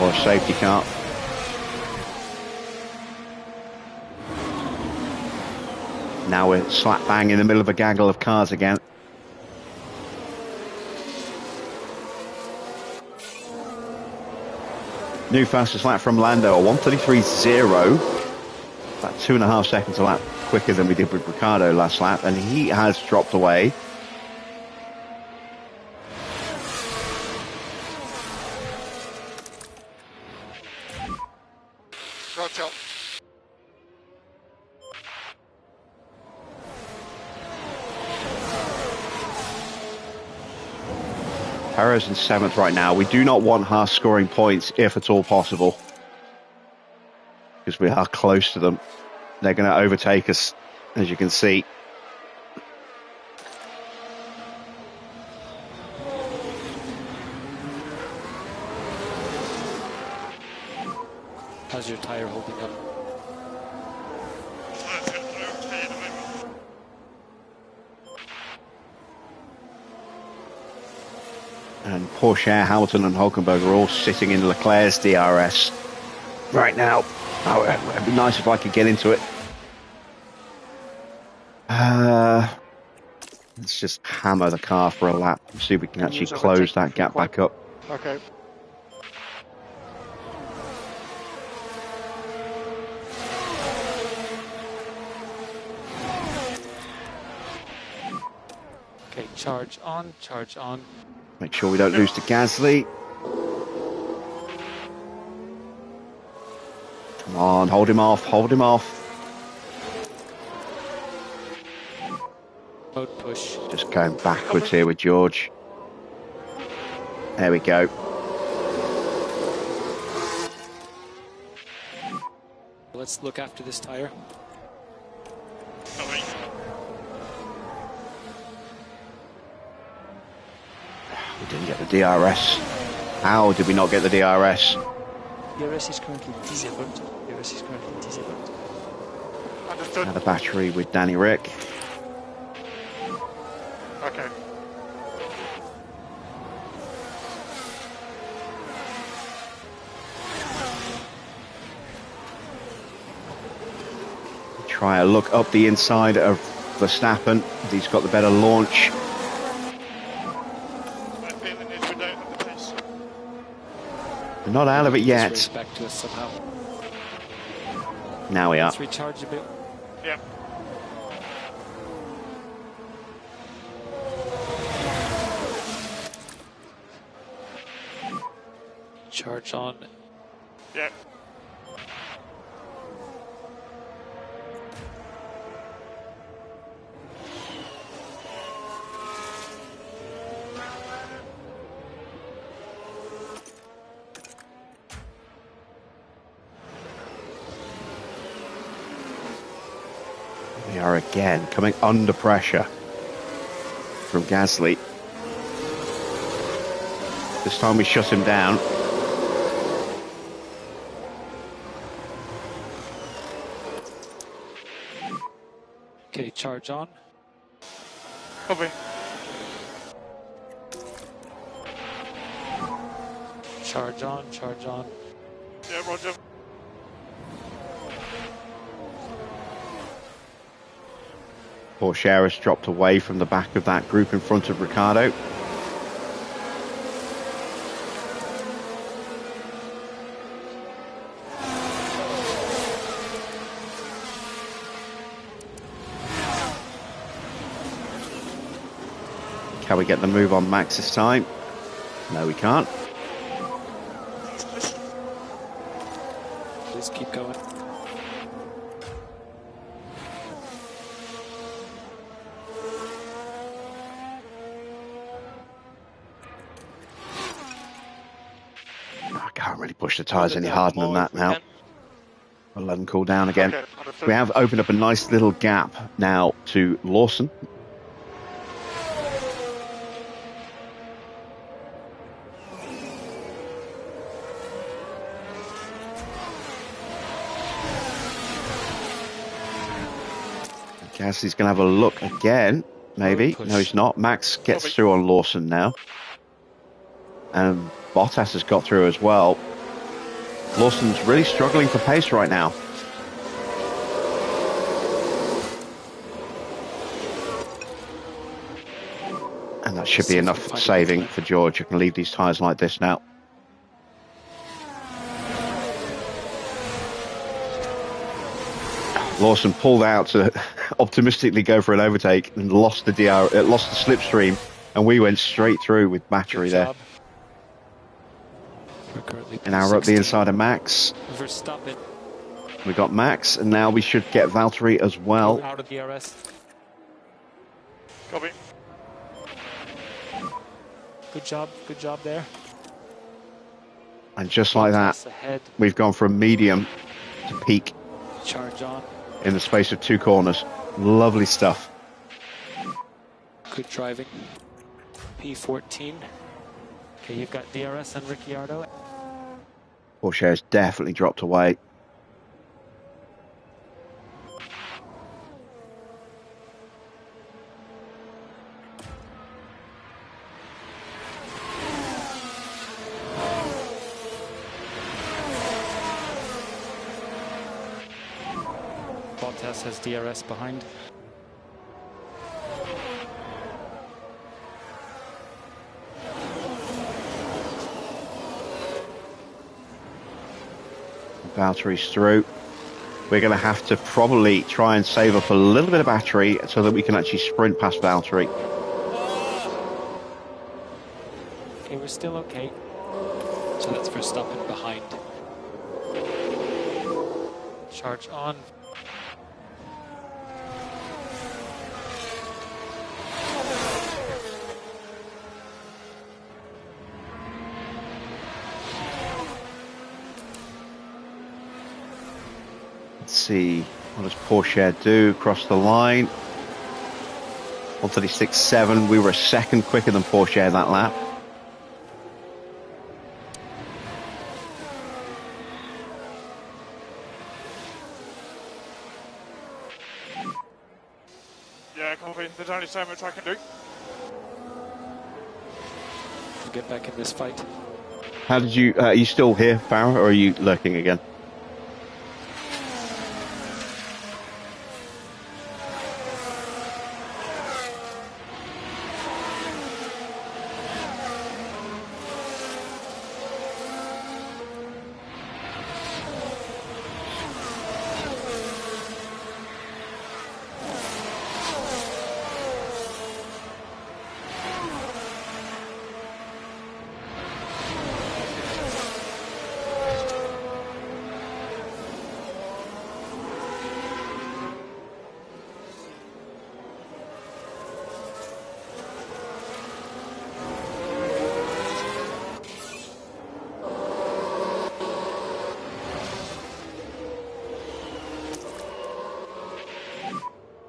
or a safety car. Now we're slap bang in the middle of a gaggle of cars again. New fastest lap from Lando, a 1:33.0. About 2.5 seconds a lap quicker than we did with Ricciardo last lap, and he has dropped away. Rotel. Perez in 7th right now. We do not want Haas scoring points if at all possible, because we are close to them. They're going to overtake us, as you can see. How's your tire holding up? Okay at the moment. And Porsche, Hamilton and Hulkenberg are all sitting in Leclerc's DRS right now. Oh, it'd be nice if I could get into it. Let's just hammer the car for a lap and see if we can actually close that gap back up. Okay. Okay, charge on, charge on. Make sure we don't lose to Gasly. Come on, hold him off, hold him off. Mode push. Just going backwards here with George. There we go. Let's look after this tire. Copy. We didn't get the DRS. How did we not get the DRS? DRS is currently disabled. DRS is currently disabled. Understood. Another battery with Danny Rick. Okay. Try a look up the inside of Verstappen. He's got the better launch. My feeling is we don't have the pace. We're not out of it This yet. race back to us somehow. Now we are. Let's recharge a bit. Yep. Charge on. Yep. We are again coming under pressure from Gasly. This time we shut him down. Okay, charge on. Copy. Charge on, charge on. Yeah, roger. Porsche has dropped away from the back of that group in front of Ricardo. Can we get the move on Max this time? No, we can't. Just keep going. I can't really push the tyres any harder than that now. I'll let them cool down again. Okay, understood. We have opened up a nice little gap now to Lawson. I guess he's going to have a look again, maybe. No, he's not. Max gets through on Lawson now. And Bottas has got through as well. Lawson's really struggling for pace right now. And that should be enough saving for George. You can leave these tyres like this now. Lawson pulled out to optimistically go for an overtake and lost the slipstream, and we went straight through with battery there. And now we're up the inside of Max. Verstappen. We got Max, and now we should get Valtteri as well. Out of DRS. Copy. Good job there. And just like that, we've gone from medium to peak Charge on. in the space of 2 corners. Lovely stuff. Good driving. P14. Okay, you've got DRS and Ricciardo. Porsche has definitely dropped away. Bottas has DRS behind. Valtteri's through. We're going to have to probably try and save up a little bit of battery so that we can actually sprint past Valtteri. Okay, we're still okay. So that's Verstappen behind. Charge on. Let's see, what does Porsche do across the line? 136.7, we were a second quicker than Porsche that lap. Yeah, copy. There's only so much I can do. Get back in this fight. How did you, are you still here, Farah, or are you lurking again?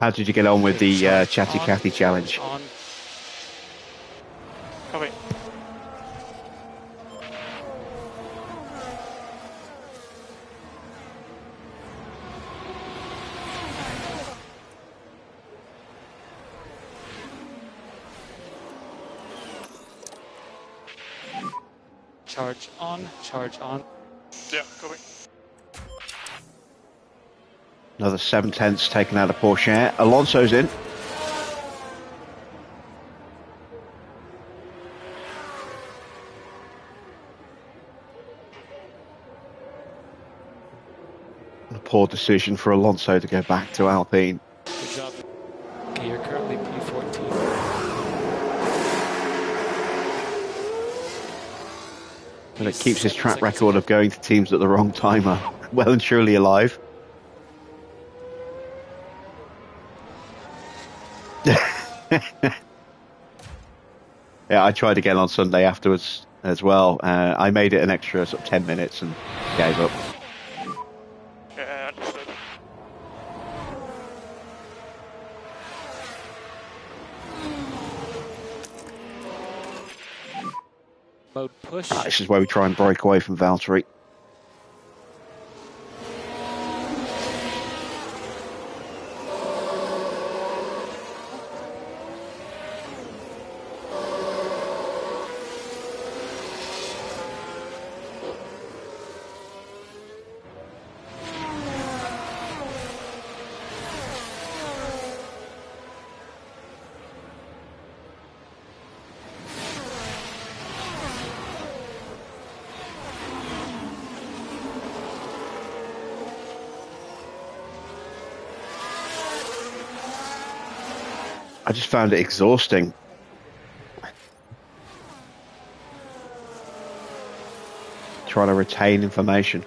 How did you get on with the Chatty Cathy challenge? Copy. Charge on, charge on. Yeah, coming. Another 7/10 taken out of Porsche. Alonso's in. A poor decision for Alonso to go back to Alpine. Good job. Okay, you're currently P14. But it keeps his track record of going to teams at the wrong time well and truly alive. Yeah, I tried again on Sunday afterwards as well. I made it an extra sort of 10 minutes and gave up. Yeah, understood. Mode push. This is where we try and break away from Valtteri. I just found it exhausting. Trying to retain information.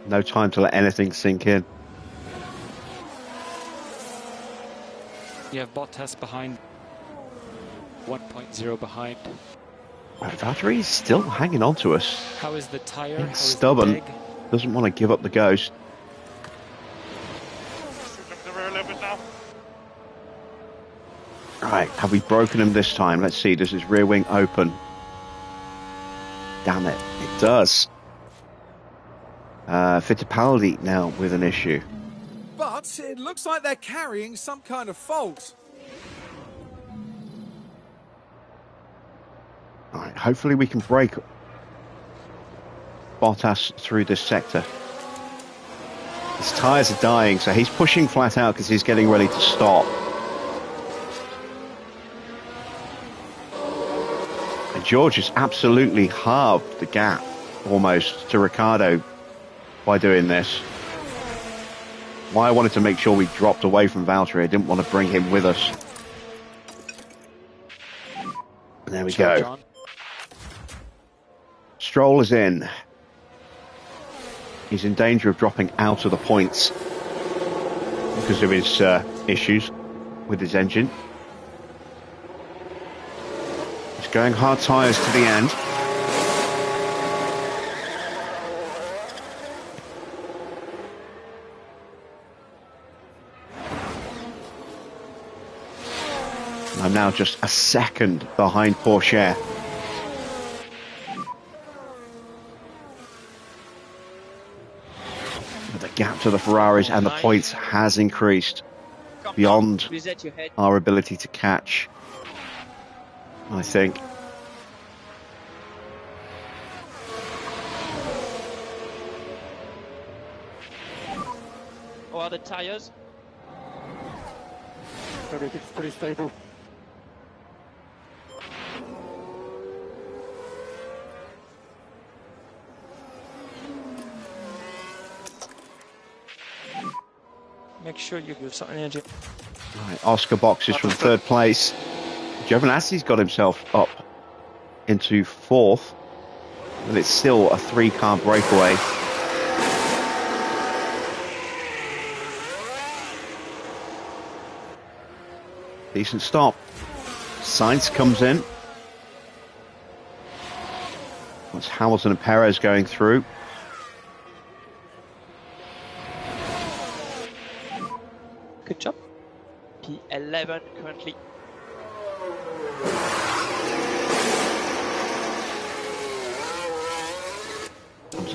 No time to let anything sink in. You have Bottas behind. 1.0 behind. Valtteri is still hanging on to us. How is the tire? He's How is stubborn. the dig? Doesn't want to give up the ghost. Shoot him the rear a little bit now. Right, have we broken him this time? Let's see, does his rear wing open? Damn it, it does. Fittipaldi now with an issue. But it looks like they're carrying some kind of fault. Alright, hopefully we can break Bottas through this sector. His tyres are dying, so he's pushing flat out because he's getting ready to stop. And George has absolutely halved the gap, almost, to Ricciardo by doing this. Why I wanted to make sure we dropped away from Valtteri, I didn't want to bring him with us. There we go. John. Stroll is in. He's in danger of dropping out of the points because of his issues with his engine. He's going hard tyres to the end. I'm now just a second behind Porsche. But the gap to the Ferraris and the points has increased beyond our ability to catch, I think. How are the tires? Everything's pretty stable. Make sure you give some energy. Right, Oscar boxes from third place. Giovanazzi's got himself up into fourth, and it's still a 3-car breakaway. Decent stop. Sainz comes in. That's Hamilton and Perez going through. Good job. P11 currently.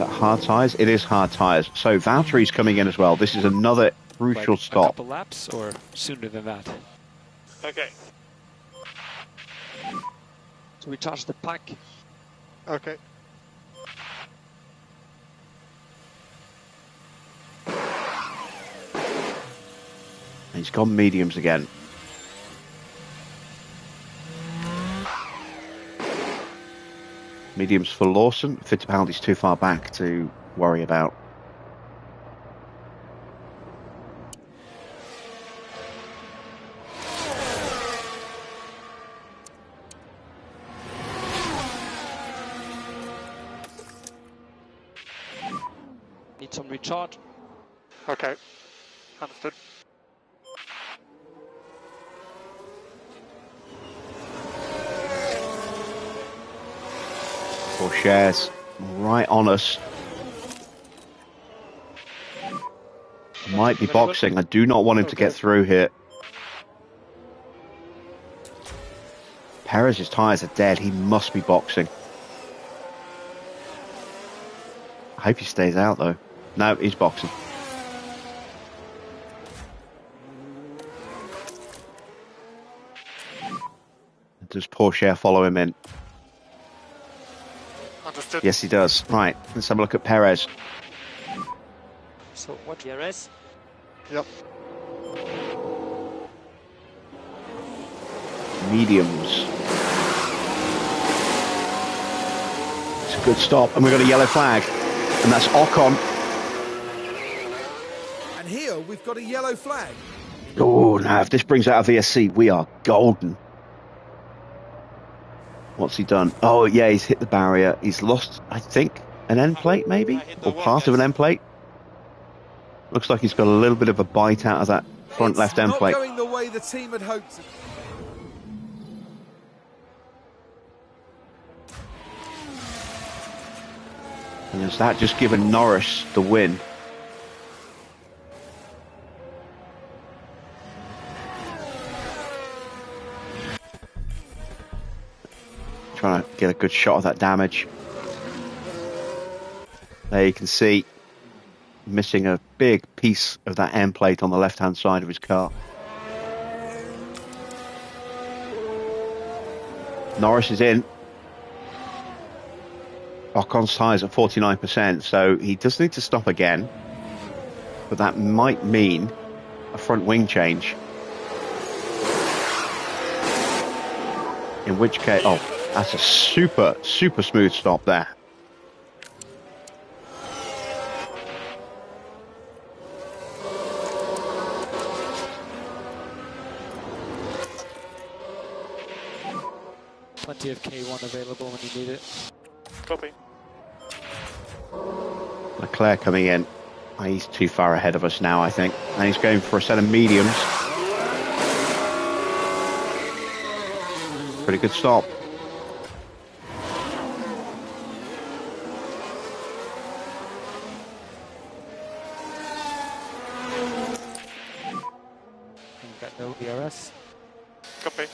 that hard tyres? It is hard tyres. So Valtteri's coming in as well. This is another crucial like stop. A couple laps or sooner than that? Okay. So we charge the pack. Okay. He's gone mediums again. Mediums for Lawson. Fittipaldi's too far back to worry about. Need some recharge. Okay. Understood. Four shares right on us. Might be boxing. I do not want him to get through here. Perez's tyres are dead. He must be boxing. I hope he stays out though. No, he's boxing. Does Porsche follow him in? Understood. Yes, he does. Right, let's have a look at Perez. So what DRS? Yep. Mediums. It's a good stop, and we've got a yellow flag, and that's Ocon. And here we've got a yellow flag. Oh, now if this brings out a VSC, we are golden. What's he done? Oh, yeah, he's hit the barrier. He's lost, I think, an end plate, maybe? Or part of an end plate. Looks like he's got a little bit of a bite out of that front left end plate. Not going the way the team had hoped. And has that just given Norris the win? Trying to get a good shot of that damage. There you can see missing a big piece of that end plate on the left hand side of his car. Norris is in. Ocon's tyres at 49%, so he does need to stop again, but that might mean a front wing change. In which case, oh, that's a super smooth stop there. Plenty of K1 available when you need it. Copy. Leclerc coming in. Oh, he's too far ahead of us now, I think. And he's going for a set of mediums. Pretty good stop. You've got no DRS. Copy.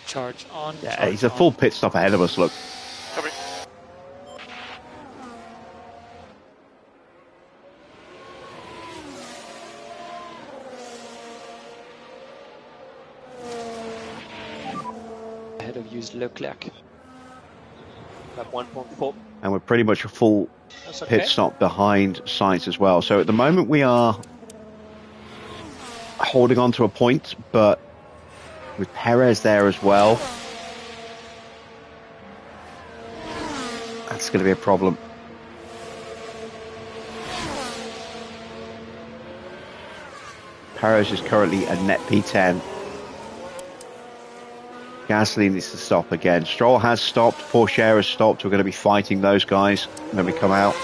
Charge on. Yeah, charge he's a on. full pit stop ahead of us, look. Copy. Ahead of used Leclerc. At 1.4. And we're pretty much a full That's okay. pit stop behind Sainz as well. So at the moment we are holding on to a point, but with Perez there as well, that's going to be a problem. Perez is currently a net P10. Gasly needs to stop again. Stroll has stopped. Porsche has stopped. We're going to be fighting those guys when we come out.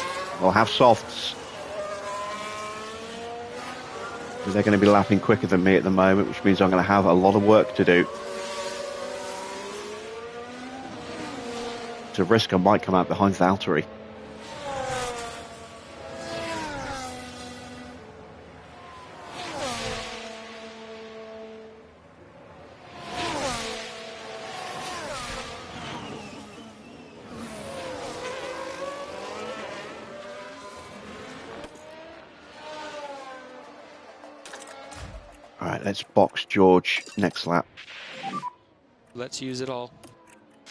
We'll have softs. They're going to be lapping quicker than me at the moment, which means I'm going to have a lot of work to do. It's a risk I might come out behind Valtteri. All right, let's box George next lap. Let's use it all.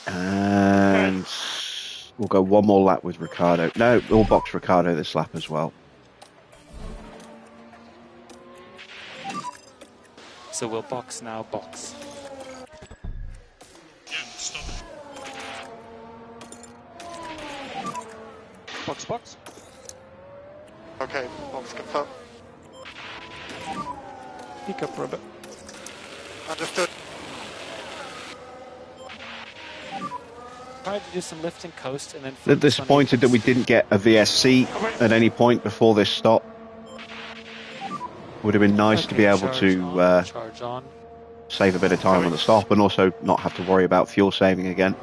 And we'll go one more lap with Ricardo. No, we'll box Ricardo this lap as well. So we'll box now, box. Yeah, stop. Box, box. Okay, box confirmed. Pick up, Robert. Understood. Tried to do some lift and coast and then... They're disappointed that we didn't get a VSC at any point before this stop. Would have been nice to be able to charge on. save a bit of time on the stop and also not have to worry about fuel saving again.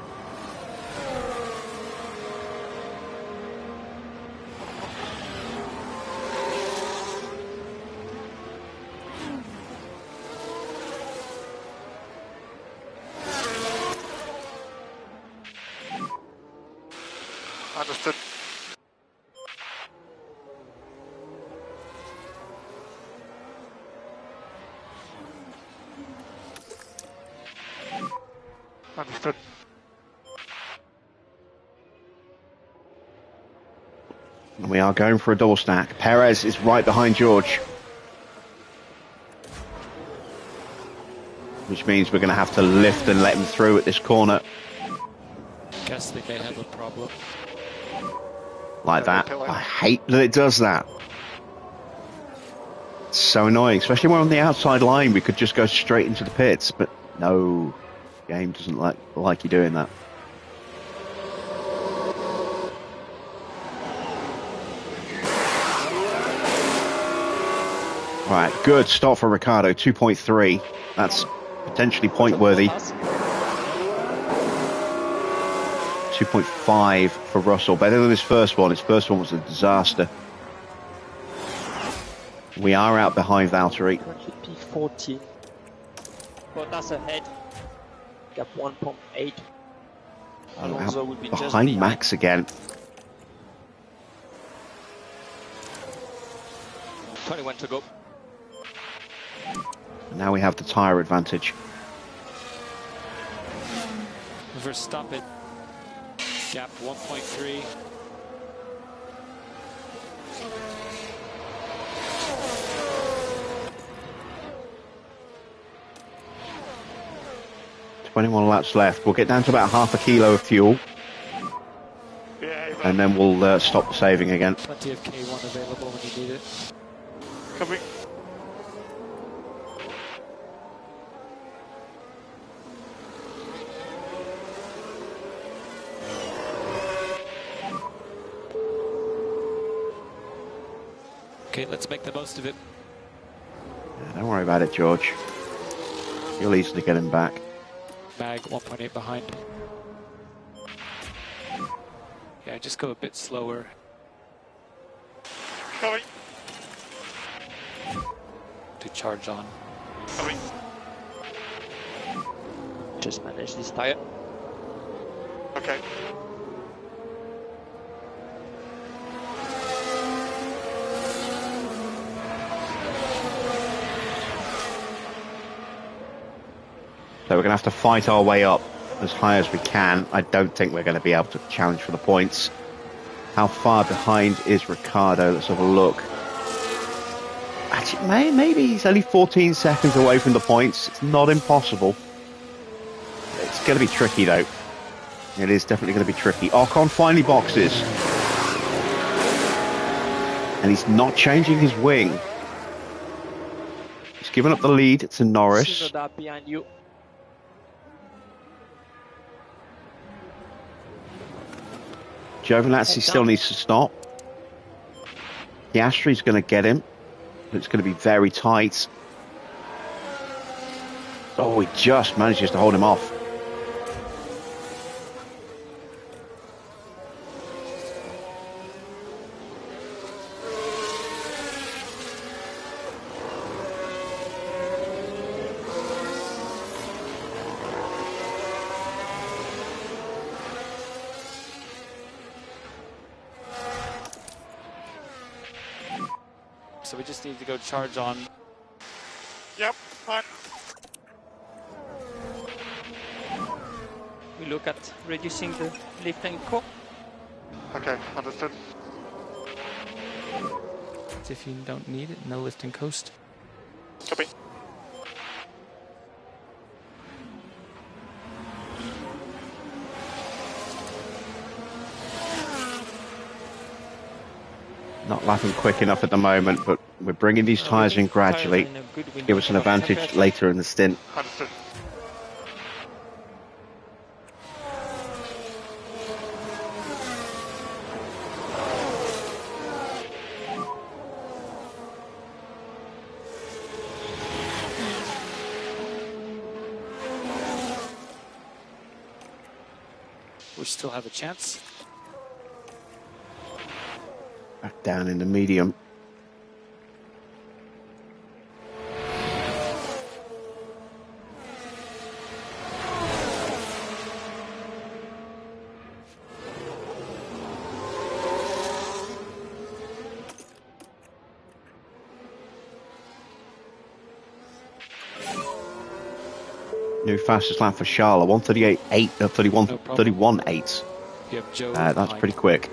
Understood. Understood. And we are going for a double stack. Perez is right behind George. Which means we're going to have to lift and let him through at this corner. Guess they may have a problem. Like that. I hate that it does that. It's so annoying, especially when we're on the outside line. We could just go straight into the pits, but no, the game doesn't like you doing that. Right, good start for Ricardo, 2.3. That's potentially point worthy. 2.5 for Russell, better than his first one. His first one was a disaster. We are out behind Valtteri. P14. Bottas ahead. Gap 1.8. Alonso will be just Behind Max again. 21 to go. Now we have the tyre advantage. Verstappen. Gap 1.3. "21 laps left. We'll get down to about half a kilo of fuel. Yeah, And then we'll stop the saving again." Plenty of K1 available when you need it. coming. Okay, let's make the most of it. Yeah, don't worry about it, George. You'll easily get him back. Mag 1.8 behind. Yeah, just go a bit slower. Coming. To charge on. Coming. Just manage this tire. Okay. So we're going to have to fight our way up as high as we can. I don't think we're going to be able to challenge for the points. How far behind is Ricardo? Let's have a look. Actually, maybe he's only 14 seconds away from the points. It's not impossible. It's going to be tricky, though. It is definitely going to be tricky. Ocon finally boxes. And he's not changing his wing. He's given up the lead to Norris. Shinoda behind you. Giovinazzi still needs to stop. Piastri's going to get him. It's going to be very tight. Oh, he just manages to hold him off. So we just need to go charge on. Yep, fine. We look at reducing the lift and core. Okay, understood. If you don't need it, no lift and coast. Copy. Not lapping quick enough at the moment, but we're bringing these tyres in gradually. Give us an advantage later in the stint. Understood. We still have a chance. Back down in the medium. New fastest lap for Charlotte, 1:38.8, 31, No problem. 31.8. You have Joe. That's behind. pretty quick.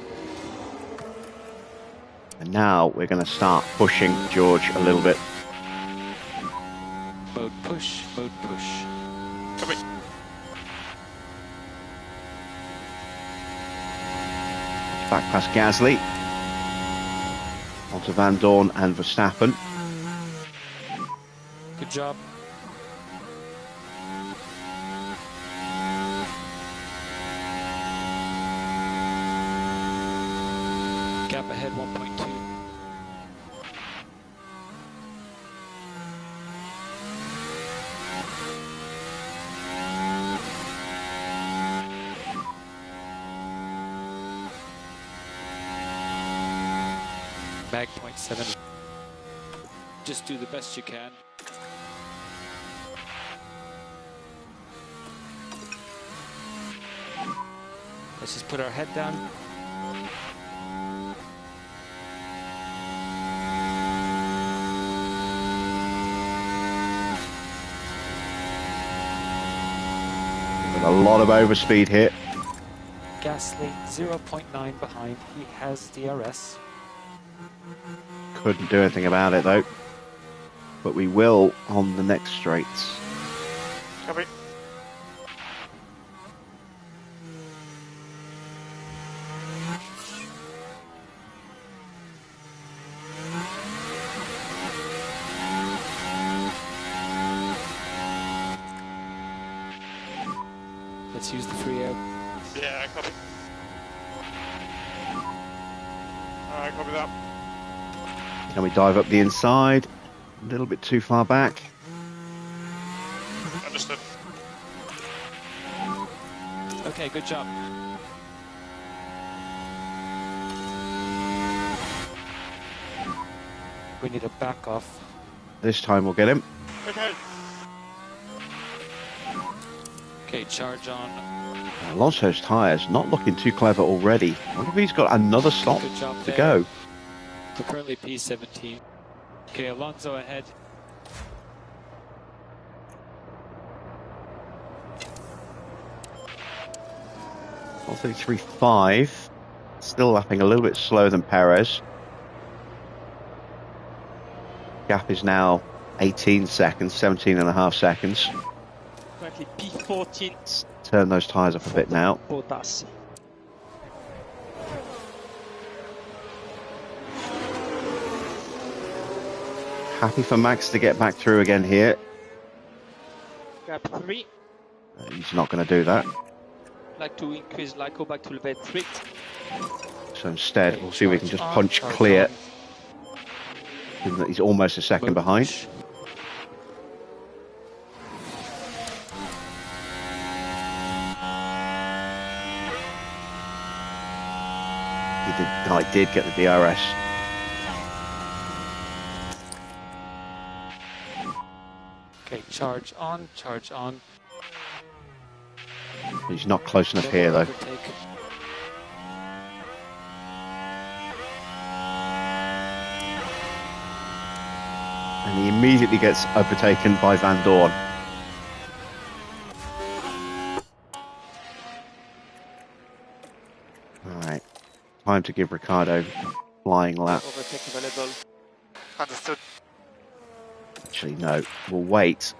And now we're going to start pushing George a little bit. Mode push, mode push. Copy. Back past Gasly. Onto Van Dorn and Verstappen. Good job. Gap ahead 1.2. Mag 0.7. Just do the best you can. Let's just put our head down. With a lot of overspeed here. Gasly 0.9 behind. He has DRS. Couldn't do anything about it though. But we will on the next straights. Copy. Let's use the free air. Yeah, copy. Alright, copy that. Can we dive up the inside? A little bit too far back. Understood. Okay, good job. We need a back off. This time we'll get him. Okay. Okay, charge on. Alonso's tyres not looking too clever already. I wonder if he's got another stop Good job to there. go. We're currently P17. Okay, Alonso ahead. Also 3.5. Still lapping a little bit slower than Perez. Gap is now 18 seconds, 17 and a half seconds. Currently P14 Let's turn those tyres off a bit now. Bottas. Happy for Max to get back through again here. Gap 3. He's not going to do that. Like to increase, like go back to level 3. So instead, we'll see if we can just Charge on, punch charge clear. on. Given that he's almost a second Mode behind. push. He did get the DRS. Okay, charge on, charge on. He's not close enough Then here though. overtake. And he immediately gets overtaken by Van Dorn. Alright, time to give Ricciardo a flying lap. Overtake available. Understood. Actually, no, we'll wait.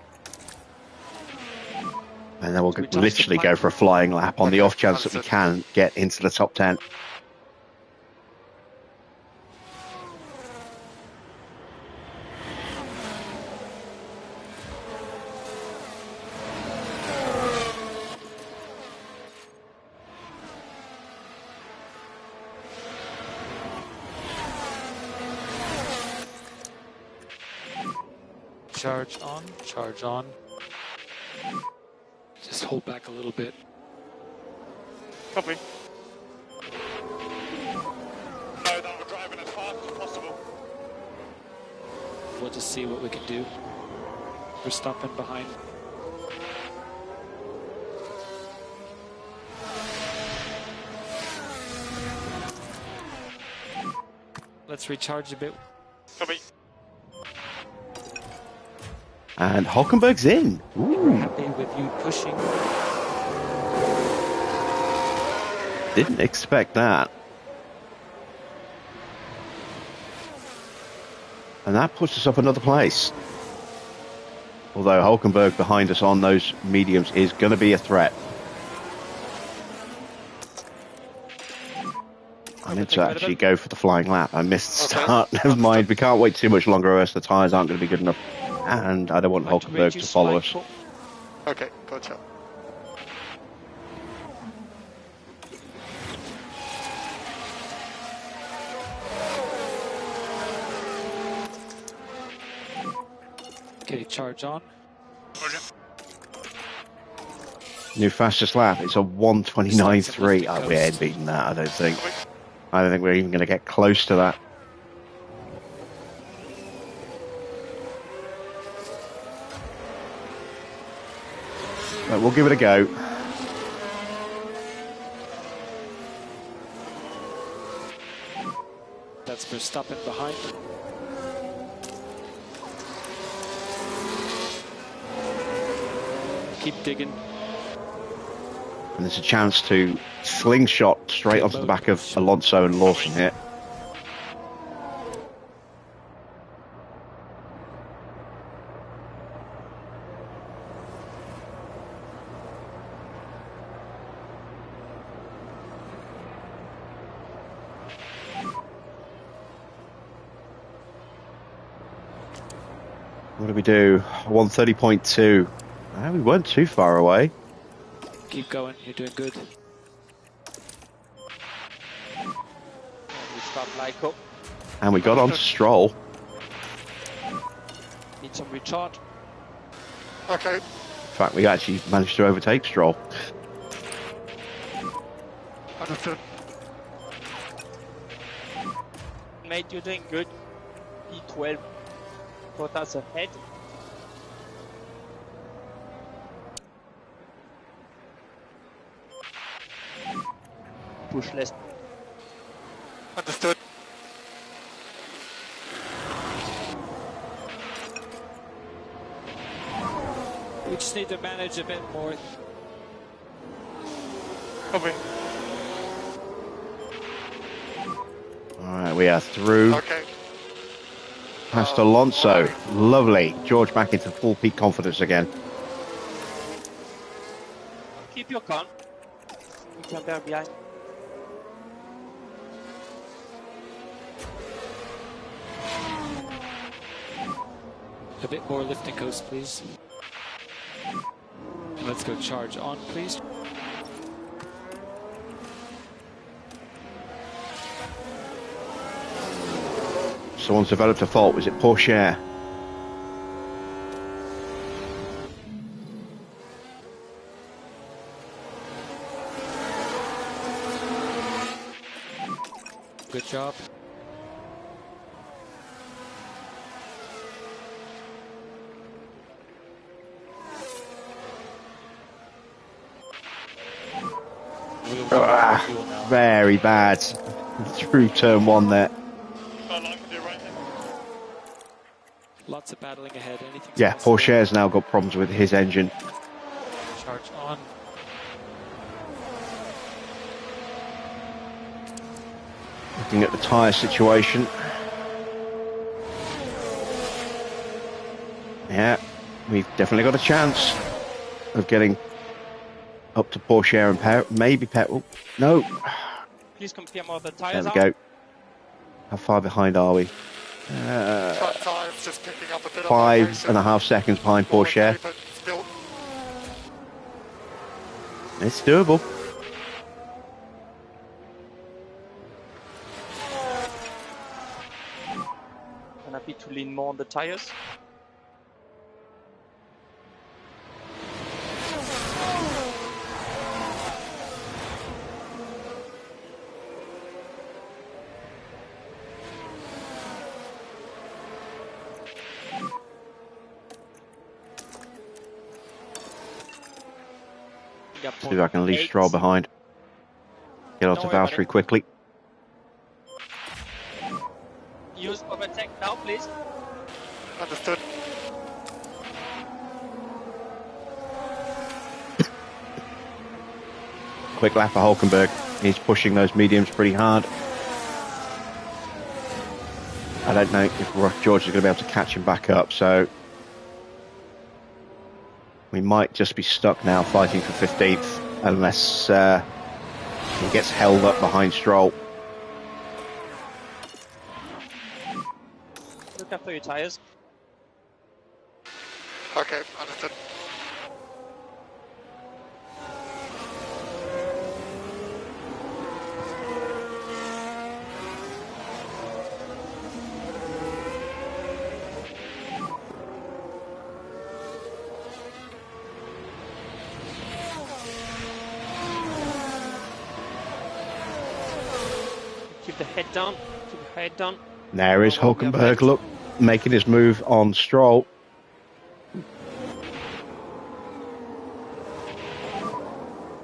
And then we'll Do we touch the literally go flag? for a flying lap on the Okay, off chance that we understood. can get into the top 10. Charge on, charge on. Just hold back a little bit. Copy. No, that we're driving as fast as possible. We'll just see what we can do. We're stopping behind. Let's recharge a bit. Copy. And Hulkenberg's in. We're Ooh, happy with you pushing. didn't expect that. And that puts us up another place. Although Hulkenberg behind us on those mediums is going to be a threat. I meant to actually go for the flying lap. I missed the Okay. start. Never mind. We can't wait too much longer or else the tyres aren't going to be good enough. And I don't want Want to Hulkenberg to reduce follow flight us. for- Okay, gotcha. Okay, charge on. Roger. New fastest lap. It's a 1:29.3. Oh, we ain't beating that, I don't think. I don't think we're even going to get close to that. But we'll give it a go. That's Verstappen behind. Keep digging. And there's a chance to slingshot straight onto the back of Alonso and Lawson here. What do we do? 130.2. We weren't too far away. Keep going. You're doing good. We start like up. And we got on to Stroll. Need some recharge. Okay, In fact, we actually managed to overtake Stroll. understood. Mate, you're doing good. P12. Put us ahead. Push less. Understood. We just need to manage a bit more. Copy. Alright, we are through Okay. past Alonso. Lovely. George back into full peak confidence again. Keep your calm. You can bear behind. A bit more lifting coast, please. Let's go charge on, please. Someone's developed a fault. Was it Porsche? Good job. Very bad. Through turn one there. Got a line to do right there. Lots of battling ahead. Anything's Yeah, possible. Pourchaire's now got problems with his engine. Charge on. Looking at the tyre situation. Yeah, we've definitely got a chance of getting up to Pourchaire and maybe Petrol. No. Please confirm all the There tires we out. go. How far behind are we? Front five's just picking up a bit of vibration. 5.5 seconds behind Forward Pourchaire. three, but still. It's doable. I'm happy to lean more on the tires. See if I can leave Stroll behind. Get onto Valtteri quickly. Use overtake now, please. Understood. Quick lap for Hulkenberg. He's pushing those mediums pretty hard. I don't know if George is going to be able to catch him back up, so we might just be stuck now fighting for 15th unless he gets held up behind Stroll. Look after your tires. Okay, understood. Keep the head down. Keep the head down. There is Hulkenberg, look, making his move on Stroll.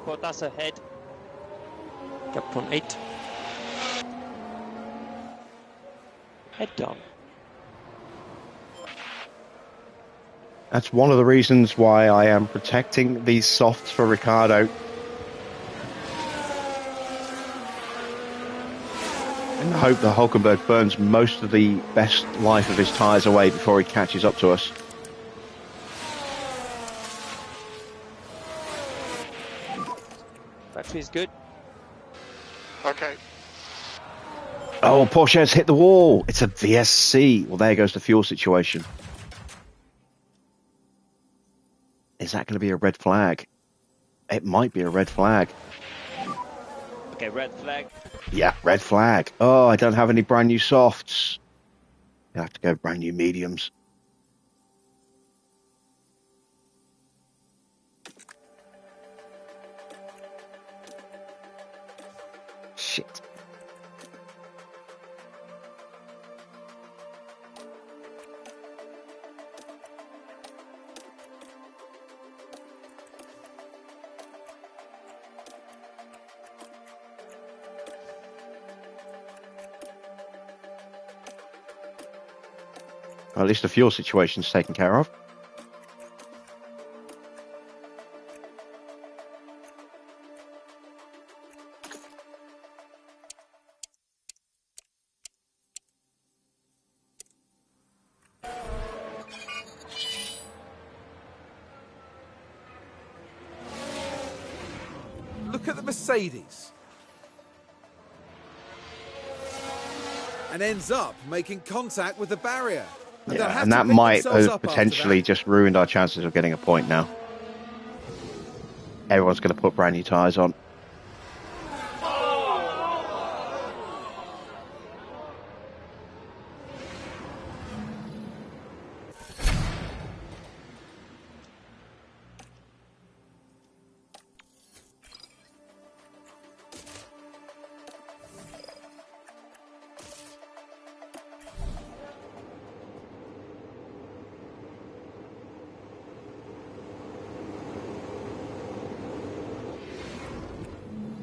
Bottas ahead. Gap from 8. Head down. That's one of the reasons why I am protecting these softs for Ricciardo. In the hope that Hulkenberg burns most of the best life of his tyres away before he catches up to us. Battery is good. Okay. Oh, Pourchaire's hit the wall. It's a VSC. Well, there goes the fuel situation. Is that going to be a red flag? It might be a red flag. Okay, red flag. Yeah, red flag. Oh, I don't have any brand new softs. I have to go brand new mediums. Shit. Well, at least the fuel situation's taken care of. Look at the Mercedes. And ends up making contact with the barrier. Yeah, and that might have potentially just ruined our chances of getting a point now. Everyone's going to put brand new tyres on.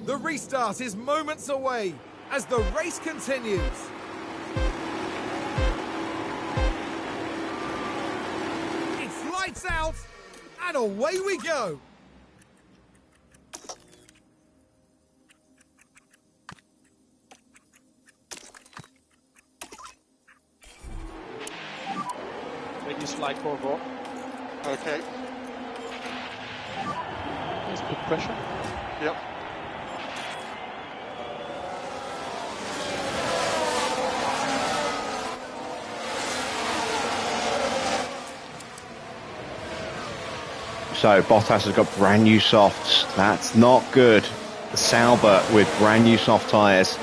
The restart is moments away as the race continues. Lights out, and away we go. Reduce flight corridor. Okay. Let's put pressure. Yep. So Bottas has got brand new softs. That's not good. The Sauber with brand new soft tyres.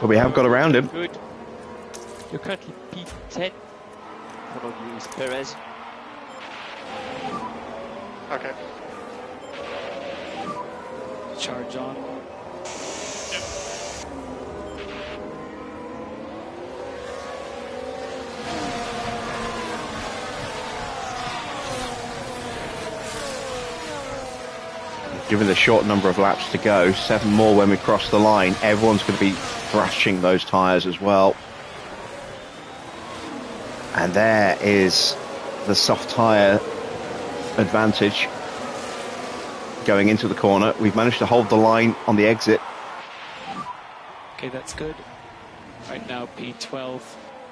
But we have got around him. Good. You're currently P10. In front of you is Perez. Okay. Charge on. Given the short number of laps to go, 7 more when we cross the line, everyone's going to be thrashing those tyres as well. And there is the soft tyre advantage going into the corner. We've managed to hold the line on the exit. Okay, that's good. Right now, P12.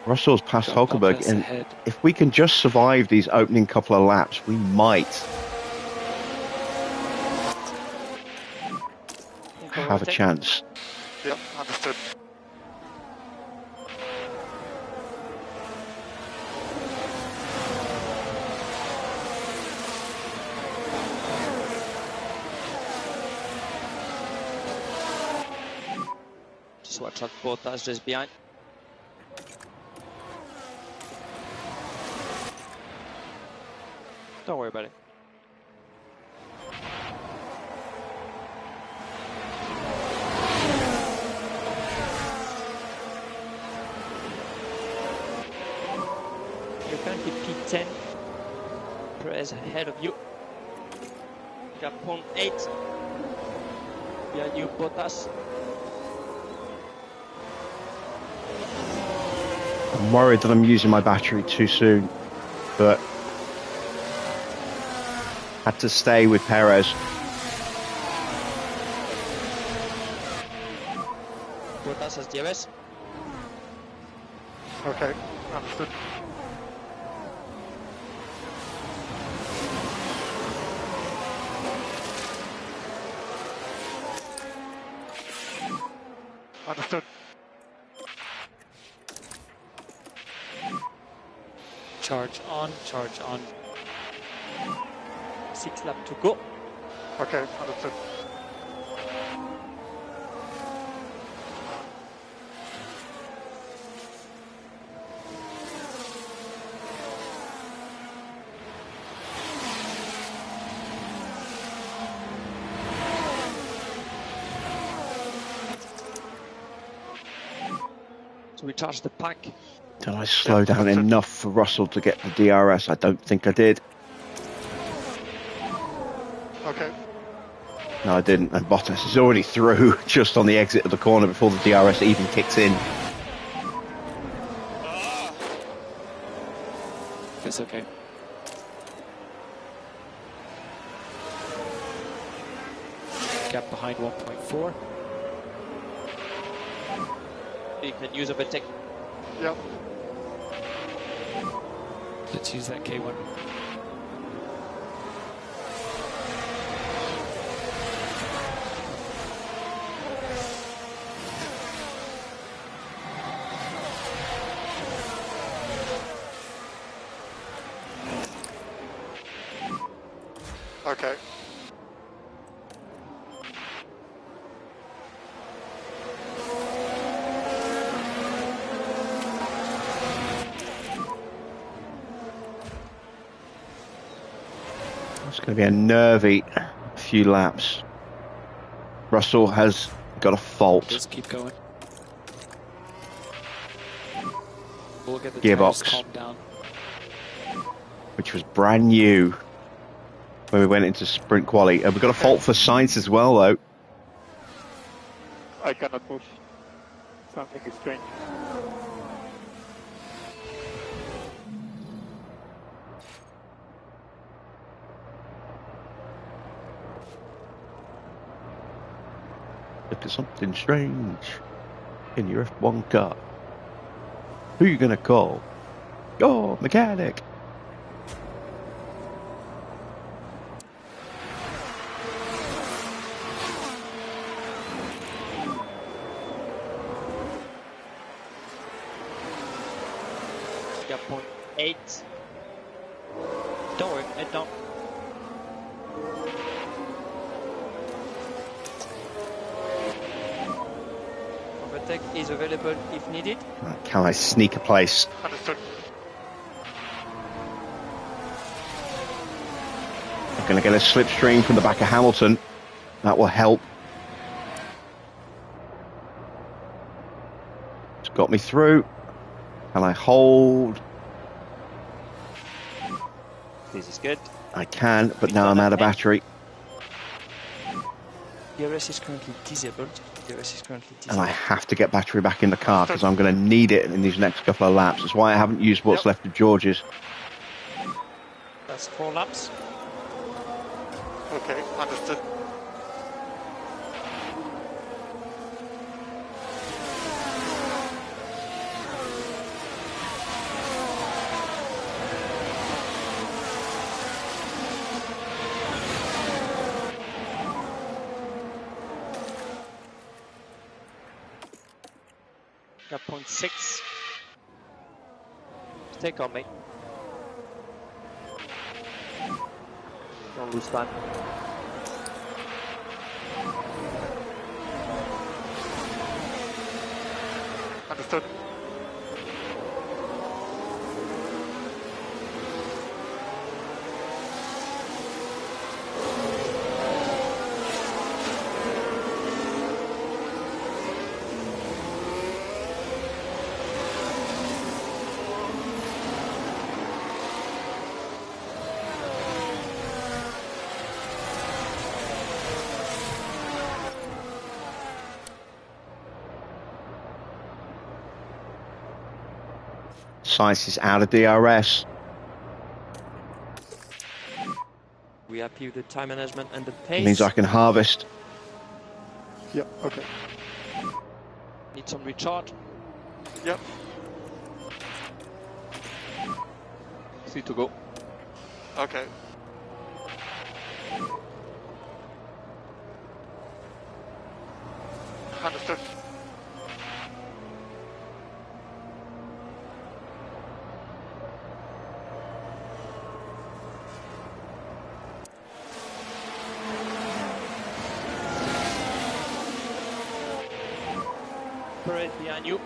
Russell's past Got Hulkenberg, Bottas and ahead. if we can just survive these opening couple of laps, we might have a chance. Yep, understood. Just watch out Bottas just behind. Don't worry about it. You're currently P10. Perez ahead of you. Capone 8. Behind you, Bottas. I'm worried that I'm using my battery too soon, but had to stay with Perez. Bottas has DRS. Okay, understood. Understood. Charge on, charge on. 6 laps to go. Okay, understood. So we charge the pack. Did I slow down enough for Russell to get the DRS? I don't think I did. Okay. No, I didn't. And Bottas is already through just on the exit of the corner before the DRS even kicks in. It's okay. Gap behind 1.4. You can use a bit tech. Yep. Let's use that K1. Okay. It's going to be a nervy few laps. Russell has got a fault. Just keep going. We'll get the Gearbox. tires calmed down. Which was brand new when we went into sprint quali. We've got a fault for Sainz as well, though. I cannot push. Something is strange. Look at something strange in your F1 car. Who are you going to call? Oh, mechanic. Yeah, 0.8. Don't worry, I don't. Overtake is available if needed. Can I sneak a place? Understood. I'm going to get a slipstream from the back of Hamilton. That will help. It's got me through. Can I hold? This is good. I can, but now I'm out of battery. DRS is currently disabled. DRS is currently And I disabled. have to get battery back in the car because I'm going to need it in these next couple of laps. That's why I haven't used what's left of George's. That's 4 laps. Okay, understood. Got 0.6. Take on me. Don't lose time. Understood. Sainz is out of DRS. We happy with the time management and the It pace. means I can harvest. Yep, okay. Need some recharge. Yep. See to go. Okay. Understood. Perez behind you.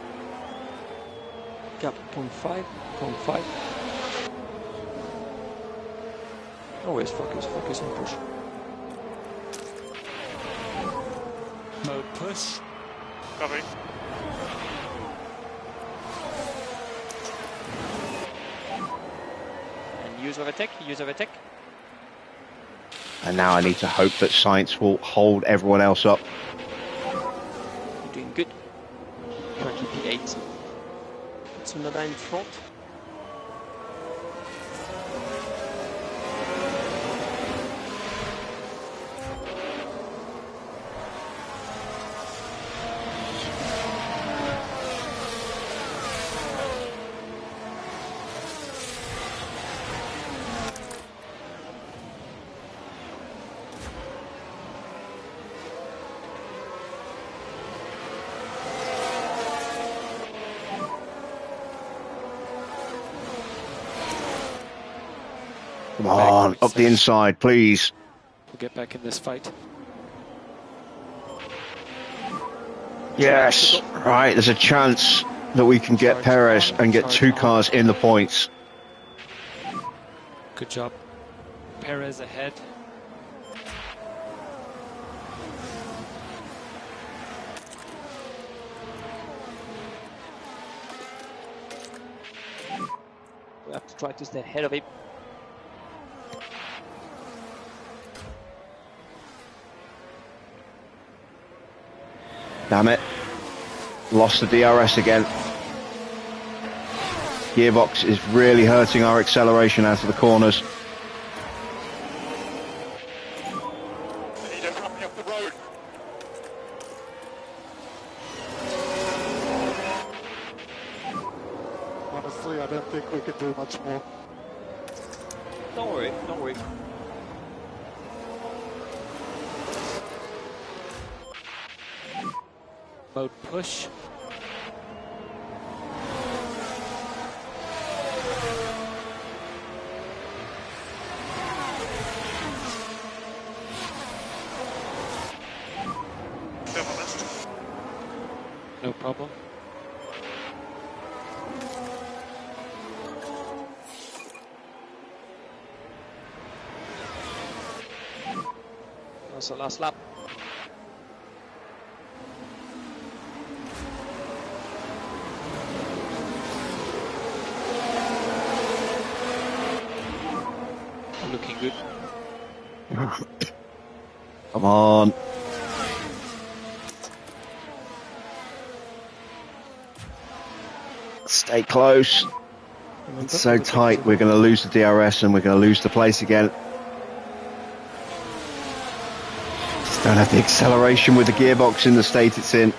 Gap 0.5, 0.5. Always focus and push. Mode push. Copy. And use overtake, use overtake. And now I need to hope that Sainz will hold everyone else up. You're doing good. Currently P8. Tsunoda in front. Come on, up the inside, please. We'll get back in this fight. Yes. Right, there's a chance that we can get Perez and get two cars in the points. Good job. Perez ahead. try to stay ahead of him. Damn it. Lost the DRS again. Gearbox is really hurting our acceleration out of the corners. They need to run me off the road. Honestly, I don't think we can do much more. Don't worry, don't worry. Mode push. No problem. Also last lap. Looking good. Come on. Stay close. It's so tight. We're going to lose the DRS and we're going to lose the place again. Just don't have the acceleration with the gearbox in the state it's in.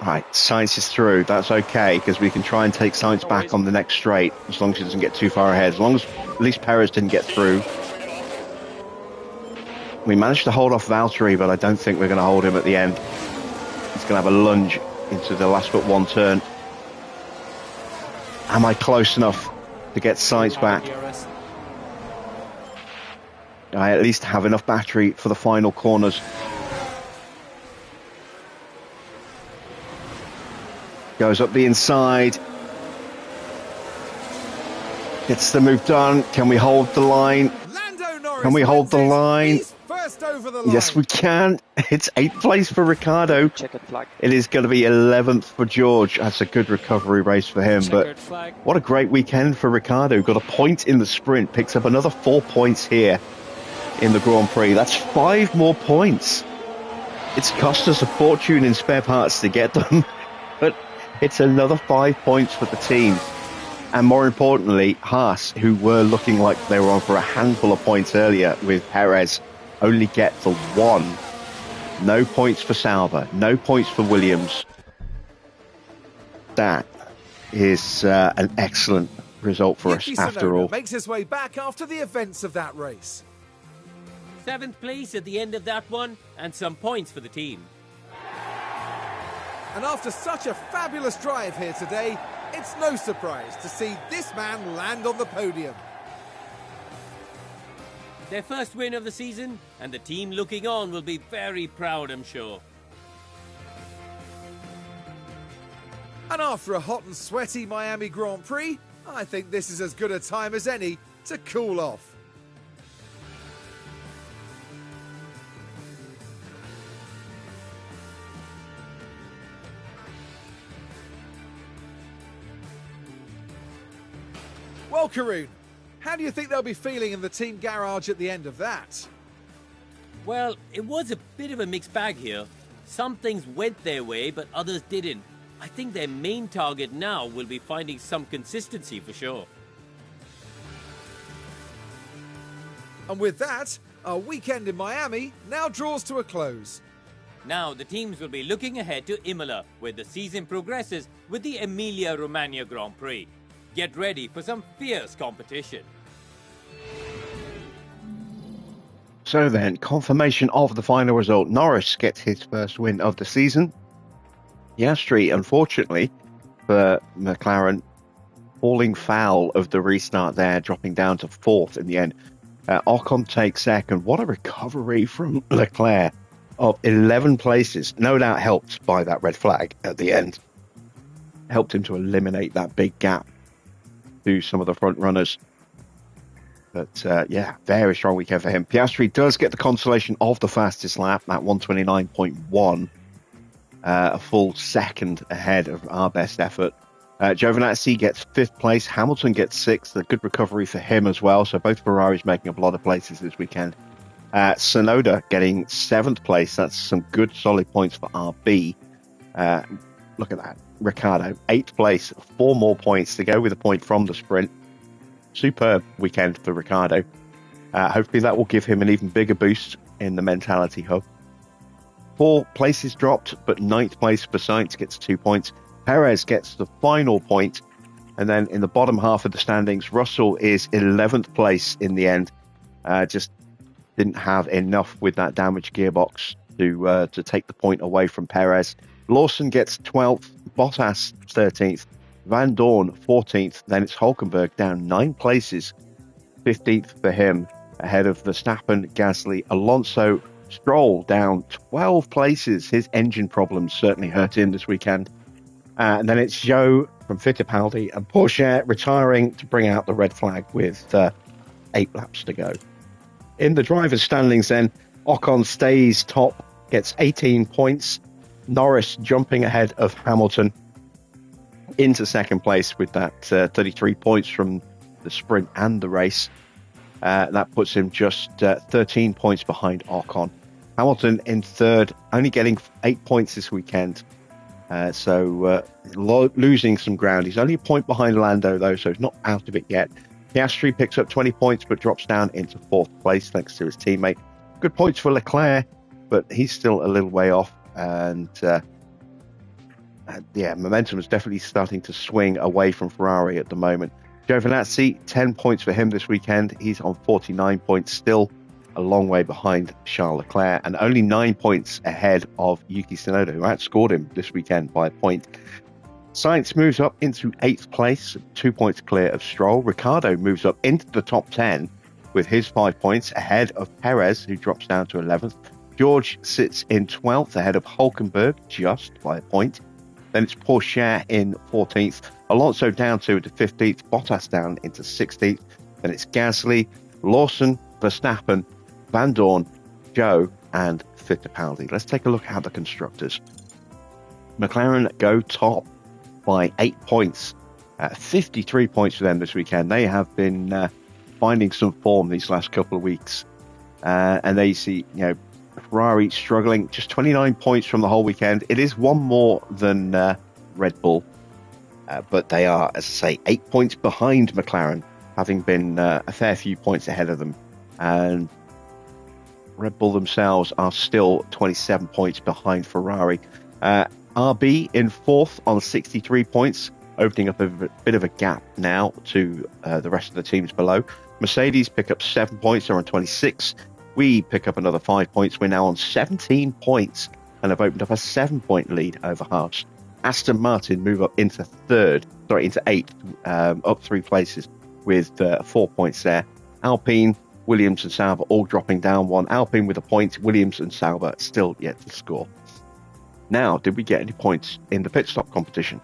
Right, Sainz is through. That's okay, because we can try and take Sainz back on the next straight, as long as he doesn't get too far ahead. As long as at least Perez didn't get through. We managed to hold off Valtteri, but I don't think we're going to hold him at the end. He's going to have a lunge into the last but one turn. Am I close enough to get Sainz back? I at least have enough battery for the final corners. Goes up the inside. Gets the move done. Can we hold the line? Lando Norris Can we hold the wins it. line? He's first over the line. Yes, we can. It's 8th place for Ricardo. Checkered flag. It is going to be 11th for George. That's a good recovery race for him. Checkered But flag. what a great weekend for Ricardo. Got a point in the sprint. Picks up another 4 points here in the Grand Prix. That's 5 more points. It's cost us a fortune in spare parts to get them. But it's another 5 points for the team. And more importantly, Haas, who were looking like they were on for a handful of points earlier with Perez, only get the 1. No points for Sauber, no points for Williams. That is an excellent result for us Yuki after Tsunoda all. makes his way back after the events of that race. 7th place at the end of that one, and some points for the team. And after such a fabulous drive here today, it's no surprise to see this man land on the podium. Their first win of the season, and the team looking on will be very proud, I'm sure. And after a hot and sweaty Miami Grand Prix, I think this is as good a time as any to cool off. Well, Karun, how do you think they'll be feeling in the team garage at the end of that? Well, it was a bit of a mixed bag here. Some things went their way, but others didn't. I think their main target now will be finding some consistency for sure. And with that, our weekend in Miami now draws to a close. Now, the teams will be looking ahead to Imola, where the season progresses with the Emilia-Romagna Grand Prix. Get ready for some fierce competition. So then, confirmation of the final result. Norris gets his first win of the season. Piastri, unfortunately, for McLaren, falling foul of the restart there, dropping down to 4th in the end. Ocon takes second. What a recovery from Leclerc of 11 places. No doubt helped by that red flag at the end. Helped him to eliminate that big gap to some of the front runners. But yeah, very strong weekend for him. Piastri does get the consolation of the fastest lap at 129.1, a full second ahead of our best effort. Giovinazzi gets 5th place. Hamilton gets 6th. A good recovery for him as well. So both Ferraris making up a lot of places this weekend. Sonoda getting 7th place. That's some good solid points for RB. Look at that. Ricciardo, 8th place. 4 more points to go with a point from the sprint. Superb weekend for Ricciardo. Hopefully that will give him an even bigger boost in the mentality hub. 4 places dropped, but 9th place for Sainz gets 2 points. Perez gets the final point. And then in the bottom half of the standings, Russell is 11th place in the end. Just didn't have enough with that damaged gearbox to take the point away from Perez. Lawson gets 12th, Bottas 13th, Van Dorn 14th, then it's Hulkenberg down 9 places, 15th for him, ahead of Verstappen, Gasly, Alonso, Stroll down 12 places. His engine problems certainly hurt him this weekend. And then it's Zhou from Fittipaldi and Porsche retiring to bring out the red flag with 8 laps to go. In the drivers' standings then, Ocon stays top, gets 18 points. Norris jumping ahead of Hamilton into 2nd place with that 33 points from the sprint and the race. That puts him just 13 points behind Ocon. Hamilton in 3rd, only getting 8 points this weekend. So losing some ground. He's only a point behind Lando, though, so he's not out of it yet. Piastri picks up 20 points, but drops down into 4th place thanks to his teammate. Good points for Leclerc, but he's still a little way off. And yeah, momentum is definitely starting to swing away from Ferrari at the moment. Giovinazzi, 10 points for him this weekend. He's on 49 points, still a long way behind Charles Leclerc, and only 9 points ahead of Yuki Tsunoda, who outscored him this weekend by a point. Sainz moves up into 8th place, 2 points clear of Stroll. Ricciardo moves up into the top 10 with his 5 points ahead of Perez, who drops down to 11th. George sits in 12th ahead of Hulkenberg, just by a point. Then it's Porsche in 14th. Alonso down to 15th. Bottas down into 16th. Then it's Gasly, Lawson, Verstappen, Van Dorn, Zhou, and Fittipaldi. Let's take a look at the constructors. McLaren go top by 8 points. 53 points for them this weekend. They have been finding some form these last couple of weeks. And they see, Ferrari struggling, just 29 points from the whole weekend. It is one more than Red Bull, but they are, as I say, 8 points behind McLaren, having been a fair few points ahead of them. And Red Bull themselves are still 27 points behind Ferrari. RB in 4th on 63 points, opening up a bit of a gap now to the rest of the teams below. Mercedes pick up 7 points, they're on 26. We pick up another 5 points. We're now on 17 points and have opened up a 7-point lead over Haas. Aston Martin move up into 8th, up 3 places with 4 points there. Alpine, Williams and Sauber all dropping down 1. Alpine with a point, Williams and Sauber still yet to score. Now, did we get any points in the pit stop competition?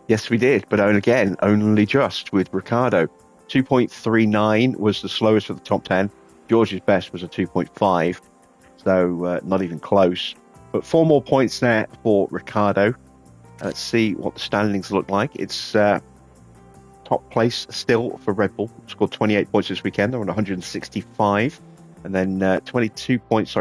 Yes, we did, but only just with Ricciardo. 2.39 was the slowest of the top 10. George's best was a 2.5, so not even close. But 4 more points there for Ricciardo. Let's see what the standings look like. It's top place still for Red Bull. Scored 28 points this weekend. They're on 165. And then 32 points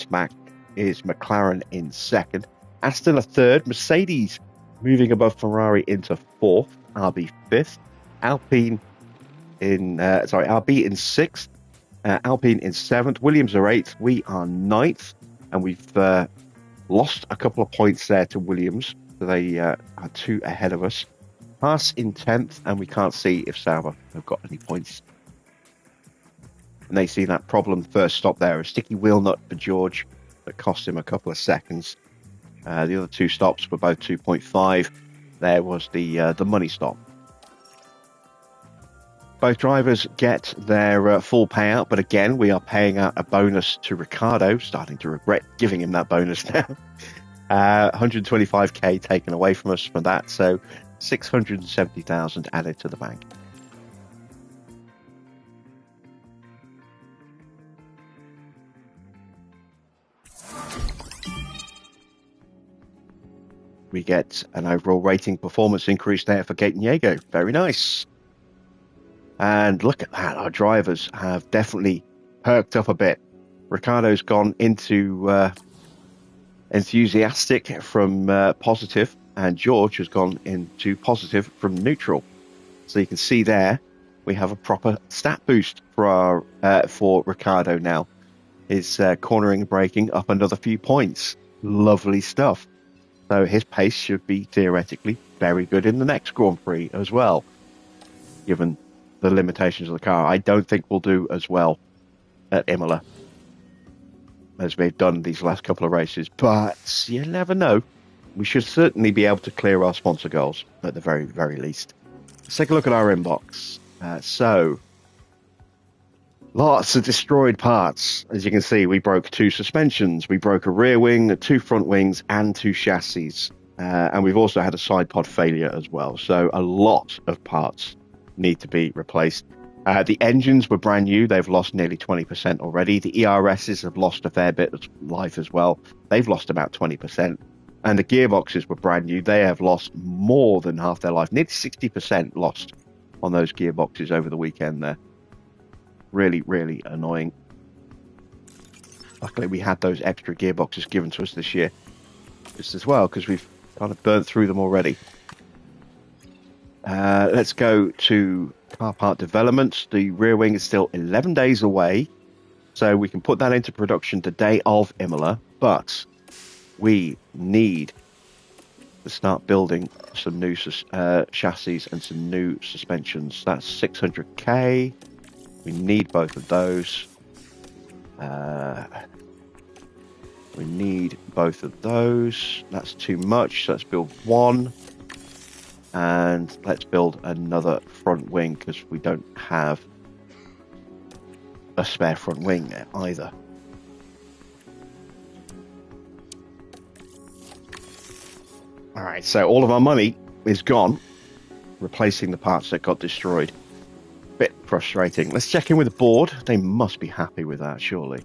back is McLaren in 2nd. Aston a 3rd. Mercedes moving above Ferrari into 4th. RB 5th. RB in 6th. Alpine in 7th. Williams are 8th. We are 9th. And we've lost a couple of points there to Williams. So they are 2 ahead of us. Haas in 10th. And we can't see if Sauber have got any points. And they see that problem first stop there. A sticky wheel nut for George that cost him a couple of seconds. The other 2 stops were both 2.5. There was the money stop. Both drivers get their full payout, but again, we are paying out a bonus to Ricciardo, starting to regret giving him that bonus now. 125k taken away from us for that, so 670,000 added to the bank. We get an overall rating performance increase there for Gate and Diego. Very nice. And look at that. Our drivers have definitely perked up a bit. Ricardo's gone into enthusiastic from positive, and George has gone into positive from neutral. So you can see there we have a proper stat boost for Ricardo now. His cornering and braking up another few points. Lovely stuff. So his pace should be theoretically very good in the next Grand Prix as well, given the limitations of the car. I don't think we'll do as well at Imola as we've done these last couple of races, but you never know. We should certainly be able to clear our sponsor goals at the very, very least. Let's take a look at our inbox. So, lots of destroyed parts. As you can see, we broke 2 suspensions, we broke a rear wing, 2 front wings, and 2 chassis. And we've also had a side pod failure as well. So a lot of parts need to be replaced. The engines were brand new. They've lost nearly 20% already. The ERSs have lost a fair bit of life as well. They've lost about 20%. And the gearboxes were brand new. They have lost more than half their life. Nearly 60% lost on those gearboxes over the weekend there. Really, really annoying. Luckily, we had those extra gearboxes given to us this year just as well, because we've kind of burnt through them already. Let's go to car part development. The rear wing is still 11 days away, so we can put that into production the day of Imola, but we need to start building some new chassis and some new suspensions. That's 600k. We need both of those. We need both of those. That's too much. So let's build one. And let's build another front wing, because we don't have a spare front wing there either. Alright, so all of our money is gone replacing the parts that got destroyed. Bit frustrating. Let's check in with the board. They must be happy with that, surely.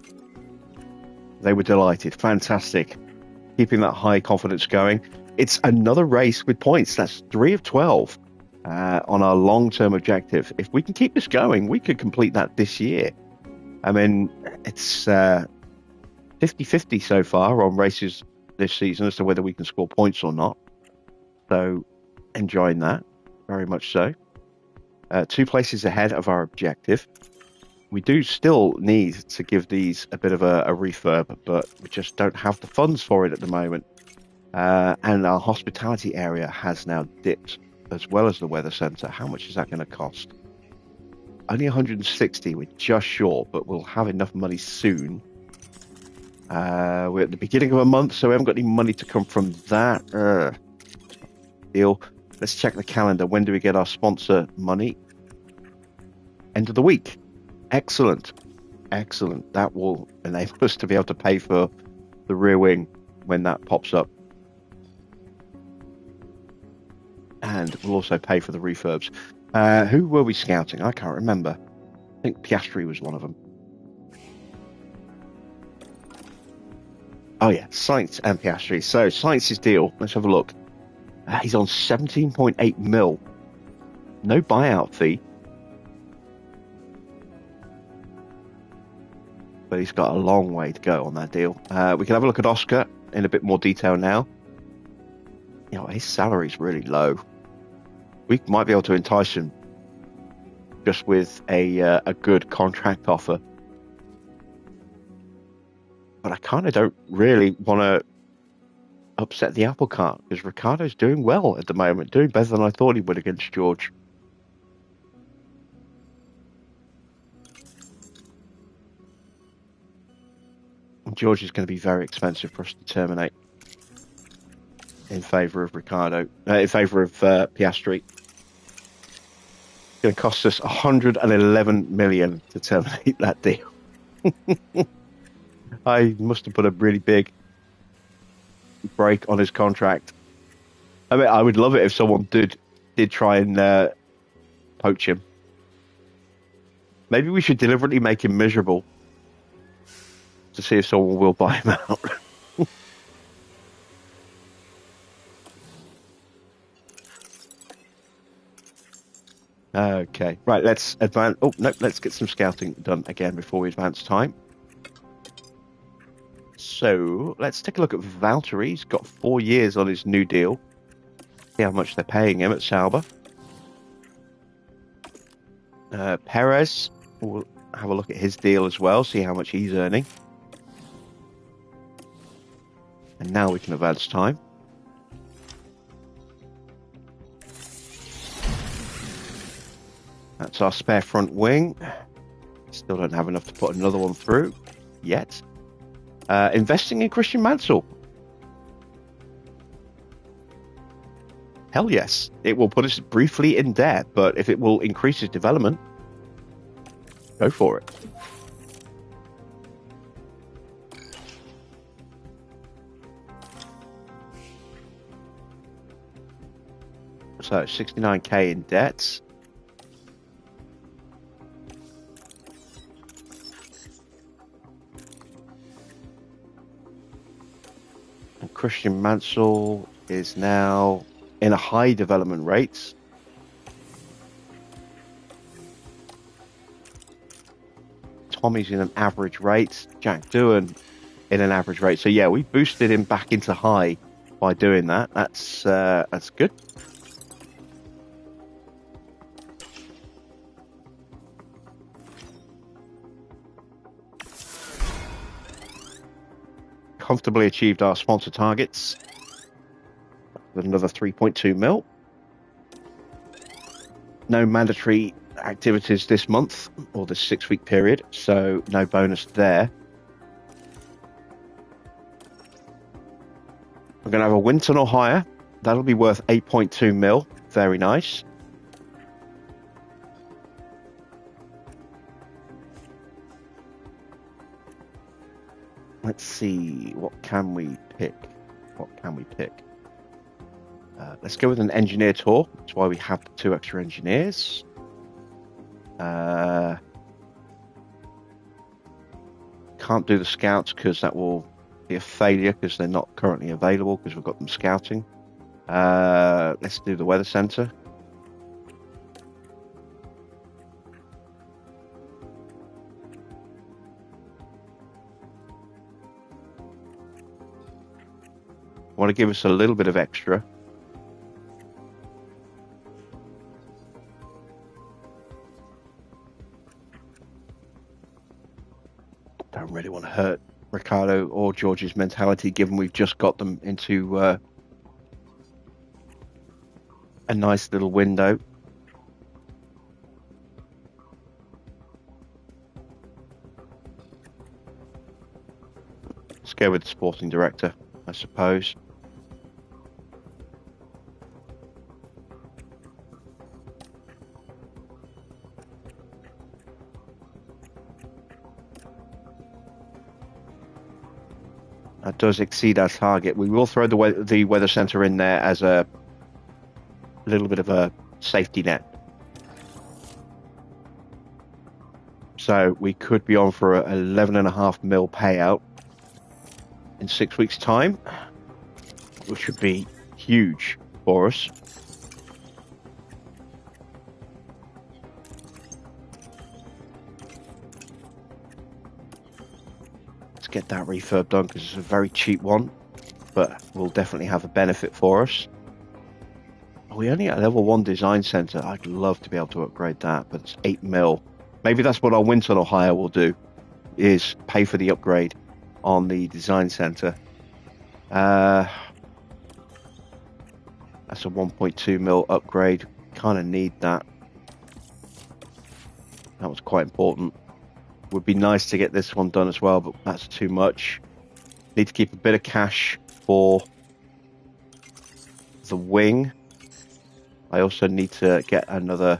They were delighted. Fantastic. Keeping that high confidence going. It's another race with points. That's 3 of 12 on our long-term objective. If we can keep this going, we could complete that this year. I mean, it's 50-50 so far on races this season as to whether we can score points or not. So, enjoying that. Very much so. 2 places ahead of our objective. We do still need to give these a bit of a refurb, but we just don't have the funds for it at the moment. And our hospitality area has now dipped, as well as the weather centre. How much is that going to cost? Only 160, we're just short, but we'll have enough money soon. We're at the beginning of a month, so we haven't got any money to come from that. Deal. Let's check the calendar. When do we get our sponsor money? End of the week. Excellent. Excellent. That will enable us to be able to pay for the rear wing when that pops up. And we'll also pay for the refurbs. Who were we scouting? I can't remember. I think Piastri was one of them. Oh yeah, Sainz and Piastri. So Sainz's deal, let's have a look. He's on 17.8 mil. No buyout fee. But he's got a long way to go on that deal. We can have a look at Oscar in a bit more detail now. You know, his salary's really low. We might be able to entice him just with a good contract offer. But I kind of don't really want to upset the apple cart, because Ricciardo's doing well at the moment, doing better than I thought he would against George. And George is going to be very expensive for us to terminate in favour of Ricciardo, in favour of Piastri. It's going to cost us 111 million to terminate that deal. I must have put a really big break on his contract. I mean, I would love it if someone did try and poach him. Maybe we should deliberately make him miserable to see if someone will buy him out. Okay, right, let's advance. Oh, no, let's get some scouting done again before we advance time. So, let's take a look at Valtteri. He's got 4 years on his new deal. See how much they're paying him at Sauber. Perez, we'll have a look at his deal as well, see how much he's earning. And now we can advance time. That's our spare front wing. Still don't have enough to put another one through yet. Investing in Christian Mansell. Hell yes. It will put us briefly in debt, but if it will increase his development, go for it. So 69k in debts. And Christian Mansell is now in a high development rate. Tommy's in an average rate. Jack Doohan in an average rate. So yeah, we boosted him back into high by doing that. That's good. Comfortably achieved our sponsor targets with another 3.2 mil. No mandatory activities this month or this 6-week period, so no bonus there. We're going to have a wind tunnel hire. That'll be worth 8.2 mil. Very nice. Let's see, what can we pick? Let's go with an engineer tour. That's why we have the 2 extra engineers. Can't do the scouts because that will be a failure because they're not currently available because we've got them scouting. Let's do the weather center. Want to give us a little bit of extra. Don't really want to hurt Ricardo or George's mentality, given we've just got them into a nice little window. Let's go with the sporting director, I suppose. That does exceed our target. We will throw the weather center in there as a little bit of a safety net. So we could be on for a 11.5 mil payout in 6 weeks' time, which would be huge for us. Get that refurb done because it's a very cheap one, but will definitely have a benefit for us. We only at level 1 design center. I'd love to be able to upgrade that, but it's 8 mil. Maybe that's what our wind tunnel hire will do, is pay for the upgrade on the design center. That's a 1.2 mil upgrade. Kind of need that. That was quite important. Would be nice to get this one done as well, but that's too much. Need to keep a bit of cash for the wing. I also need to get another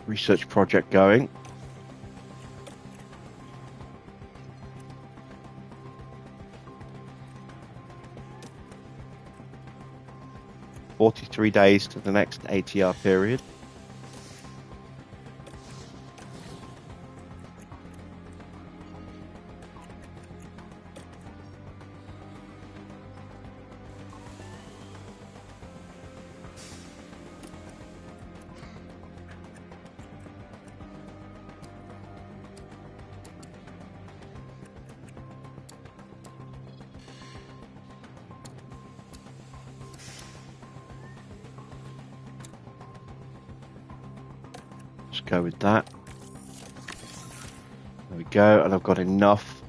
research project going. "43 days to the next ATR period." Let's go with that. There we go, and I've got enough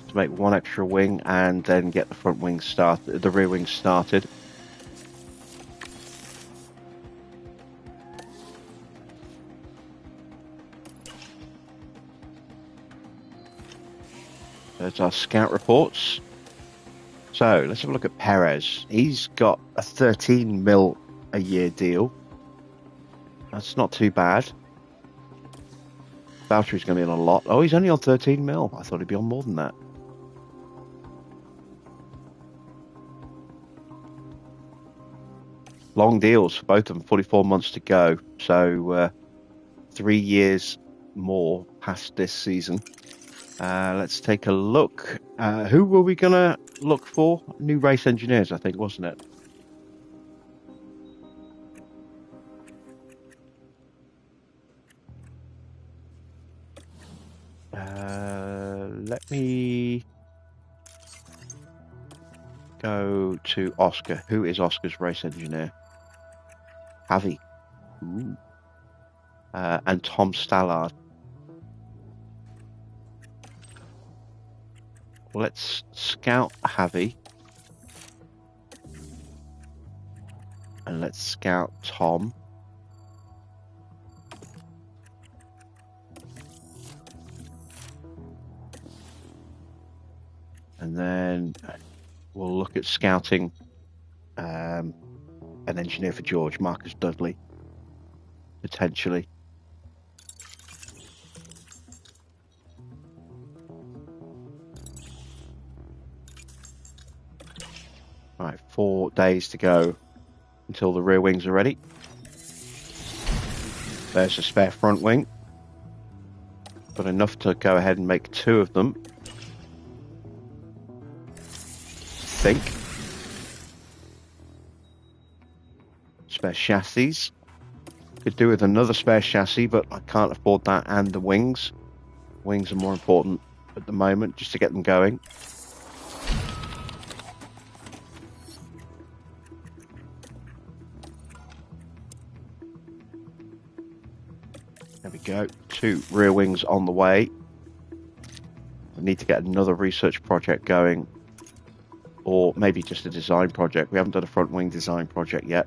to make one extra wing and then get the front wing started, the rear wing started. There's our scout reports. So let's have a look at Perez. He's got a 13 mil a year deal. That's not too bad. Valtteri's going to be on a lot. Oh, he's only on 13 mil. I thought he'd be on more than that. Long deals for both of them, 44 months to go. So 3 years more past this season. Let's take a look. Who were we going to look for? New race engineers, I think, wasn't it? Let me go to Oscar. Who is Oscar's race engineer? Javi. Ooh. And Tom Stallard. Let's scout Javi. And let's scout Tom. And then we'll look at scouting an engineer for George, Marcus Dudley, potentially. Right, 4 days to go until the rear wings are ready. There's a spare front wing. Got enough to go ahead and make 2 of them. Think. Spare chassis. Could do with another spare chassis, but I can't afford that and the wings. Wings are more important at the moment, just to get them going. There we go. 2 rear wings on the way. We need to get another research project going. Or maybe just a design project. We haven't done a front wing design project yet.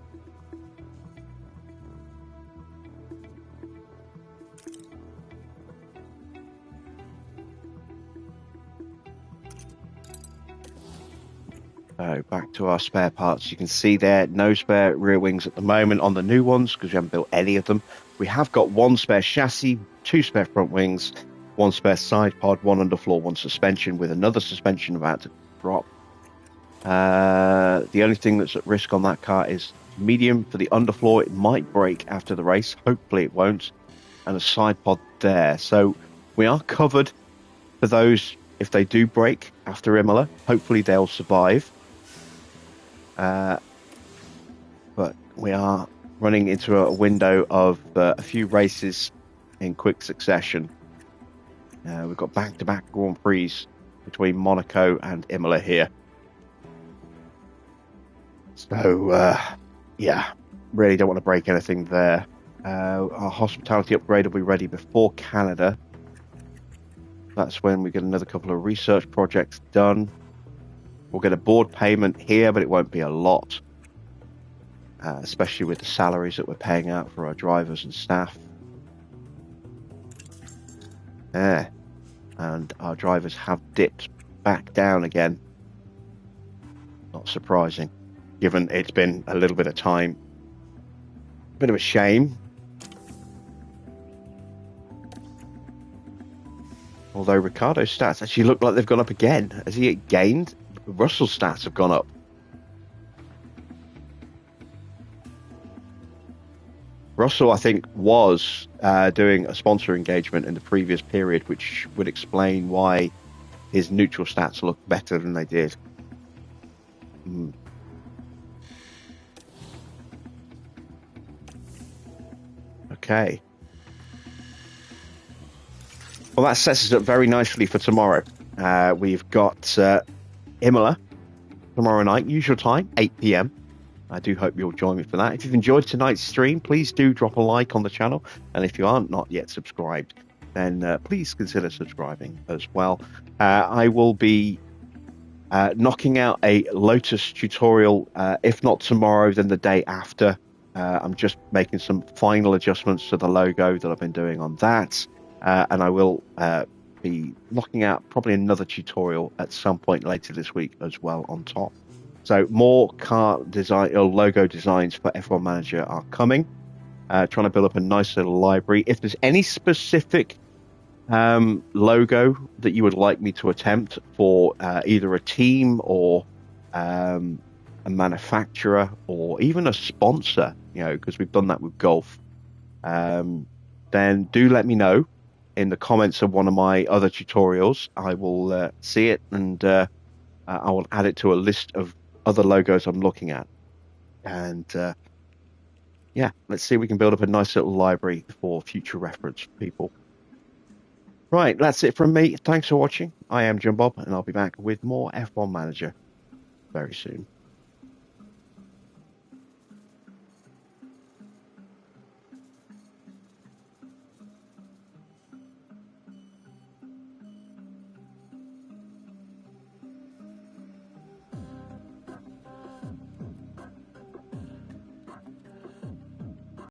So back to our spare parts. You can see there, no spare rear wings at the moment on the new ones because we haven't built any of them. We have got 1 spare chassis, 2 spare front wings, 1 spare side pod, 1 underfloor, 1 suspension with another suspension about to drop. The only thing that's at risk on that car is medium for the underfloor. It might break after the race. Hopefully it won't. And a side pod there. So we are covered for those if they do break after Imola. Hopefully they'll survive. But we are running into a window of a few races in quick succession. We've got back-to-back Grand Prix between Monaco and Imola here. So, yeah, really don't want to break anything there. Our hospitality upgrade will be ready before Canada. That's when we get another couple of research projects done. We'll get a board payment here, but it won't be a lot, especially with the salaries that we're paying out for our drivers and staff. There. And our drivers have dipped back down again. Not surprising, given it's been a little bit of time. Bit of a shame. Although Ricciardo's stats actually look like they've gone up again. Has he gained? Russell's stats have gone up. Russell, I think, was doing a sponsor engagement in the previous period, which would explain why his neutral stats look better than they did. Okay. Well, that sets us up very nicely for tomorrow. We've got Imola tomorrow night, usual time, 8 p.m. I do hope you'll join me for that. If you've enjoyed tonight's stream, please do drop a like on the channel. And if you aren't not yet subscribed, then please consider subscribing as well. I will be knocking out a Lotus tutorial, if not tomorrow, then the day after. I'm just making some final adjustments to the logo that I've been doing on that. And I will be knocking out probably another tutorial at some point later this week as well on top. So more car design or logo designs for F1 Manager are coming. Trying to build up a nice little library. If there's any specific logo that you would like me to attempt for either a team or a manufacturer or even a sponsor, because we've done that with golf, then do let me know in the comments of one of my other tutorials. I will see it and I will add it to a list of other logos I'm looking at. And yeah, let's see if we can build up a nice little library for future reference for people. Right, that's it from me. Thanks for watching. I am Jim Bob, and I'll be back with more F1 Manager very soon.